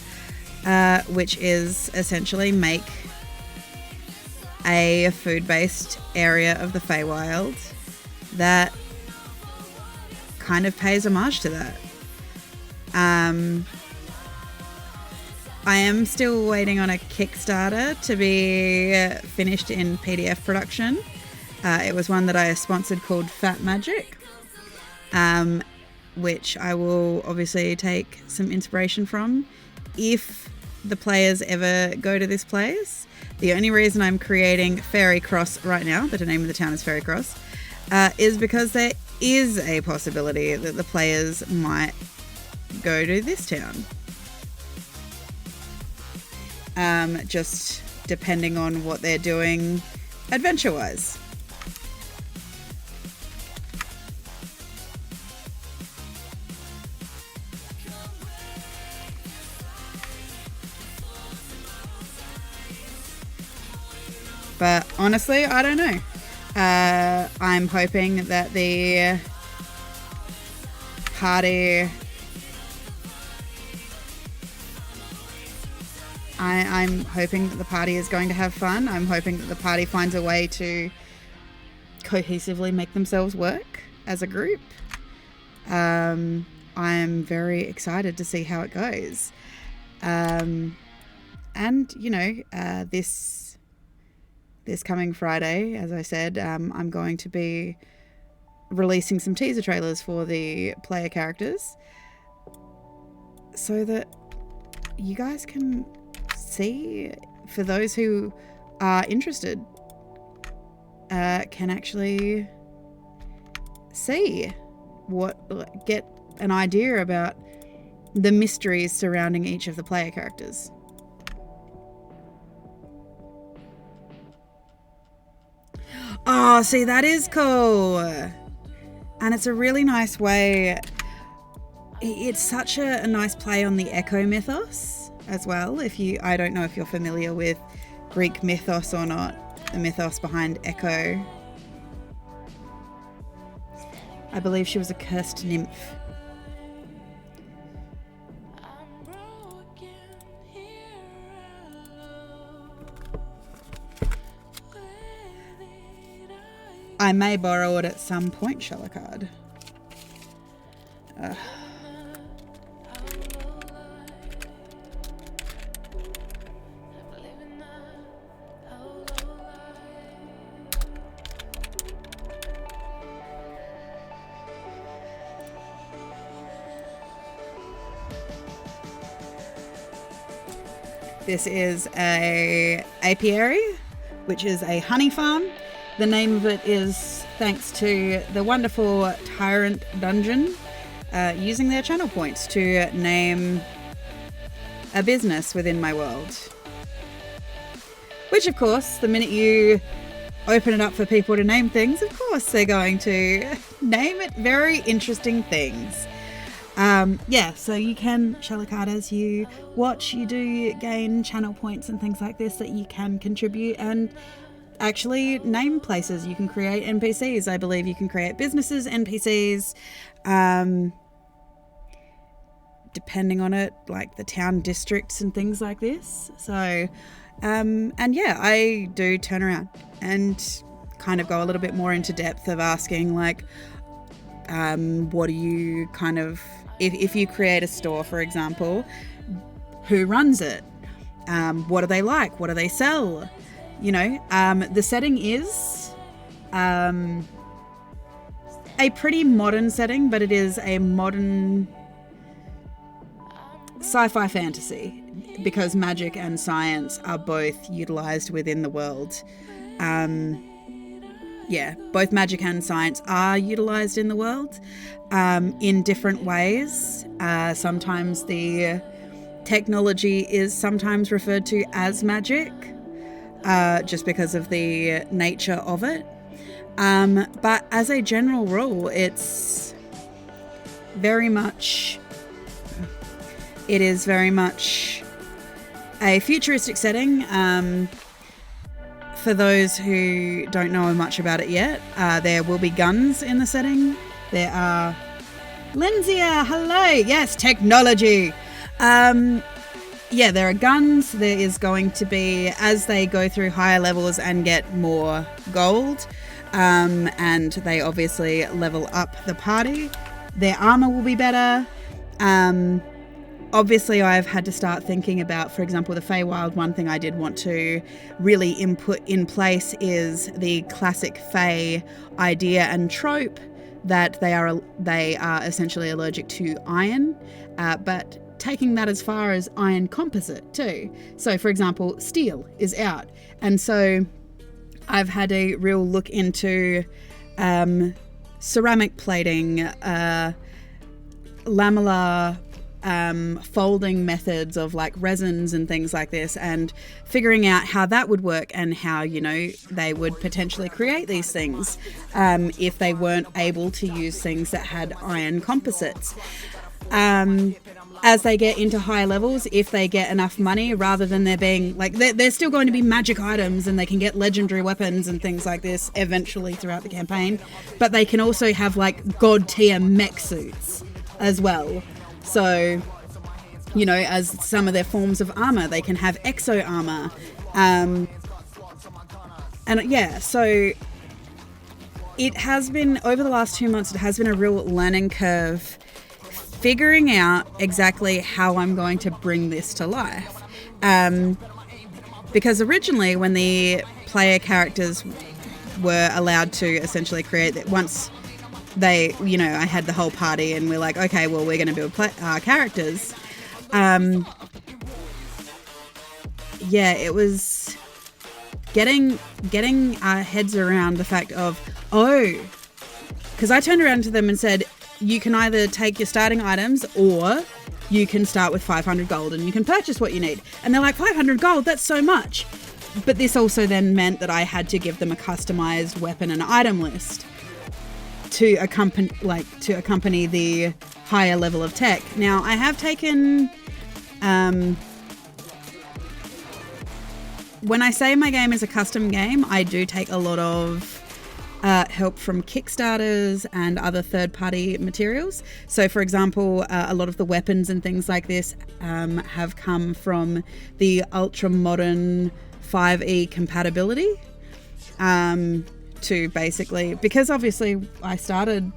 which is essentially make a food-based area of the Feywild that kind of pays homage to that. I am still waiting on a Kickstarter to be finished in PDF production. It was one that I sponsored called Fat Magic, which I will obviously take some inspiration from if the players ever go to this place. The only reason I'm creating Fairy Cross right now, the name of the town is Fairy Cross, is because there is a possibility that the players might go to this town. Just depending on what they're doing adventure-wise. But honestly, I don't know. I'm hoping that the party... I'm hoping that the party is going to have fun. I'm hoping that the party finds a way to cohesively make themselves work as a group. I'm very excited to see how it goes. And, you know, this coming Friday, as I said, I'm going to be releasing some teaser trailers for the player characters so that you guys can see, for those who are interested, can actually see get an idea about the mysteries surrounding each of the player characters. Oh, see, that is cool. And it's a really nice way. It's such a nice play on the Echo mythos as well. I don't know if you're familiar with Greek mythos or not, the mythos behind Echo. I believe she was a cursed nymph. I may borrow it at some point, Shalakard. This is a apiary, which is a honey farm. The name of it is thanks to the wonderful Tyrant Dungeon using their channel points to name a business within my world. Which, of course, the minute you open it up for people to name things, of course they're going to name it very interesting things. So you can, Shalakard, as you watch, you do gain channel points and things like this that you can contribute and actually name places. You can create NPCs. I believe you can create businesses, NPCs, depending on it, like the town districts and things like this. So, I do turn around and kind of go a little bit more into depth of asking, like, what do you kind of, if you create a store, for example, who runs it? What do they like? What do they sell? You know, the setting is a pretty modern setting, but it is a modern sci-fi fantasy because magic and science are both utilized within the world. Both magic and science are utilized in the world in different ways. Sometimes the technology is sometimes referred to as magic, just because of the nature of it. But as a general rule, it is very much a futuristic setting. For those who don't know much about it yet, there will be guns in the setting. There are... Lenzia, hello! Yes, technology! yeah, there are guns. There is going to be, as they go through higher levels and get more gold, and they obviously level up the party, their armor will be better. Obviously, I've had to start thinking about, for example, the Feywild. One thing I did want to really input in place is the classic Fey idea and trope that they are essentially allergic to iron, but taking that as far as iron composite too. So, for example, steel is out, and so I've had a real look into ceramic plating, lamellar folding methods of like resins and things like this, and figuring out how that would work and how, you know, they would potentially create these things if they weren't able to use things that had iron composites. As they get into higher levels, if they get enough money, rather than there being like they're still going to be magic items, and they can get legendary weapons and things like this eventually throughout the campaign, but they can also have like god tier mech suits as well. So, you know, as some of their forms of armor, they can have exo armor. And yeah, so it has been, over the last 2 months, it has been a real learning curve figuring out exactly how I'm going to bring this to life. Because originally, when the player characters were allowed to essentially create that, once they, you know, I had the whole party and we're like, okay, well, we're going to build characters. Yeah, it was getting our heads around the fact of, because I turned around to them and said, you can either take your starting items or you can start with 500 gold and you can purchase what you need. And they're like, 500 gold, that's so much. But this also then meant that I had to give them a customized weapon and item list to accompany the higher level of tech. Now, I have taken, when I say my game is a custom game, I do take a lot of help from Kickstarters and other third-party materials. So, for example, a lot of the weapons and things like this have come from the ultra-modern 5e compatibility. To basically, because obviously I started,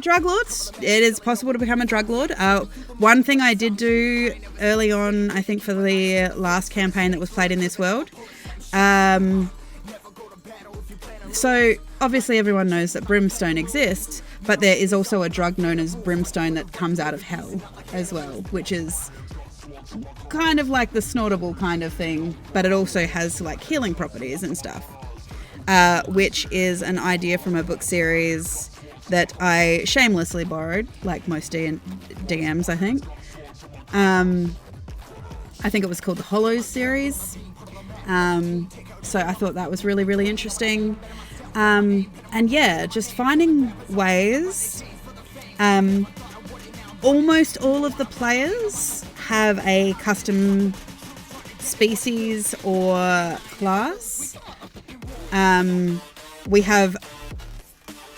drug lords. It is possible to become a drug lord. One thing I did do early on, I think for the last campaign that was played in this world, so obviously everyone knows that brimstone exists, but there is also a drug known as brimstone that comes out of hell as well, which is kind of like the snortable kind of thing, but it also has like healing properties and stuff, which is an idea from a book series that I shamelessly borrowed, like most DMs, I think. I think it was called the Hollows series. So I thought that was really, really interesting. And yeah, just finding ways. Almost all of the players have a custom species or class. We have,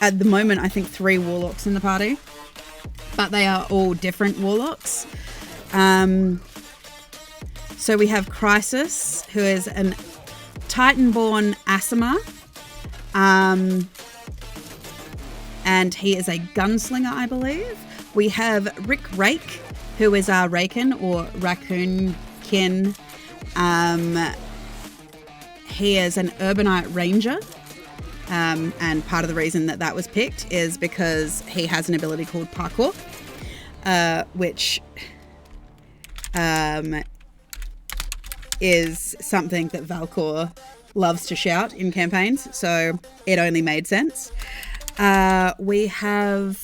at the moment, I think 3 warlocks in the party, but they are all different warlocks. So we have Crisis, who is an Titan-born Asima, and he is a gunslinger, I believe. We have Rick Rake, who is our Raken or Raccoonkin. He is an Urbanite Ranger, and part of the reason that was picked is because he has an ability called Parkour, which is something that Valkor loves to shout in campaigns, so it only made sense. We have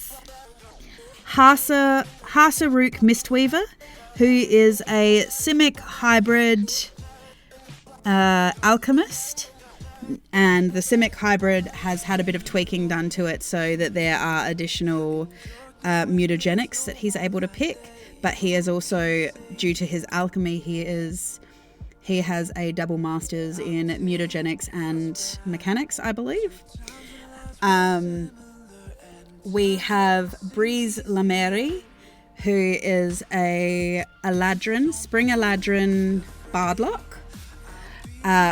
Harsaruk Mistweaver, who is a Simic hybrid alchemist, and the Simic hybrid has had a bit of tweaking done to it so that there are additional mutagenics that he's able to pick, but he is also, due to his alchemy, he has a double masters in mutagenics and mechanics, I believe. We have Breeze Lameri, who is a Eladrin, Spring Eladrin Bardlock.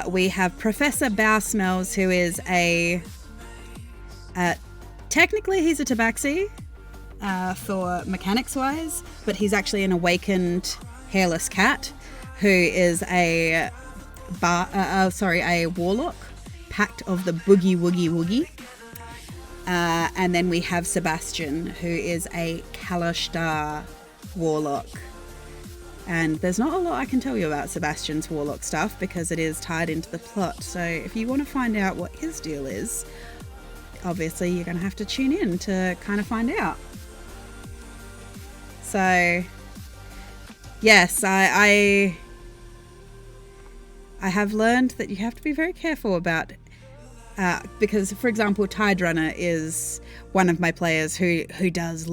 We have Professor Bowsmells, who is technically he's a Tabaxi for mechanics-wise, but he's actually an awakened hairless cat who is a warlock, Pact of the Boogie Woogie Woogie. And then we have Sebastian, who is a Kalashtar warlock. And there's not a lot I can tell you about Sebastian's warlock stuff because it is tied into the plot. So if you want to find out what his deal is, obviously you're going to have to tune in to kind of find out. So, yes, I have learned that you have to be very careful about because, for example, Tide Runner is one of my players who does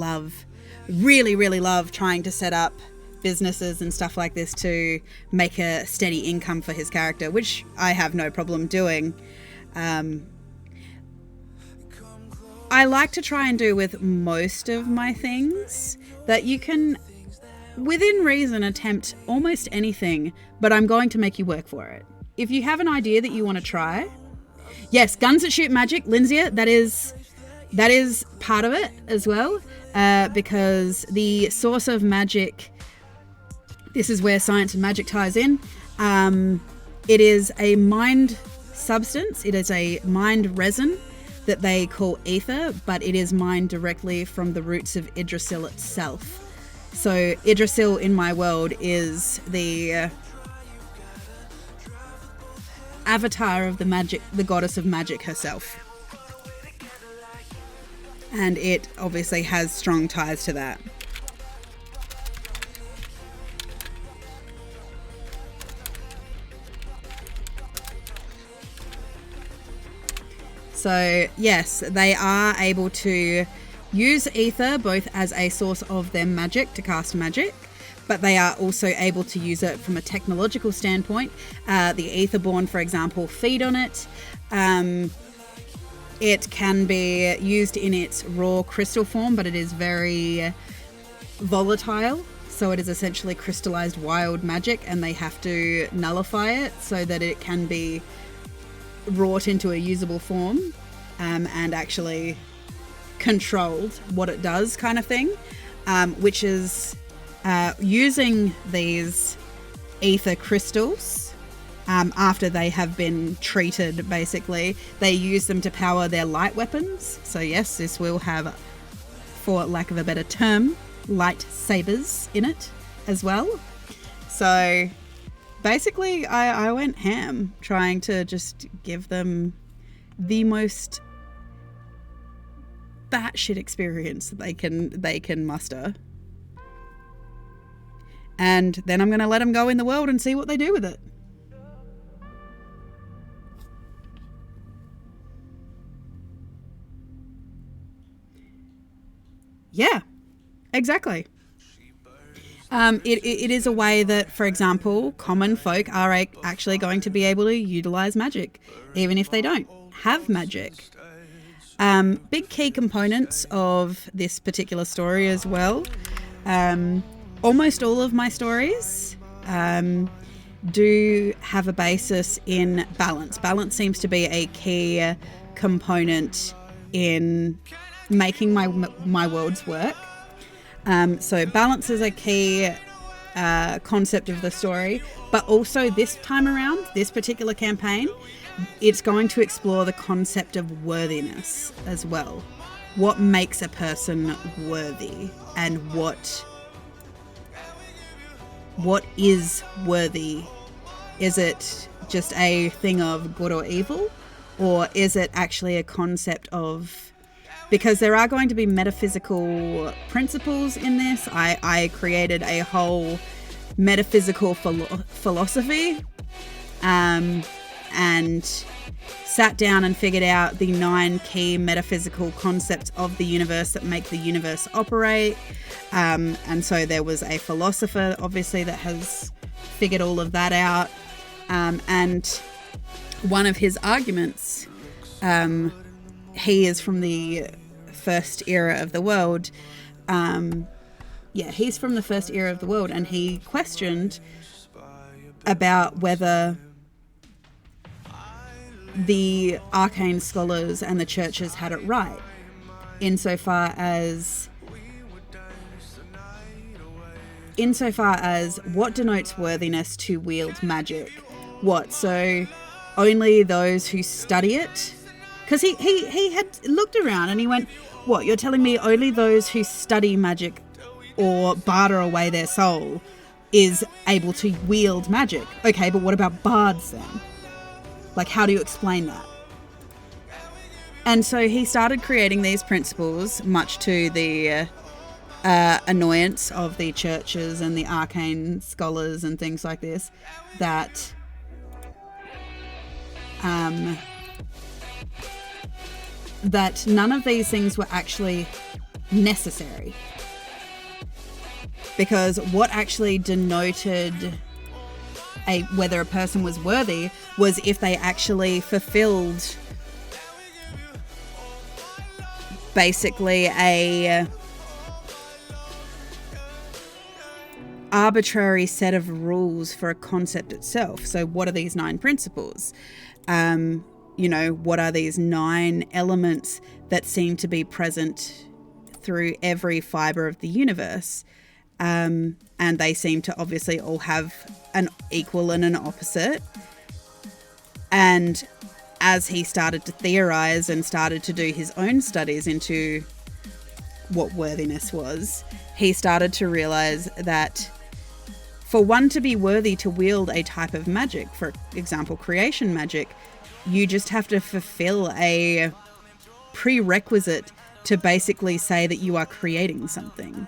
really love trying to set up businesses and stuff like this to make a steady income for his character, which I have no problem doing. I like to try and do with most of my things that you can, within reason, attempt almost anything, but I'm going to make you work for it. If you have an idea that you want to try, yes, guns that shoot magic, Lindsay, that is part of it as well, because the source of magic, this is where science and magic ties in. It is a mind substance. It is a mind resin that they call ether, but it is mined directly from the roots of Yggdrasil itself. So Yggdrasil in my world is the avatar of the goddess of magic herself. And it obviously has strong ties to that. So yes, they are able to use ether both as a source of their magic to cast magic, but they are also able to use it from a technological standpoint. The Aetherborn, for example, feed on it. It can be used in its raw crystal form, but it is very volatile. So it is essentially crystallized wild magic, and they have to nullify it so that it can be wrought into a usable form and actually controlled what it does, kind of thing, which is using these ether crystals after they have been treated. Basically, they use them to power their light weapons. So yes, this will have, for lack of a better term, lightsabers in it as well. So basically, I went ham trying to just give them the most batshit experience that they can muster. And then I'm going to let them go in the world and see what they do with it. Yeah, exactly. It is a way that, for example, common folk are actually going to be able to utilize magic, even if they don't have magic. Big key components of this particular story as well. Almost all of my stories do have a basis in balance. Balance seems to be a key component in making my worlds work. So balance is a key concept of the story, but also this time around, this particular campaign, it's going to explore the concept of worthiness as well. What makes a person worthy, and what is worthy? Is it just a thing of good or evil, or is it actually a concept of, because there are going to be metaphysical principles in this. I created a whole metaphysical philosophy and sat down and figured out the 9 key metaphysical concepts of the universe that make the universe operate. And so there was a philosopher, obviously, that has figured all of that out. And one of his arguments, he is from the first era of the world, Yeah, he's from the first era of the world, and he questioned about whether the arcane scholars and the churches had it right, insofar as what denotes worthiness to wield magic. What, so only those who study it? Because he had looked around and he went, what, you're telling me only those who study magic or barter away their soul is able to wield magic? Okay, but what about bards then? Like, how do you explain that? And so he started creating these principles, much to the annoyance of the churches and the arcane scholars and things like this, that that none of these things were actually necessary. Because what actually denoted whether a person was worthy was if they actually fulfilled basically a arbitrary set of rules for a concept itself. So what are these 9 principles? What are these 9 elements that seem to be present through every fiber of the universe? And they seem to obviously all have an equal and an opposite. And as he started to theorize and started to do his own studies into what worthiness was, he started to realize that for one to be worthy to wield a type of magic, for example, creation magic, you just have to fulfill a prerequisite to basically say that you are creating something.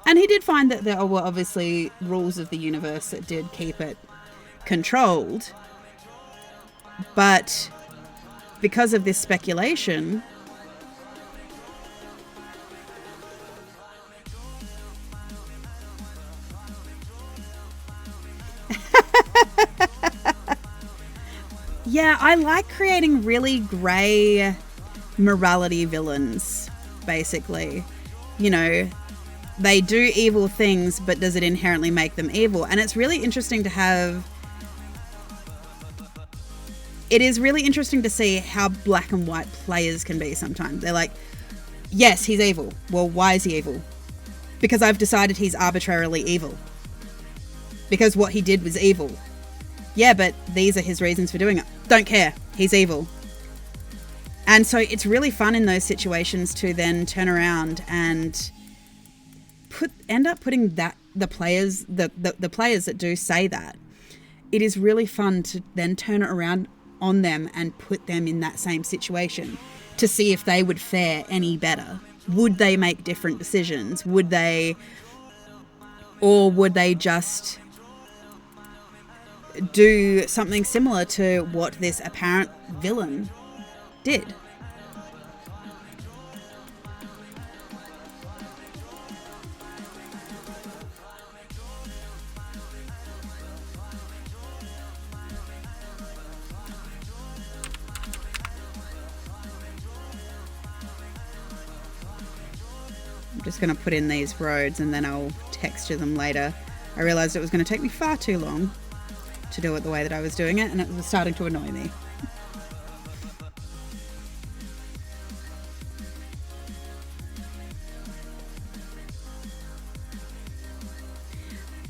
And he did find that there were obviously rules of the universe that did keep it controlled. But because of this speculation, yeah, I like creating really grey morality villains, basically. They do evil things, but does it inherently make them evil? And it's really interesting to have... It is really interesting to see how black and white players can be sometimes. They're like, yes, he's evil. Well, why is he evil? Because I've decided he's arbitrarily evil. Because what he did was evil. Yeah, but these are his reasons for doing it. Don't care. He's evil. And so it's really fun in those situations to then turn around and end up putting that the players that do say that. It is really fun to then turn it around on them and put them in that same situation to see if they would fare any better. Would they make different decisions? Would they just do something similar to what this apparent villain did? I'm just going to put in these roads and then I'll texture them later. I realised it was going to take me far too long to do it the way that I was doing it, and it was starting to annoy me.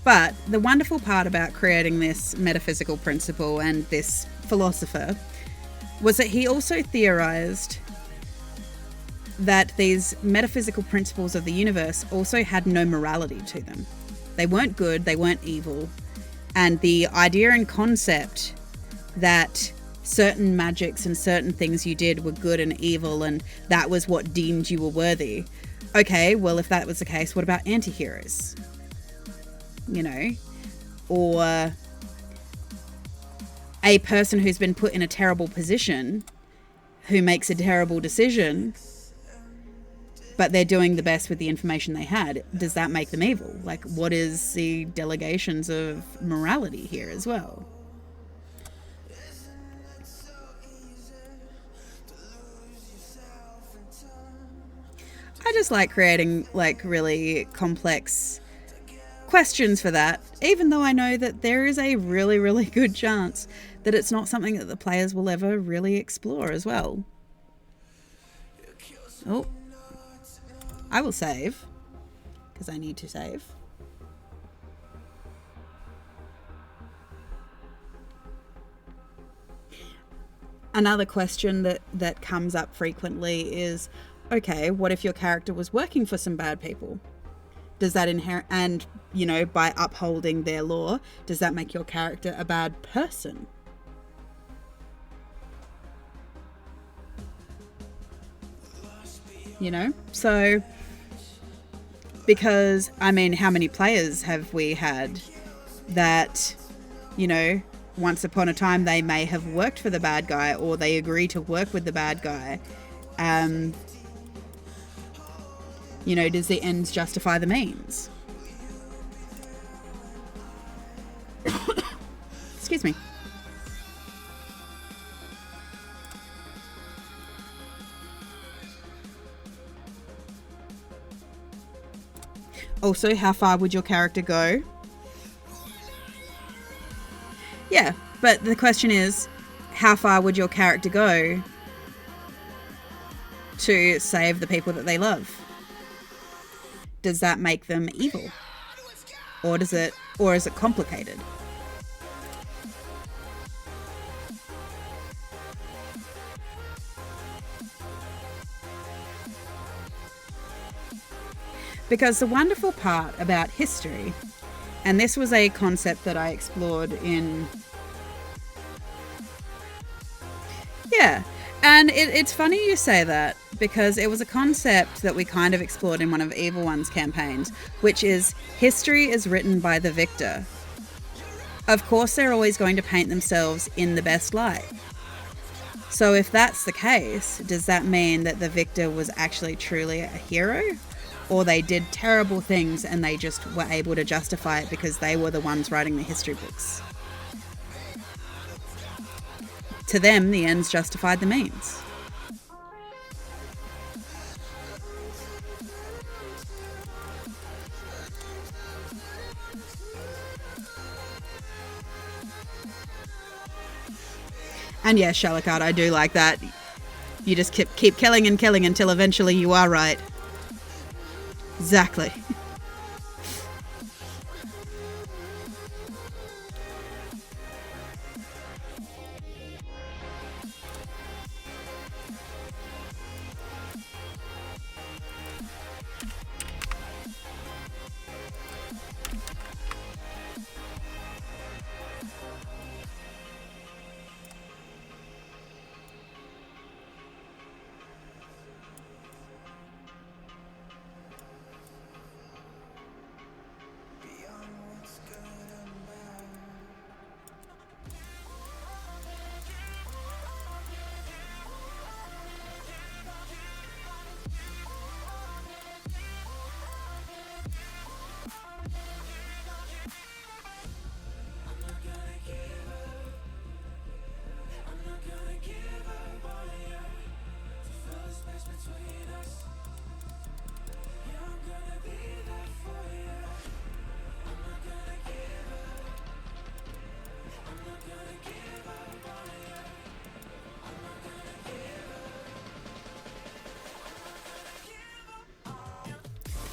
But the wonderful part about creating this metaphysical principle and this philosopher was that he also theorized that these metaphysical principles of the universe also had no morality to them. They weren't good, they weren't evil. And the idea and concept that certain magics and certain things you did were good and evil, and that was what deemed you were worthy. Okay, well, if that was the case, what about anti-heroes? Or a person who's been put in a terrible position, who makes a terrible decision, but they're doing the best with the information they had. Does that make them evil? Like, what is the delegations of morality here as well? I just like creating like really complex questions for that, even though I know that there is a really, really good chance that it's not something that the players will ever really explore as well. Oh, I will save because I need to save. Another question that comes up frequently is, okay, what if your character was working for some bad people? Does that and, you know, by upholding their law, does that make your character a bad person? You know? So, because, I mean, how many players have we had that, you know, once upon a time they may have worked for the bad guy, or they agree to work with the bad guy? You know, does the ends justify the means? Excuse me. Also, how far would your character go? Yeah, but the question is, how far would your character go to save the people that they love? Does that make them evil? Or is it complicated? Because the wonderful part about history, and this was a concept that I explored in... Yeah, and it's funny you say that, because it was a concept that we kind of explored in one of Evil One's campaigns, which is history is written by the victor. Of course, they're always going to paint themselves in the best light. So if that's the case, does that mean that the victor was actually truly a hero? Or they did terrible things and they just were able to justify it because they were the ones writing the history books? To them, the ends justified the means. And yes, Shalakard, I do like that. You just keep killing and killing until eventually you are right. Exactly.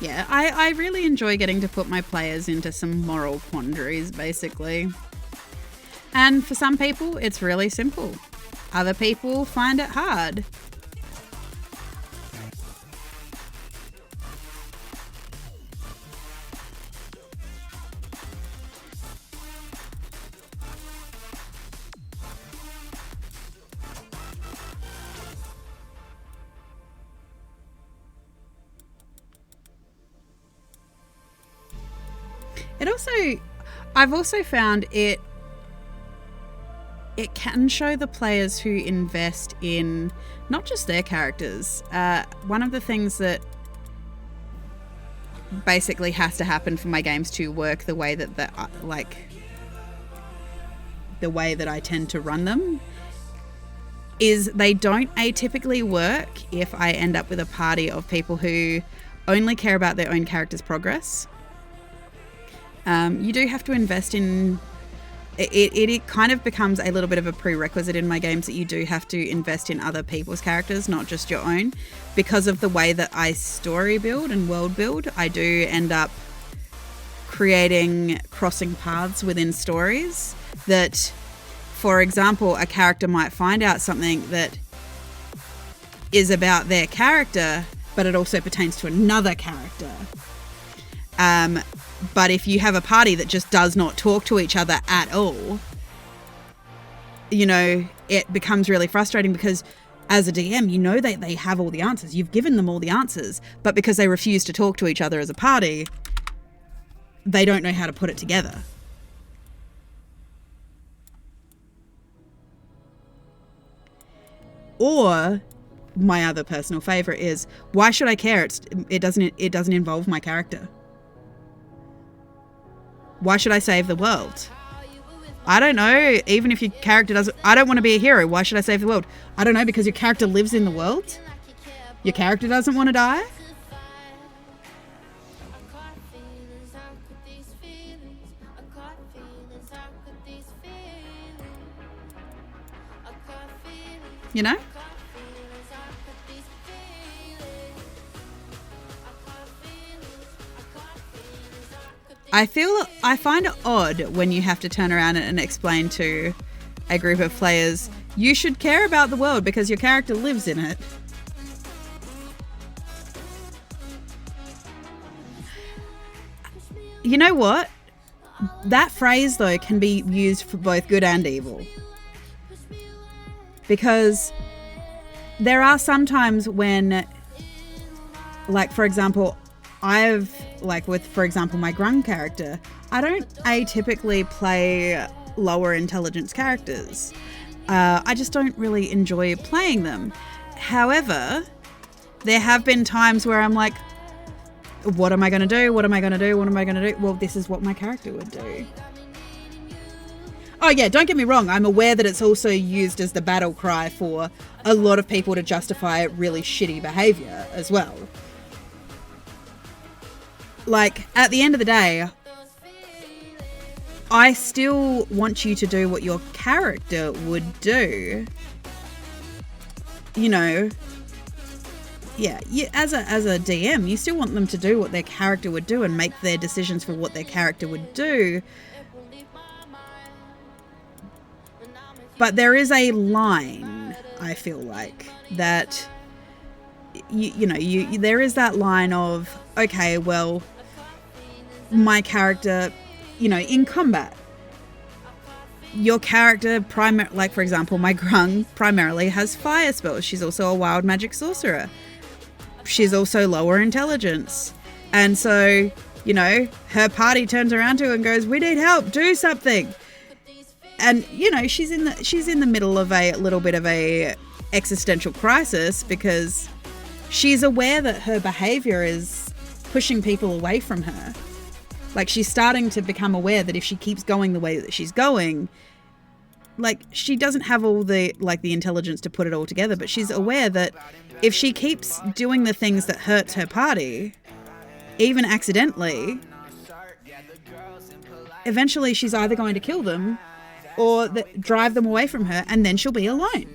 Yeah, I really enjoy getting to put my players into some moral quandaries, basically. And for some people, it's really simple. Other people find it hard. I've also found it can show the players who invest in not just their characters. One of the things that basically has to happen for my games to work the way that the way that I tend to run them is they don't atypically work if I end up with a party of people who only care about their own character's progress. You do have to invest in... It kind of becomes a little bit of a prerequisite in my games that you do have to invest in other people's characters, not just your own. Because of the way that I story build and world build, I do end up creating crossing paths within stories that... For example, a character might find out something that is about their character, but it also pertains to another character. But if you have a party that just does not talk to each other at all, you know, it becomes really frustrating because as a DM, you know that they have all the answers. You've given them all the answers, but because they refuse to talk to each other as a party, they don't know how to put it together. Or my other personal favorite is, why should I care? It doesn't involve my character. Why should I save the world? I don't know. Even if your character doesn't... I don't want to be a hero. Why should I save the world? I don't know, because your character lives in the world? Your character doesn't want to die? You know? I find it odd when you have to turn around and explain to a group of players, you should care about the world because your character lives in it. You know what? That phrase, though, can be used for both good and evil. Because there are some times when, like, for example, for example, my Grung character, I don't atypically play lower intelligence characters. I just don't really enjoy playing them. However, there have been times where I'm like, what am I going to do? What am I going to do? What am I going to do? Well, this is what my character would do. Oh yeah, don't get me wrong. I'm aware that it's also used as the battle cry for a lot of people to justify really shitty behavior as well. Like, at the end of the day, I still want you to do what your character would do. You know, yeah, as a DM, you still want them to do what their character would do and make their decisions for what their character would do. But there is a line, I feel like, that, there is that line of, okay, well, my character, in combat, your character, like, for example, my Grung primarily has fire spells. She's also a wild magic sorcerer. She's also lower intelligence. And so, her party turns around to her and goes, we need help, do something. And, she's in the middle of a little bit of a existential crisis because she's aware that her behavior is pushing people away from her. Like, she's starting to become aware that if she keeps going the way that she's going, like, she doesn't have all the intelligence to put it all together, but she's aware that if she keeps doing the things that hurts her party, even accidentally, eventually she's either going to kill them or drive them away from her, and then she'll be alone.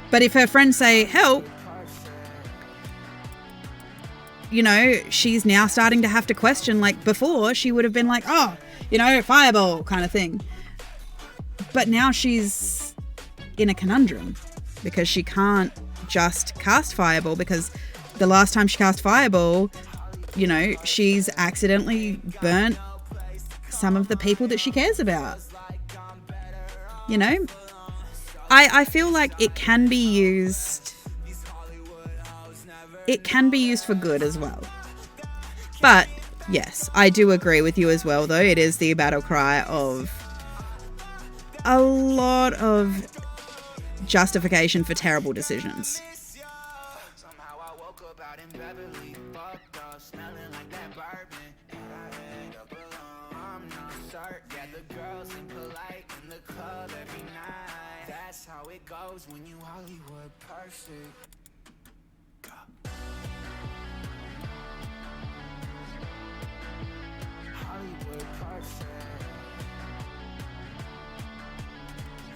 But if her friends say, help, she's now starting to have to question, like, before she would have been like, oh, fireball kind of thing. But now she's in a conundrum because she can't just cast fireball, because the last time she cast fireball, she's accidentally burnt some of the people that she cares about. I feel like it can be used. It can be used for good as well. But yes, I do agree with you as well, though. It is the battle cry of a lot of justification for terrible decisions. Somehow I woke up out in Beverly, fucked up, smelling like that bourbon. I ended up alone, I'm not certain. Yeah, the girls seem polite in the club every night. That's how it goes when you Hollywood perfect. Hollywood perfect.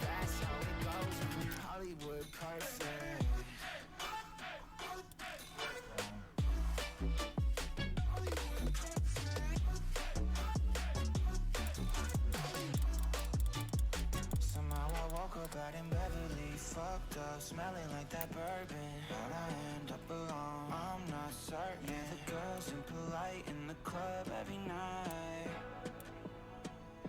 That's how it goes when you Hollywood perfect. Somehow I woke up out in Beverly, fucked up, smelling like that bourbon. How'd I end up alone? I'm not certain. Yeah, the girls impolite in the club every night.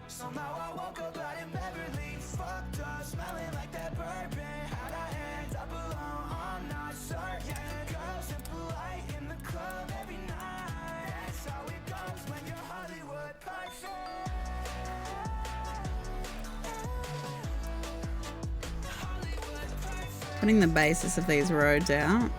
Somehow I woke up out in Beverly, fucked up, smelling like that bourbon. How'd I end up alone? I'm not certain. Yeah, the girls impolite in the club every night. That's how it goes when you're Hollywood perfect. Putting the basis of these roads out.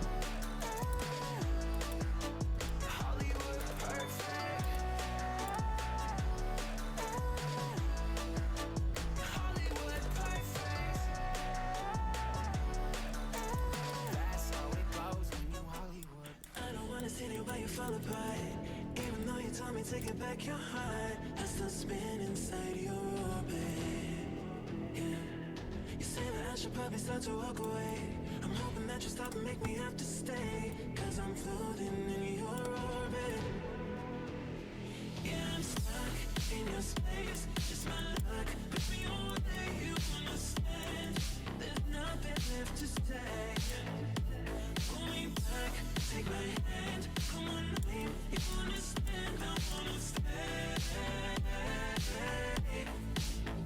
I don't wanna see you while you fall apart. Even though you told me to get back your heart, I still spin inside your orbit. Yeah. You say that I should probably start to walk away. I'm hoping that you stop and make me have to stay. Cause I'm floating in your orbit. Yeah, I'm stuck in your space. Just my luck. Put me on where you understand. There's nothing left to say. Pull me back, take my hand. Come on, name, you understand. I wanna stay.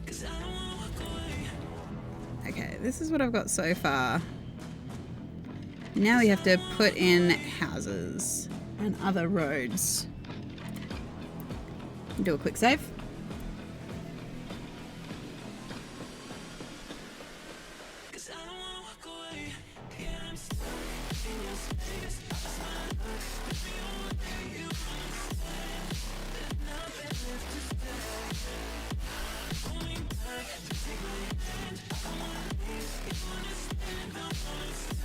Cause I don't wanna walk away. Okay, this is what I've got so far. Now we have to put in houses and other roads. Do a quick save. Cause I don't wanna walk away. Yeah, I'm stuck in your space. Just my luck. Put me on where you understand. There's nothing left to say. Pull me back, take my hand. I wanna leave, you understand. I wanna stay.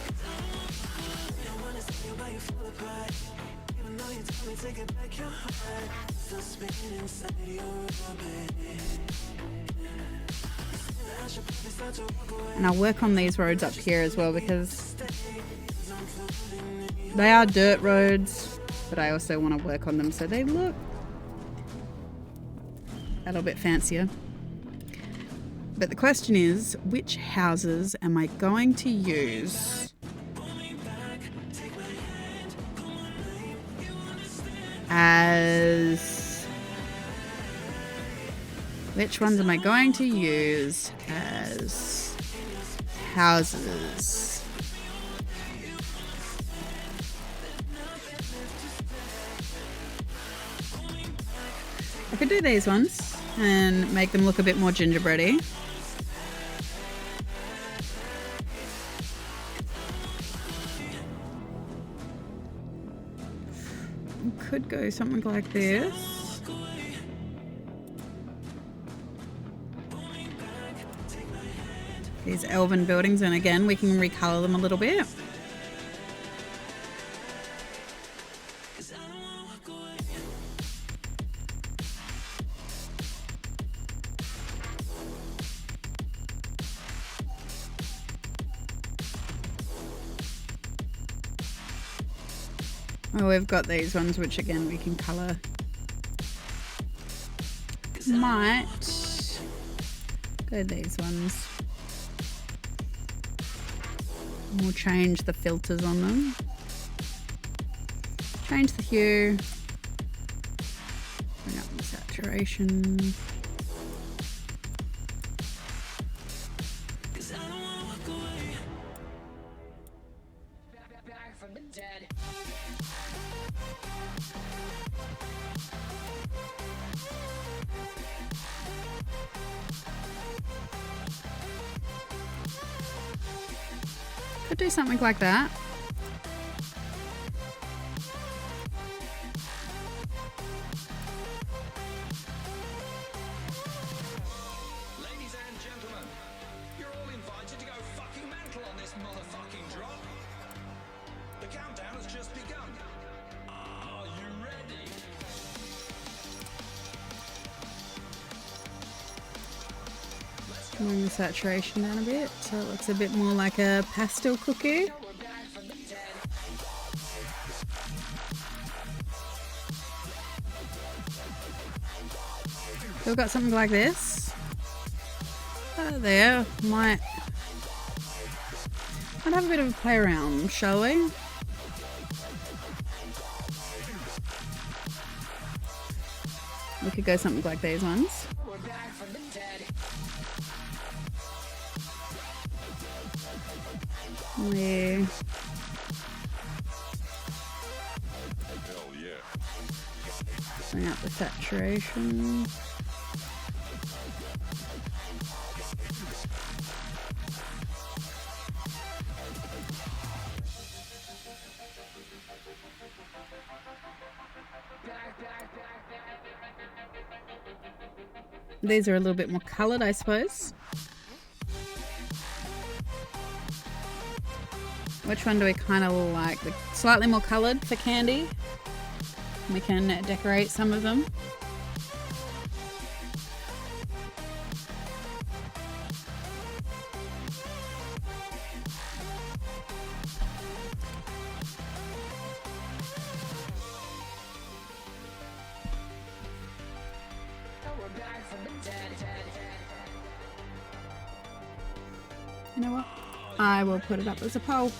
Cause I don't wanna walk away. I wanna see you while you fall apart. Even though you told me to get back your heart, still spinning inside your orbit. I should probably start to walk away. And I'll work on these roads up here as well because they are dirt roads, but I also want to work on them so they look a little bit fancier. But the question is, which houses am I going to use as... Which ones am I going to use as houses? I could do these ones and make them look a bit more gingerbready. Could go something like this. These elven buildings, and again we can recolor them a little bit. Oh, we've got these ones which again we can colour. Might go these ones. We'll change the filters on them. Change the hue. Bring up the saturation. Back from the dead. Could do something like that. Bring the saturation down a bit so it looks a bit more like a pastel cookie. So we've got something like this. There, might have a bit of a play around, shall we? We could go something like these ones. Where bring up the saturation. These are a little bit more coloured, I suppose. Which one do we kind of like? The slightly more coloured for candy. We can decorate some of them. You know what? I will put it up as a poll.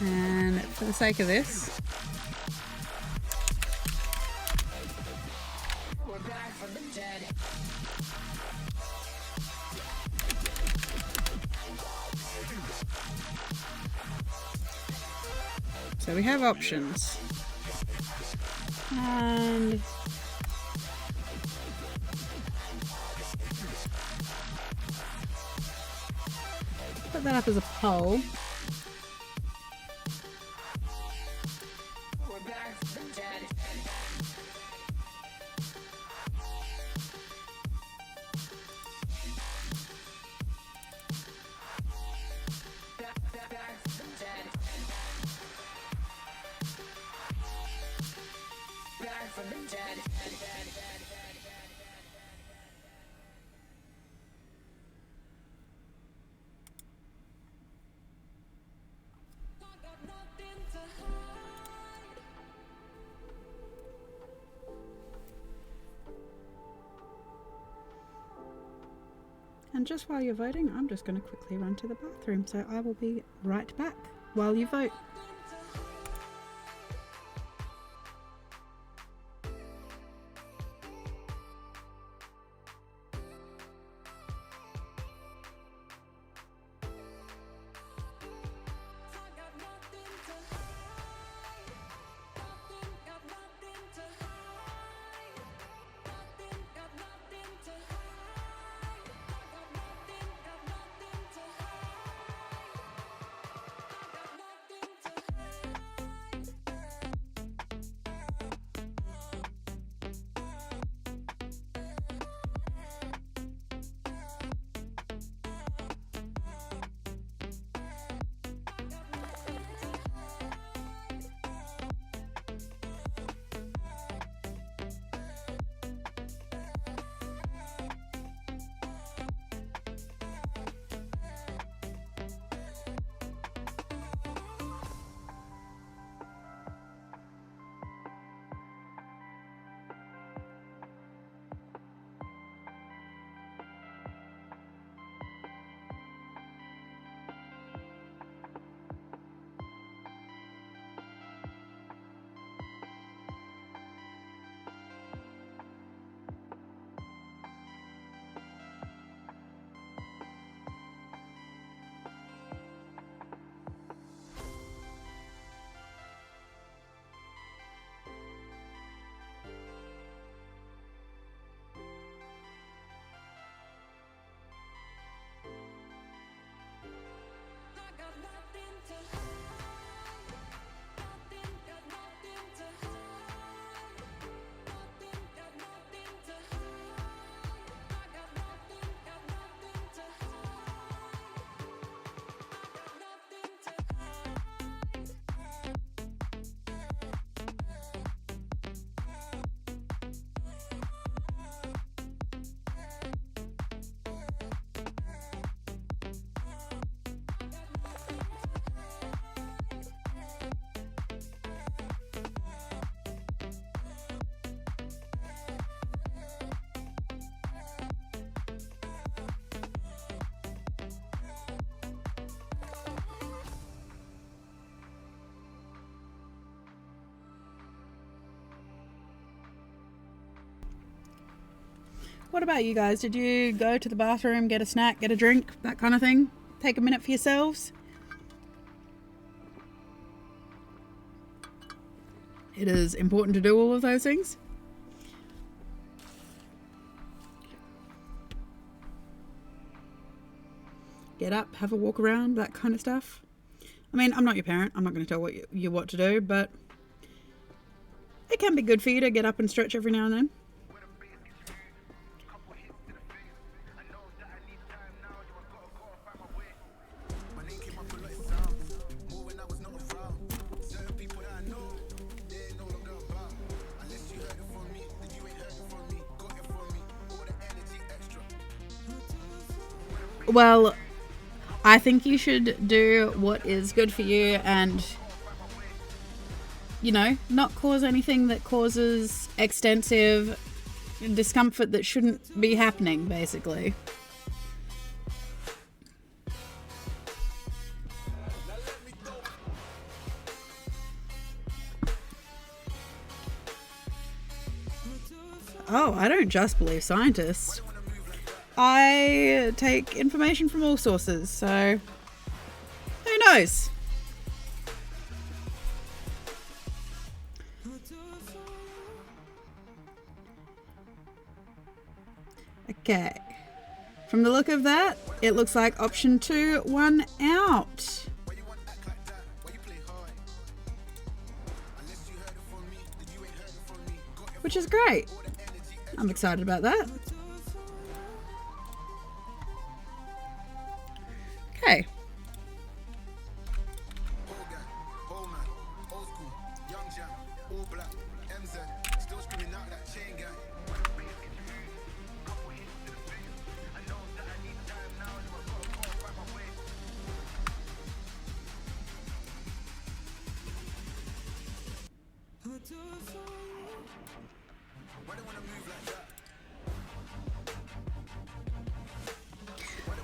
And for the sake of this, so we have options. And put that up as a poll. And just while you're voting, I'm just going to quickly run to the bathroom, so I will be right back while you vote. What about you guys? Did you go to the bathroom, get a snack, get a drink, that kind of thing? Take a minute for yourselves? It is important to do all of those things. Get up, have a walk around, that kind of stuff. I mean, I'm not your parent. I'm not going to tell you what to do, but it can be good for you to get up and stretch every now and then. Well, I think you should do what is good for you and, you know, not cause anything that causes extensive discomfort that shouldn't be happening, basically. Oh, I don't just believe scientists. I take information from all sources, so who knows? Okay. From the look of that, it looks like option 2 won out. Which is great. I'm excited about that. Okay.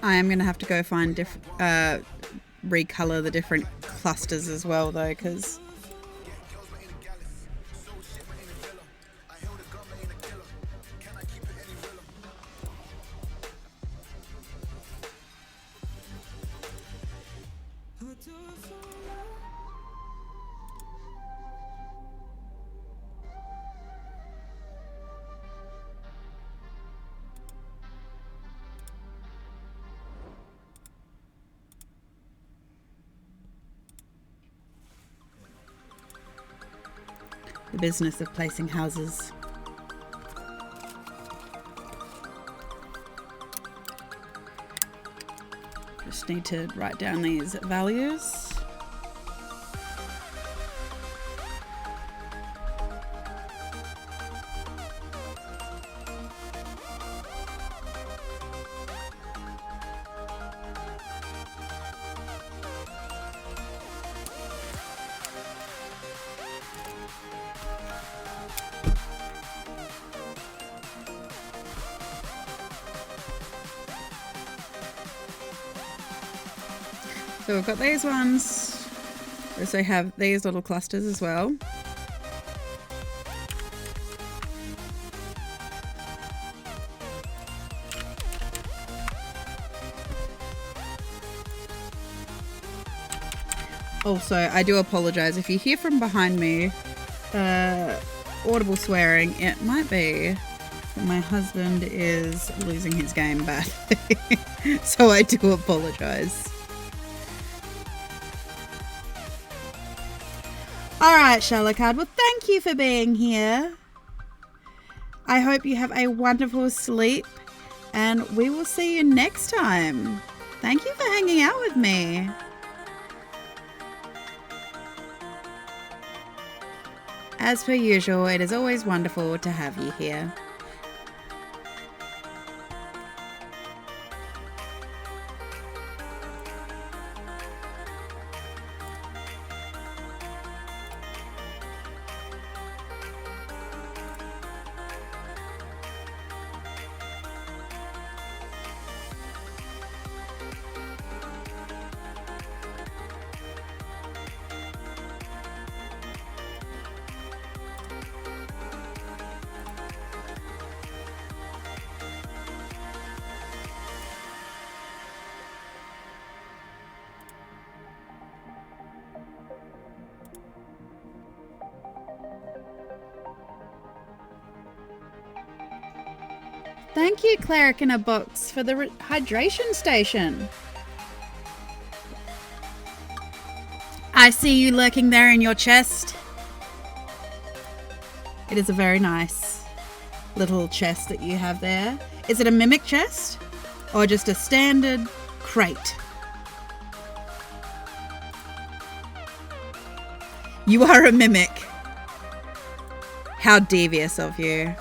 I am going to have to go find recolor the different clusters as well, though, because the business of placing houses. Just need to write down these values. So we've got these ones. We also have these little clusters as well. Also, I do apologise if you hear from behind me audible swearing. It might be that my husband is losing his game badly. So I do apologise. Alright, Shalakard, well, thank you for being here. I hope you have a wonderful sleep, and we will see you next time. Thank you for hanging out with me. As per usual, it is always wonderful to have you here. Thank you, Cleric in a Box, for the hydration station. I see you lurking there in your chest. It is a very nice little chest that you have there. Is it a mimic chest or just a standard crate? You are a mimic. How devious of you.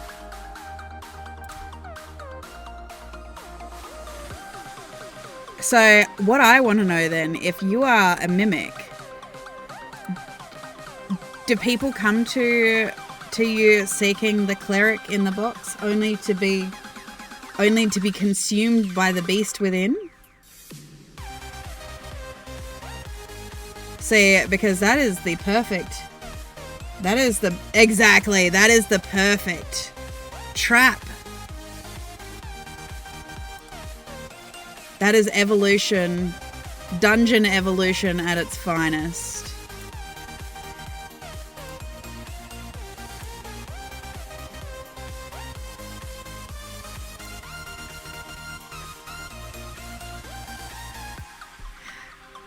So what I want to know then, if you are a mimic, do people come to you seeking the cleric in the box only to be consumed by the beast within? See, because that is the perfect trap. That is evolution, dungeon evolution at its finest.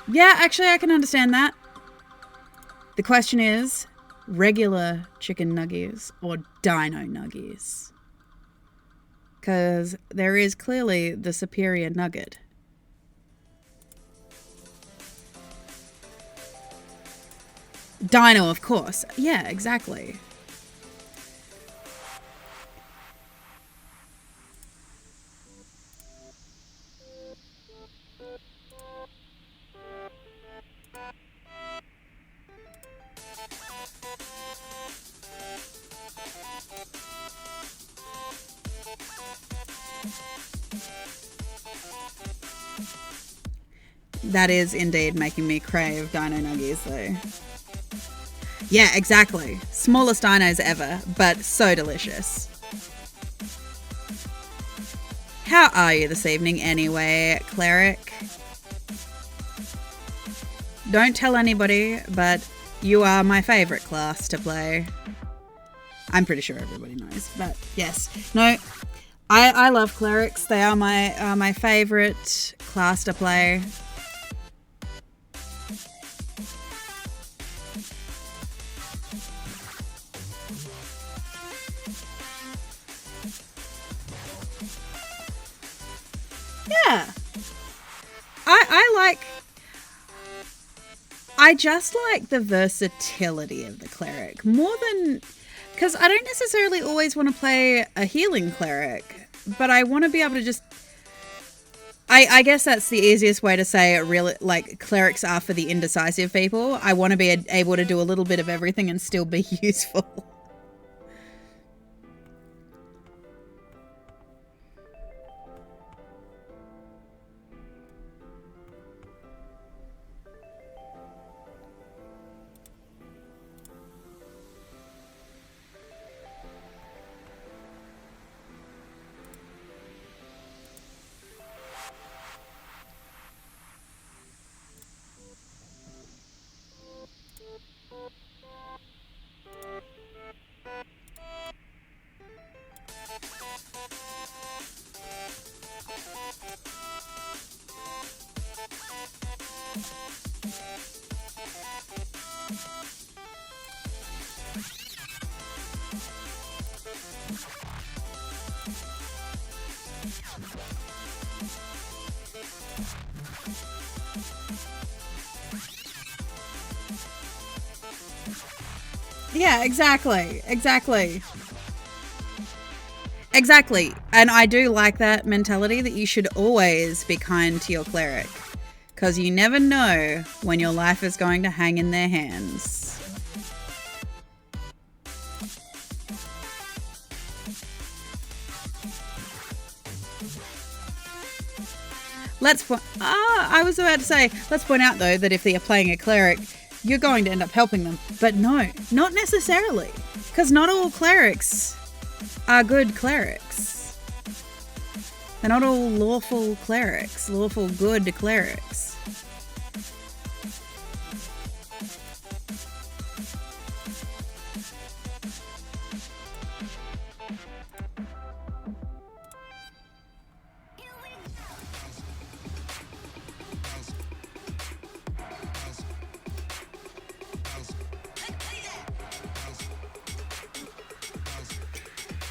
Yeah, actually, I can understand that. The question is, regular chicken nuggies or dino nuggies? Because there is clearly the superior nugget. Dino, of course. Yeah, exactly. That is indeed making me crave dino nuggies, though. Yeah, exactly. Smallest dinos ever, but so delicious. How are you this evening anyway, Cleric? Don't tell anybody, but you are my favourite class to play. I'm pretty sure everybody knows, but yes. No, I love clerics. They are my favourite class to play. Yeah. I just like the versatility of the cleric more than, because I don't necessarily always want to play a healing cleric, but I want to be able to just, I guess that's the easiest way to say it. Really, like, clerics are for the indecisive people. I want to be able to do a little bit of everything and still be useful. Yeah, exactly. And I do like that mentality that you should always be kind to your cleric, because you never know when your life is going to hang in their hands. I was about to say, let's point out though that if they're playing a cleric, you're going to end up helping them. But no, not necessarily. Because not all clerics are good clerics. They're not all lawful clerics, lawful good clerics.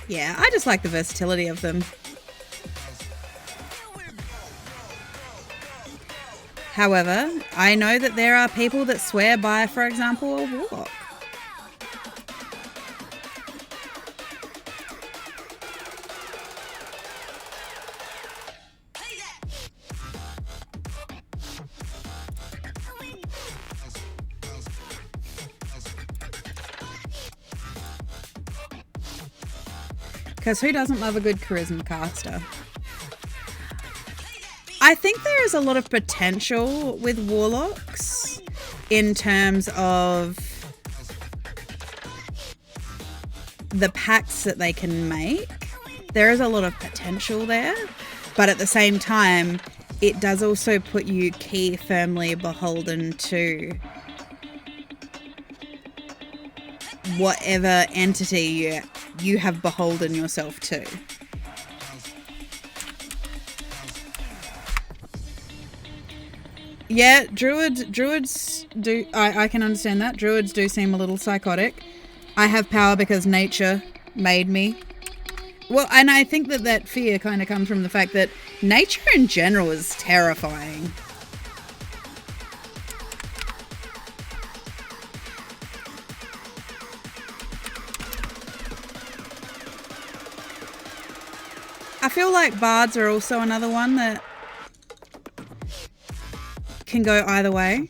Yeah, I just like the versatility of them. However, I know that there are people that swear by, for example, a warlock. Because who doesn't love a good charisma caster? I think there is a lot of potential with warlocks in terms of the pacts that they can make. There is a lot of potential there, but at the same time, it does also put you key firmly beholden to whatever entity you have beholden yourself to. Yeah, druids do, I can understand that. Druids do seem a little psychotic. I have power because nature made me. Well, and I think that fear kind of comes from the fact that nature in general is terrifying. I feel like bards are also another one that can go either way.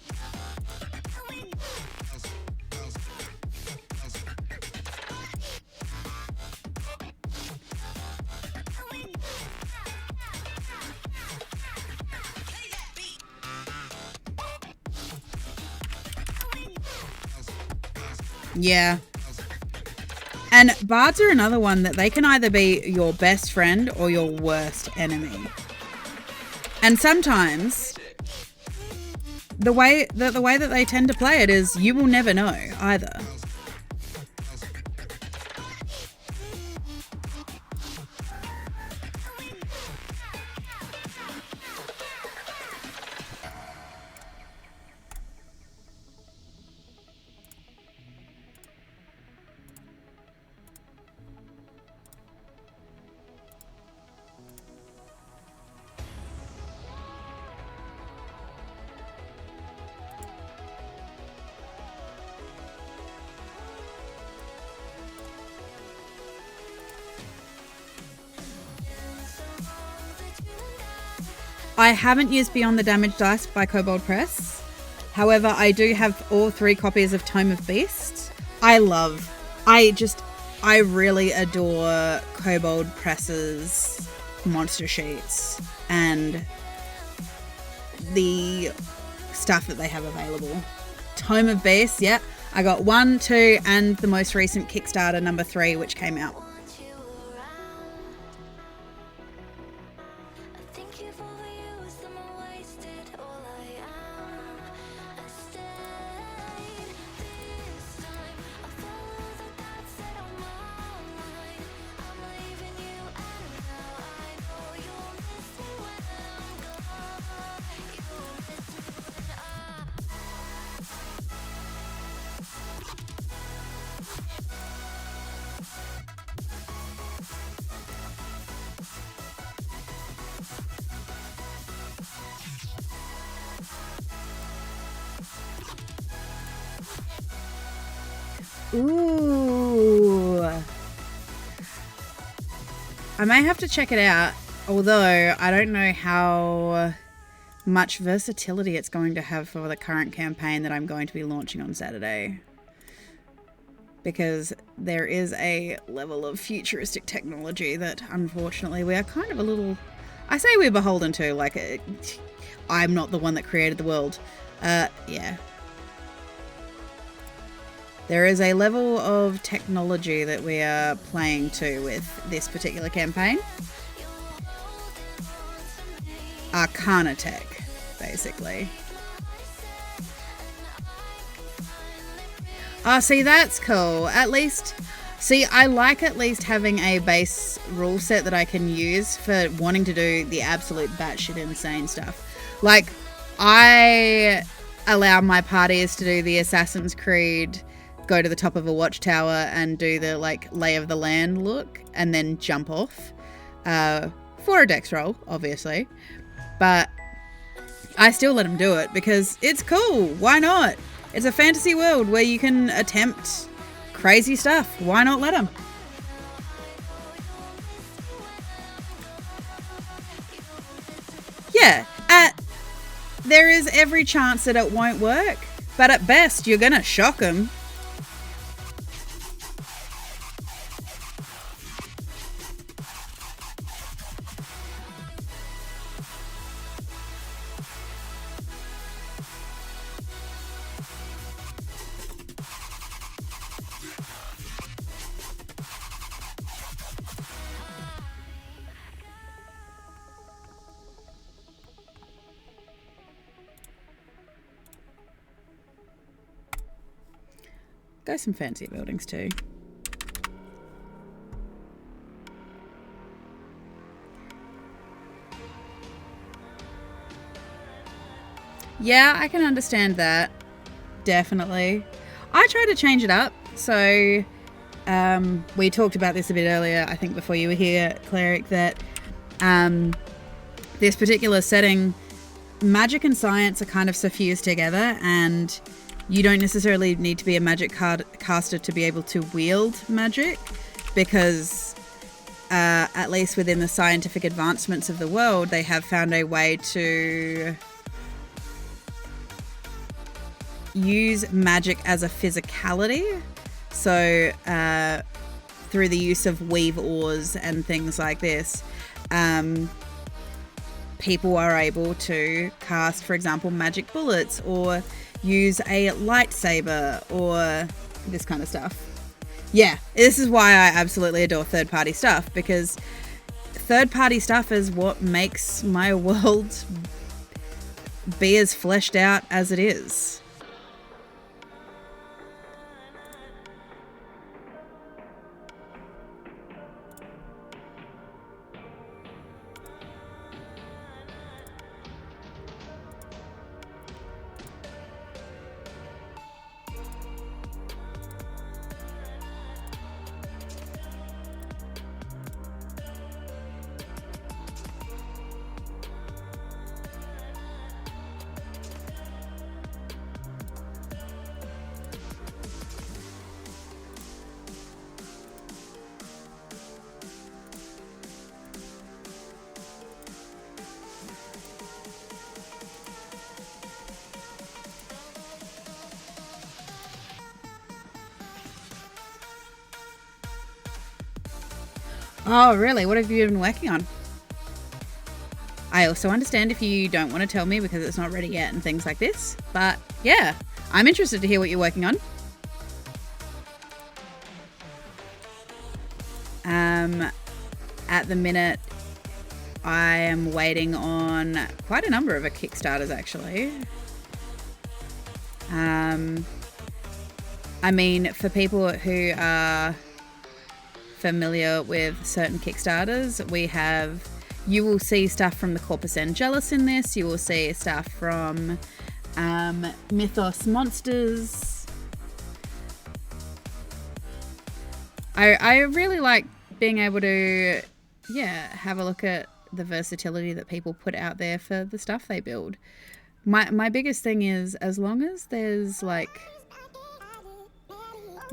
Yeah. And bards are another one that they can either be your best friend or your worst enemy. And sometimes the way that they tend to play it is you will never know either. I haven't used Beyond the Damage Dice by Kobold Press. However, I do have all 3 copies of Tome of Beasts. I really adore Kobold Press's monster sheets and the stuff that they have available. Tome of Beasts, yeah. I got 1, 2, and the most recent Kickstarter number 3, which came out. Ooh. I may have to check it out, although I don't know how much versatility it's going to have for the current campaign that I'm going to be launching on Saturday. Because there is a level of futuristic technology that unfortunately we are kind of a little... I say we're beholden to, like, I'm not the one that created the world. Yeah. There is a level of technology that we are playing to with this particular campaign. Arcana tech, basically. Oh, see, that's cool. At least... See, I like at least having a base rule set that I can use for wanting to do the absolute batshit insane stuff. Like, I allow my parties to do the Assassin's Creed go to the top of a watchtower and do the like lay of the land look and then jump off for a dex roll, obviously. But I still let them do it because it's cool. Why not? It's a fantasy world where you can attempt crazy stuff. Why not let them? Yeah, there is every chance that it won't work, but at best, you're going to shock them. Go some fancy buildings too. Yeah, I can understand that. Definitely. I try to change it up. So we talked about this a bit earlier, I think before you were here, Cleric, that this particular setting, magic and science are kind of suffused together, and you don't necessarily need to be a magic caster to be able to wield magic, because at least within the scientific advancements of the world, they have found a way to use magic as a physicality. So through the use of weave ores and things like this, people are able to cast, for example, magic bullets or use a lightsaber or this kind of stuff. Yeah, this is why I absolutely adore third-party stuff, because third-party stuff is what makes my world be as fleshed out as it is. Oh, really? What have you been working on? I also understand if you don't want to tell me because it's not ready yet and things like this. But yeah, I'm interested to hear what you're working on. At the minute, I am waiting on quite a number of Kickstarters, actually. I mean, for people who are familiar with certain Kickstarters, you will see stuff from the Corpus Angelus in this. You will see stuff from Mythos Monsters. I really like being able to, have a look at the versatility that people put out there for the stuff they build. My biggest thing is, as long as there's like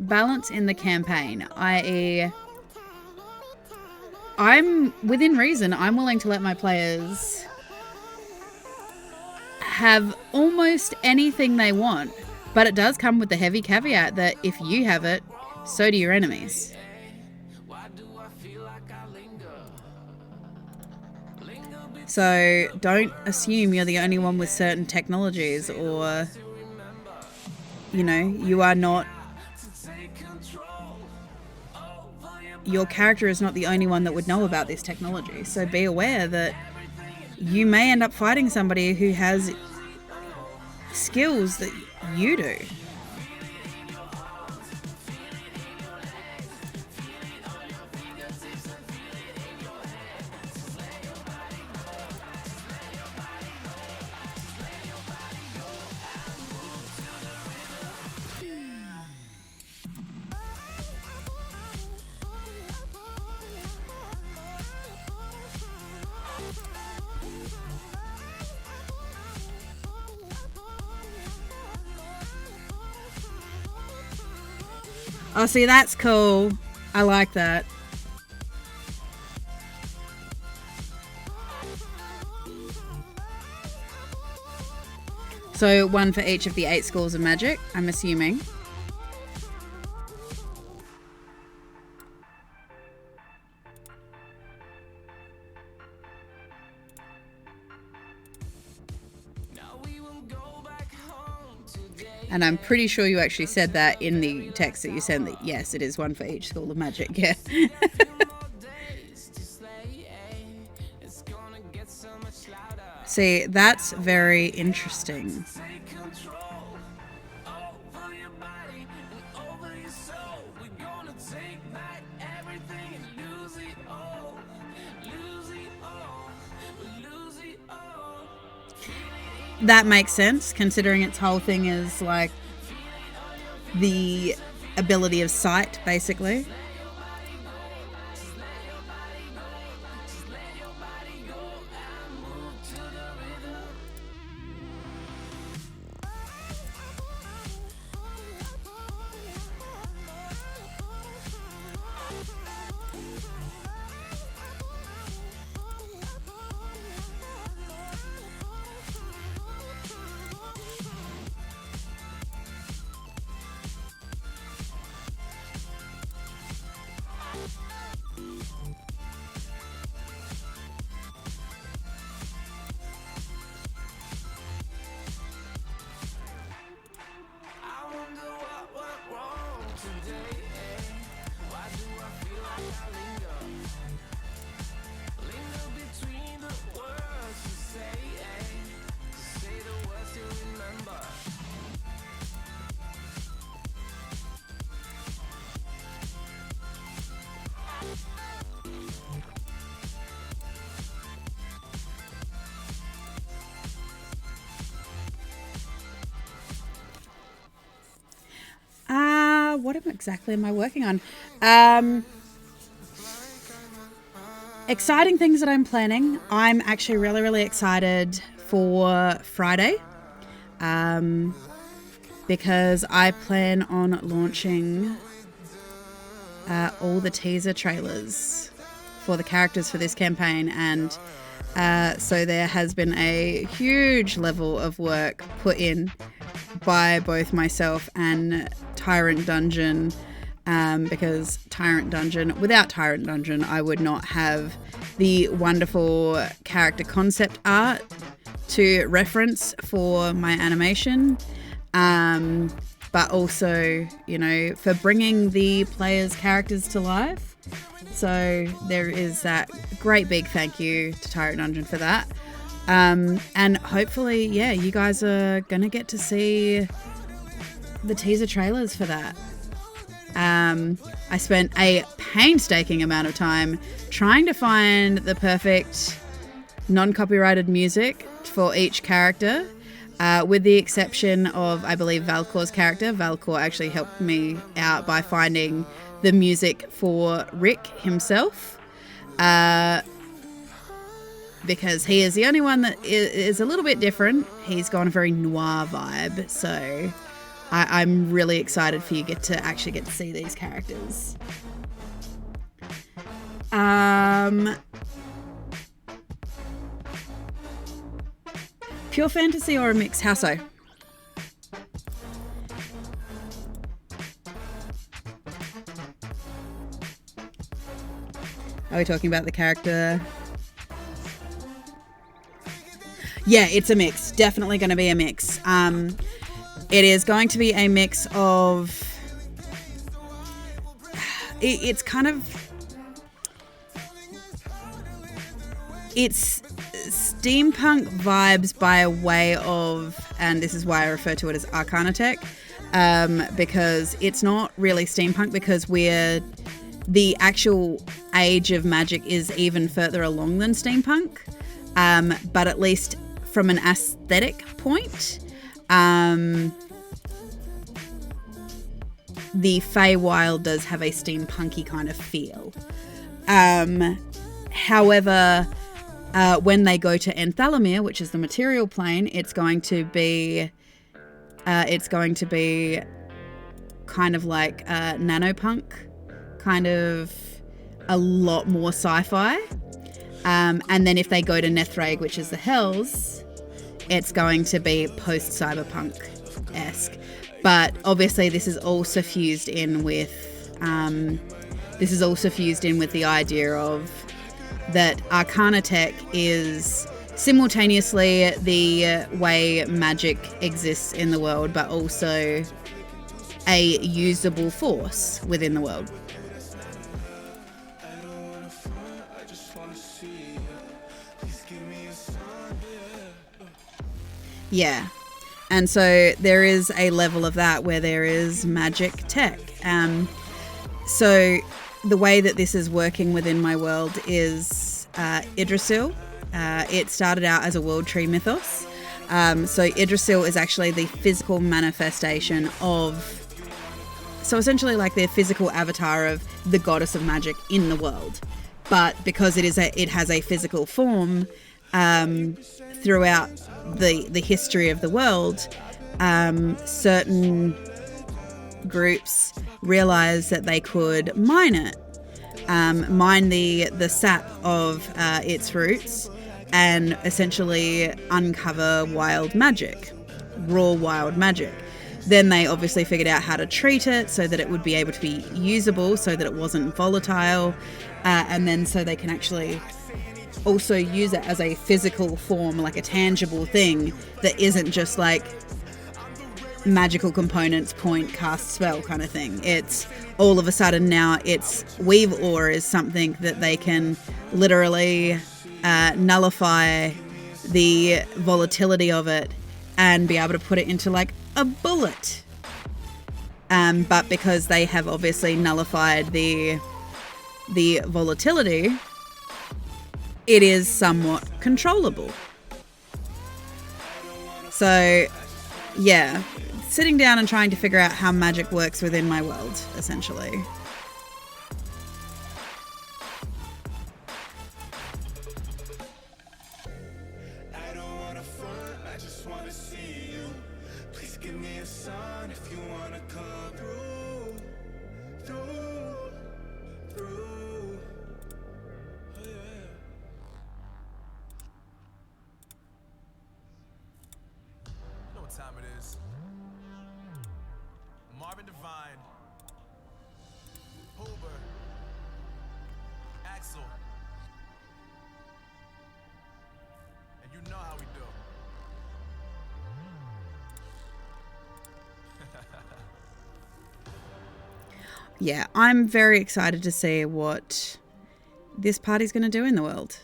balance in the campaign, i.e., I'm within reason, I'm willing to let my players have almost anything they want, but it does come with the heavy caveat that if you have it, so do your enemies. So don't assume you're the only one with certain technologies, or you are not, your character is not the only one that would know about this technology. So be aware that you may end up fighting somebody who has skills that you do. Oh, see, that's cool. I like that. So 1 for each of the 8 schools of magic, I'm assuming. And I'm pretty sure you actually said that in the text that you sent, that yes, it is 1 for each school of magic. Yeah. See, that's very interesting. That makes sense, considering its whole thing is like the ability of sight, basically. What exactly am I working on? Exciting things that I'm planning. I'm actually really, really excited for Friday, because I plan on launching all the teaser trailers for the characters for this campaign, and so there has been a huge level of work put in by both myself and Tyrant Dungeon, because without Tyrant Dungeon, I would not have the wonderful character concept art to reference for my animation, but also, you know, for bringing the players' characters to life. So there is that great big thank you to Tyrant Dungeon for that. And hopefully, yeah, you guys are going to get to see the teaser trailers for that. I spent a painstaking amount of time trying to find the perfect non-copyrighted music for each character, with the exception of, I believe, Valkor's character. Valkor actually helped me out by finding the music for Rick himself, because he is the only one that is a little bit different. He's gone a very noir vibe, so I'm really excited for you to actually get to see these characters. Pure fantasy or a mix? How so? Are we talking about the character? Yeah, it's a mix. Definitely going to be a mix. It is going to be a mix of... It's kind of... It's steampunk vibes by way of... And this is why I refer to it as Arcana Tech. Because it's not really steampunk, because the actual age of magic is even further along than steampunk. But at least from an aesthetic point, the Feyawyr does have a steampunky kind of feel. However, when they go to Enthalemir, which is the material plane, it's going to be kind of like nanopunk, kind of a lot more sci-fi. And then if they go to Nethreg, which is the Hells, it's going to be post-cyberpunk-esque. But obviously this is all suffused in with the idea of that Arcana Tech is simultaneously the way magic exists in the world, but also a usable force within the world. Yeah. And so there is a level of that where there is magic tech. So the way that this is working within my world is Yggdrasil. It started out as a world tree mythos. So Yggdrasil is actually the physical manifestation of, so essentially like the physical avatar of the goddess of magic in the world. But because it has a physical form, throughout the history of the world, certain groups realized that they could mine it, mine the sap of its roots, and essentially uncover wild magic, raw wild magic. Then they obviously figured out how to treat it so that it would be able to be usable, so that it wasn't volatile, and then so they can actually also use it as a physical form, like a tangible thing that isn't just like magical components, point, cast, spell kind of thing. It's all of a sudden now it's weave ore is something that they can literally nullify the volatility of it and be able to put it into like a bullet. But because they have obviously nullified the volatility, it is somewhat controllable. So, yeah, sitting down and trying to figure out how magic works within my world, essentially. I don't wanna front, I just wanna see you. Please give me a sign if you wanna come through. Oh yeah. You know what time it is. Marvin Devine, Hoover, Axel, and you know how we do. Yeah, I'm very excited to see what this party's going to do in the world.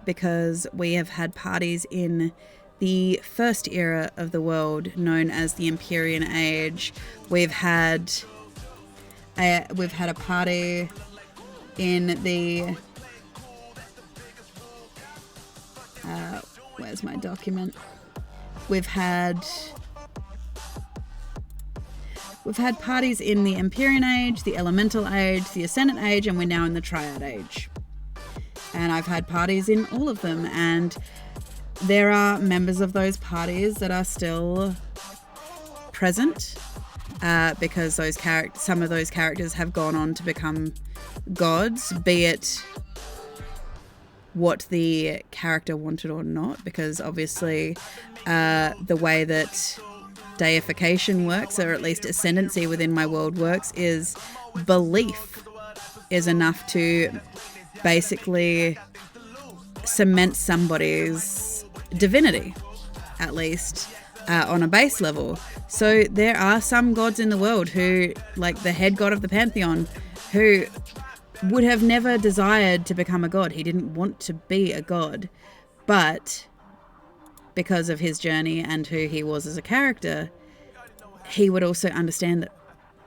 Because we have had parties in the first era of the world, known as the Empyrean Age. We've had a party in the where's my document? We've had parties in the Empyrean Age, the Elemental Age, the Ascendant Age, and we're now in the Triad Age. And I've had parties in all of them, and there are members of those parties that are still present, because some of those characters have gone on to become gods, be it what the character wanted or not, because obviously the way that deification works, or at least ascendancy within my world works, is belief is enough to basically cement somebody's divinity, at least on a base level. So there are some gods in the world who, like the head god of the pantheon, who would have never desired to become a god. He didn't want to be a god, but because of his journey and who he was as a character, he would also understand that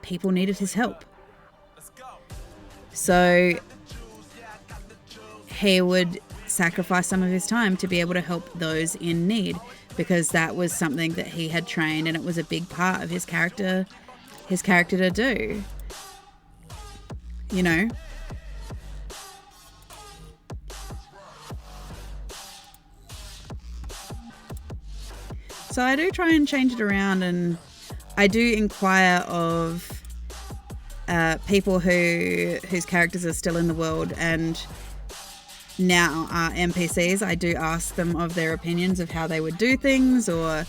people needed his help. So he would sacrifice some of his time to be able to help those in need, because that was something that he had trained, and it was a big part of his character to do. You know? So I do try and change it around, and I do inquire of people whose characters are still in the world and now are NPCs. I do ask them of their opinions of how they would do things or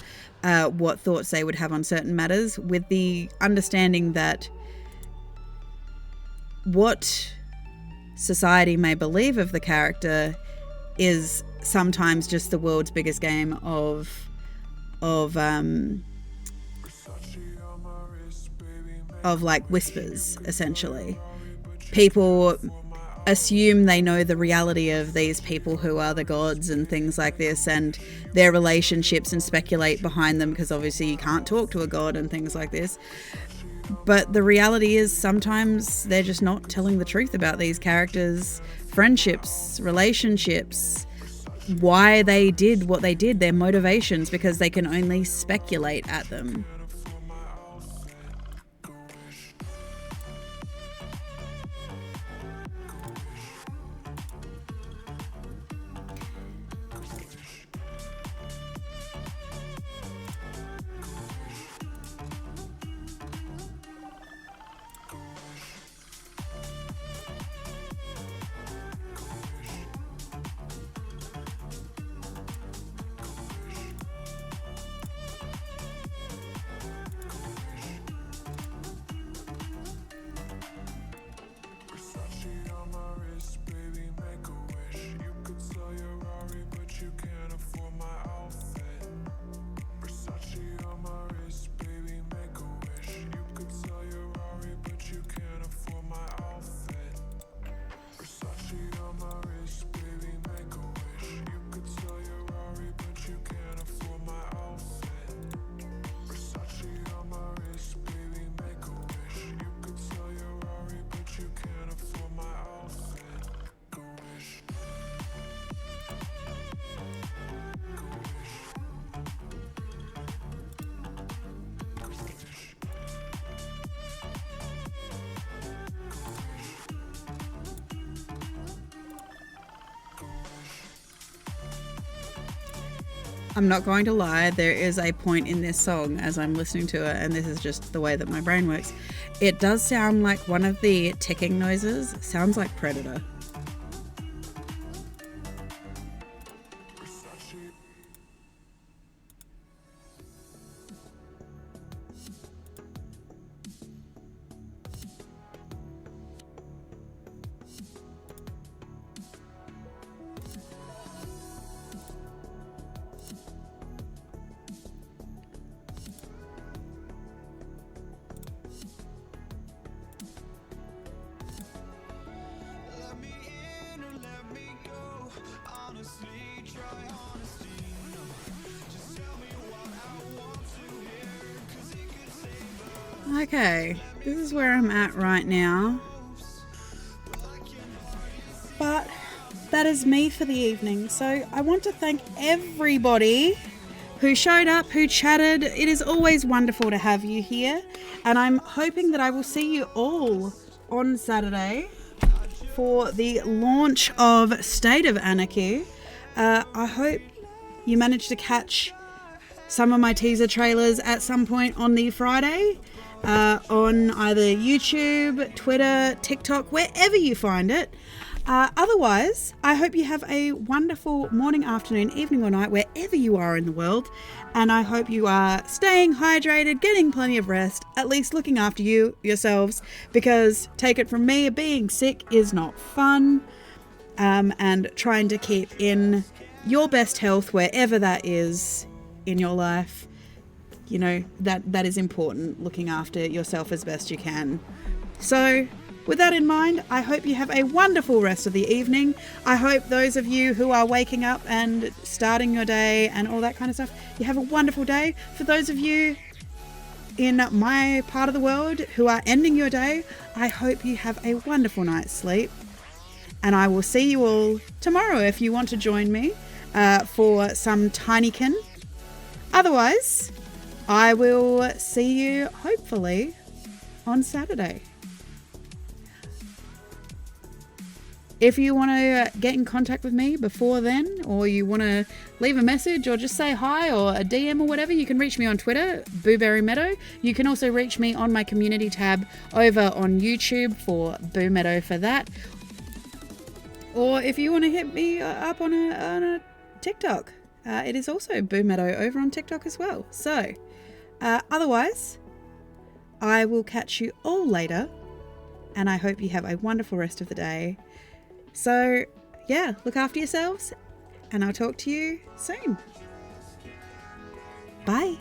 what thoughts they would have on certain matters, with the understanding that what society may believe of the character is sometimes just the world's biggest game of like whispers, essentially. People assume they know the reality of these people who are the gods and things like this, and their relationships, and speculate behind them, because obviously you can't talk to a god and things like this. But the reality is sometimes they're just not telling the truth about these characters' friendships, relationships, why they did what they did, their motivations, because they can only speculate at them. I'm not going to lie, there is a point in this song as I'm listening to it, and this is just the way that my brain works. It does sound like one of the ticking noises. Sounds like Predator. Okay, this is where I'm at right now. But that is me for the evening. So I want to thank everybody who showed up, who chatted. It is always wonderful to have you here. And I'm hoping that I will see you all on Saturday for the launch of State of Anarchy. I hope you managed to catch some of my teaser trailers at some point on the Friday. On either YouTube, Twitter, TikTok, wherever you find it. Otherwise, I hope you have a wonderful morning, afternoon, evening or night, wherever you are in the world. And I hope you are staying hydrated, getting plenty of rest, at least looking after yourselves, because take it from me, being sick is not fun. And trying to keep in your best health wherever that is in your life. You know, that is important, looking after yourself as best you can. So, with that in mind, I hope you have a wonderful rest of the evening. I hope those of you who are waking up and starting your day and all that kind of stuff, you have a wonderful day. For those of you in my part of the world who are ending your day, I hope you have a wonderful night's sleep. And I will see you all tomorrow if you want to join me for some Tinykin. Otherwise, I will see you, hopefully, on Saturday. If you want to get in contact with me before then, or you want to leave a message or just say hi or a DM or whatever, you can reach me on Twitter, Boomeadow. You can also reach me on my community tab over on YouTube for Boomeadow for that. Or if you want to hit me up on a TikTok, it is also Boomeadow over on TikTok as well. So, otherwise, I will catch you all later, and I hope you have a wonderful rest of the day. So, yeah, look after yourselves, and I'll talk to you soon. Bye.